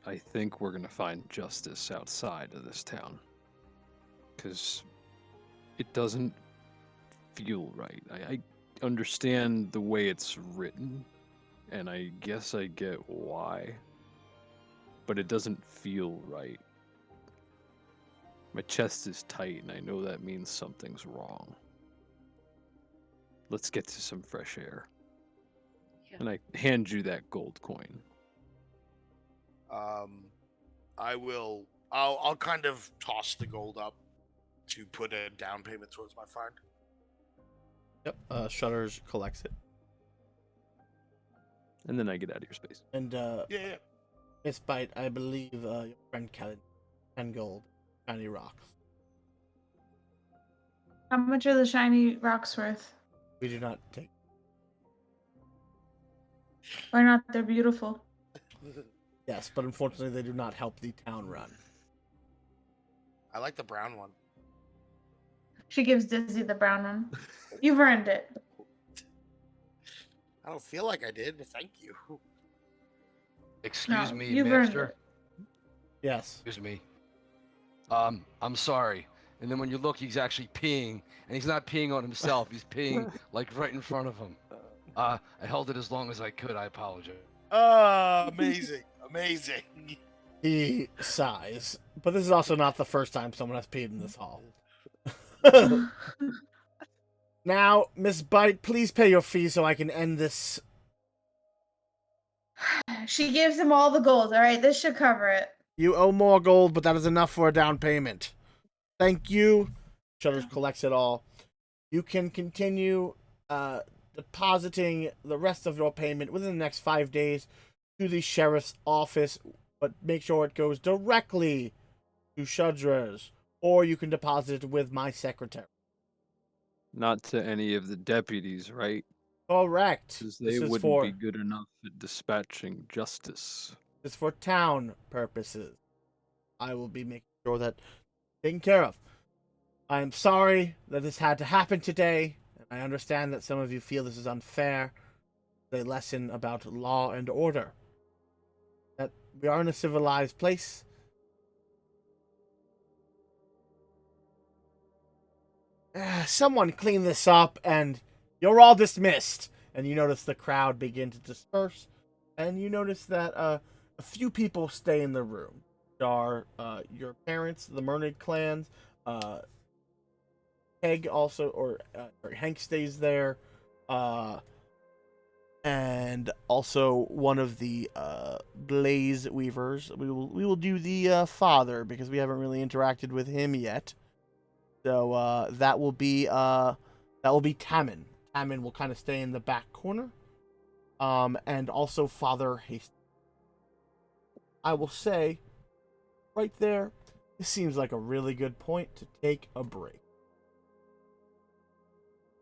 I think we're gonna find justice outside of this town. Because it doesn't feel right. I understand the way it's written, and I guess I get why. But it doesn't feel right. My chest is tight, and I know that means something's wrong. Let's get to some fresh air. Yeah. And I hand you that gold coin. I'll kind of toss the gold up to put a down payment towards my fine. Yep. Shudders collects it, And then I get out of your space. and Yeah. Miss Bite, I believe your friend Kellen, 10 gold, shiny rocks. How much are the shiny rocks worth? We do not take. Why not? They're beautiful. Yes, but unfortunately, they do not help the town run. I like the brown one. She gives Dizzy the brown one. You've earned it. I don't feel like I did, but thank you. Excuse No, me, you've earned master. it. Yes. Excuse me. I'm sorry. And then when you look, he's actually peeing, and he's not peeing on himself. He's peeing like right in front of him. I held it as long as I could. I apologize. Oh, amazing. Amazing. He sighs, but this is also not the first time someone has peed in this hall. Now, Miss Bite, please pay your fee so I can end this. She gives him all the gold. All right, this should cover it. You owe more gold, but that is enough for a down payment. Thank you. Shutters collects it all. You can continue depositing the rest of your payment within the next 5 days to the sheriff's office, but make sure it goes directly to Shudra's, or you can deposit it with my secretary. Not to any of the deputies, right? Correct. Because This they is wouldn't for be good enough at dispatching justice. this is for town purposes. I will be making sure that taken care of. I am sorry that this had to happen today. I understand that some of you feel this is unfair. It's a lesson about law and order. That we are in a civilized place. Someone clean this up, and you're all dismissed. And you notice the crowd begin to disperse, and you notice that a few people stay in the room. There are your parents, the Mernid clans. Peg also, or Hank stays there, and also one of the Blaze Weavers. We will do the father because we haven't really interacted with him yet. So that will be Tammin. Tammin will kind of stay in the back corner, and also Father Hastings. I will say, right there, this seems like a really good point to take a break.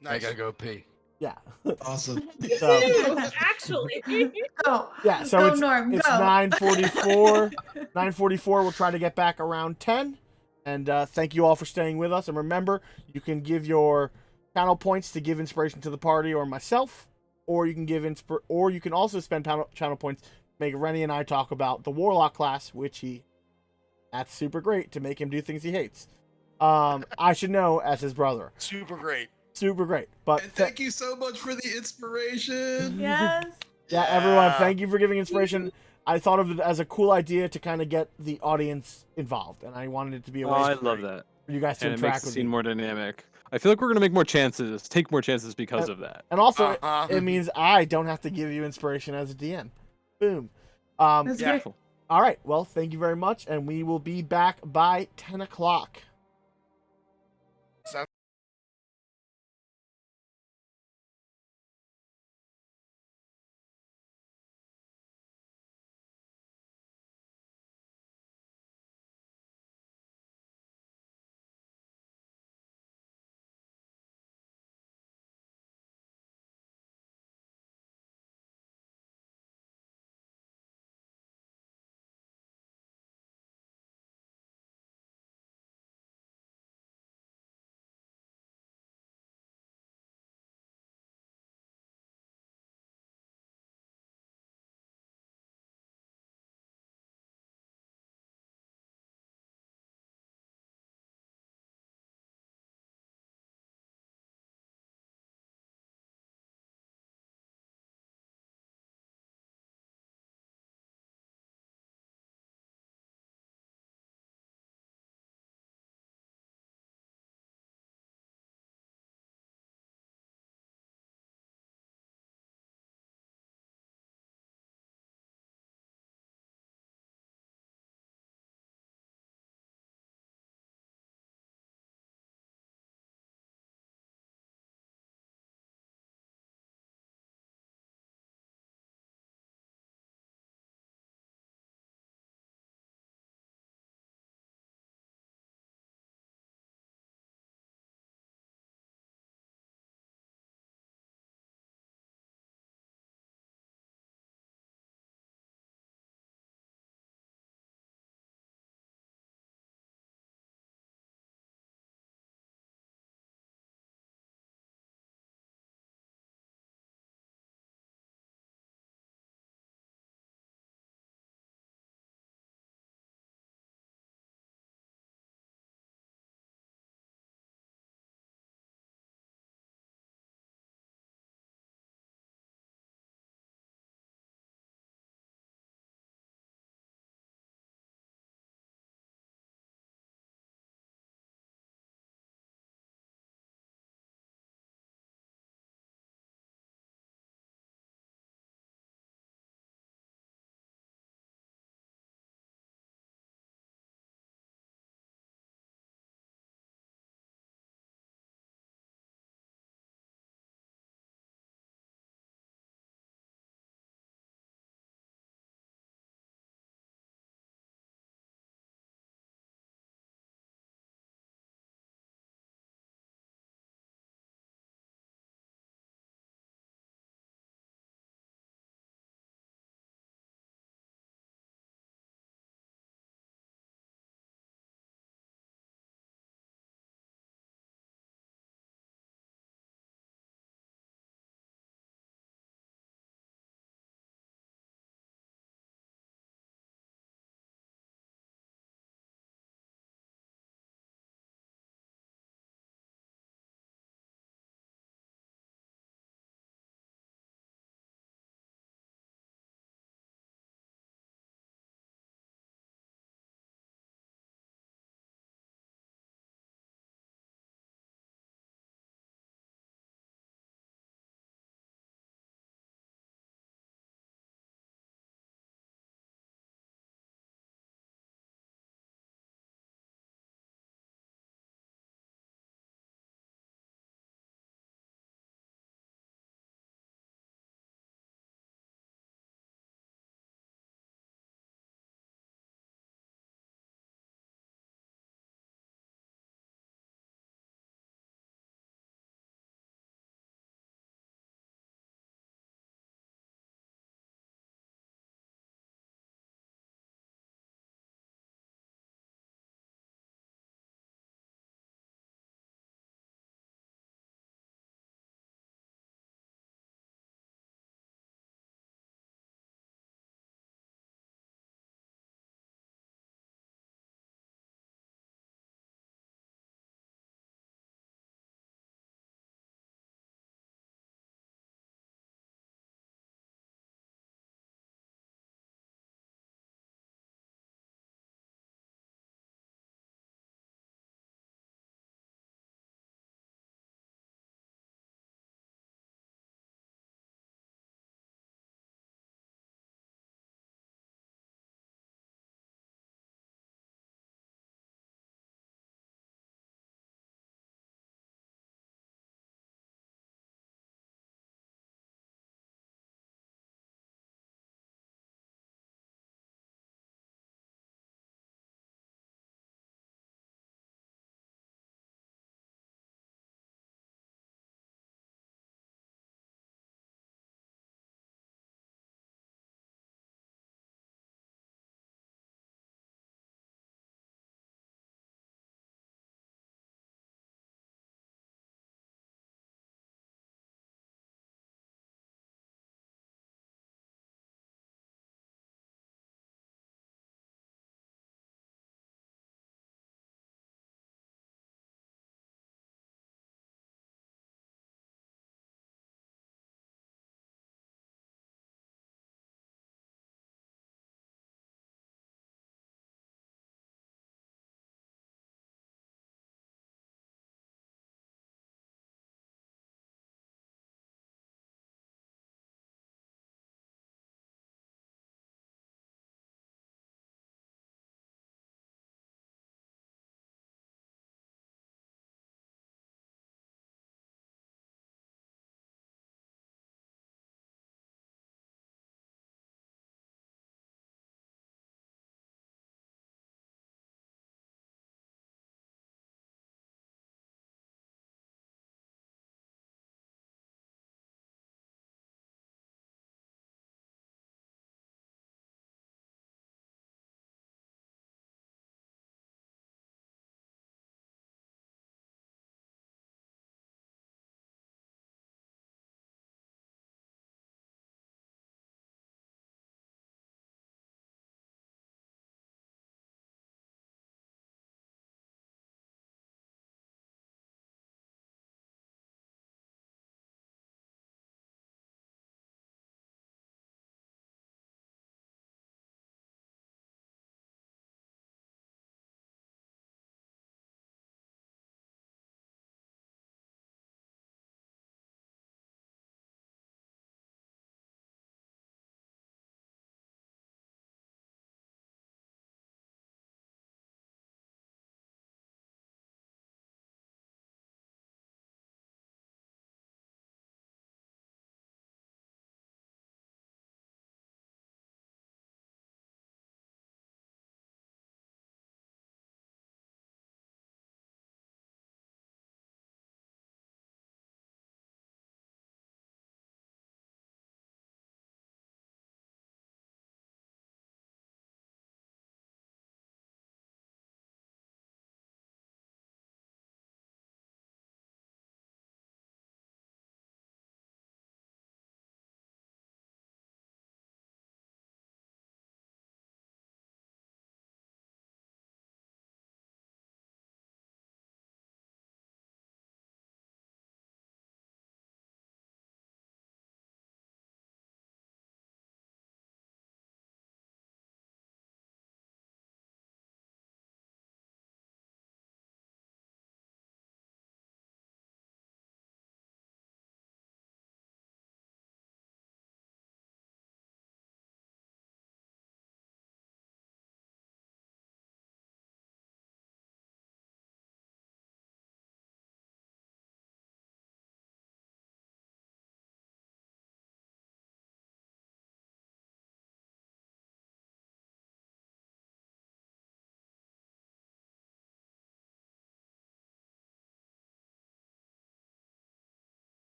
I Nice. gotta go pee. Yeah. Awesome. So Actually. Go. yeah, so Go, it's Norm, it's go. 9:44. 9:44. We'll try to get back around 10. And thank you all for staying with us. And remember, you can give your channel points to give inspiration to the party or myself, or you can or you can also spend channel points to make Rennie and I talk about the Warlock class, which that's super great to make him do things he hates. I should know as his brother. Super great. Super great. But And thank you so much for the inspiration. Yes. Yeah, everyone, thank you for giving inspiration. I thought of it as a cool idea to kind of get the audience involved, and I wanted it to be a Oh, way I for love that. you guys to And it makes interact the with scene me. more dynamic. I feel like we're gonna make more chances, take more chances because of that. And also, Uh-huh. it means I don't have to give you inspiration as a DM. Boom. That's Yeah. great. All right. Well, thank you very much, and we will be back by 10 o'clock.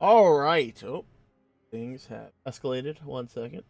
All right. Oh, things have escalated. 1 second.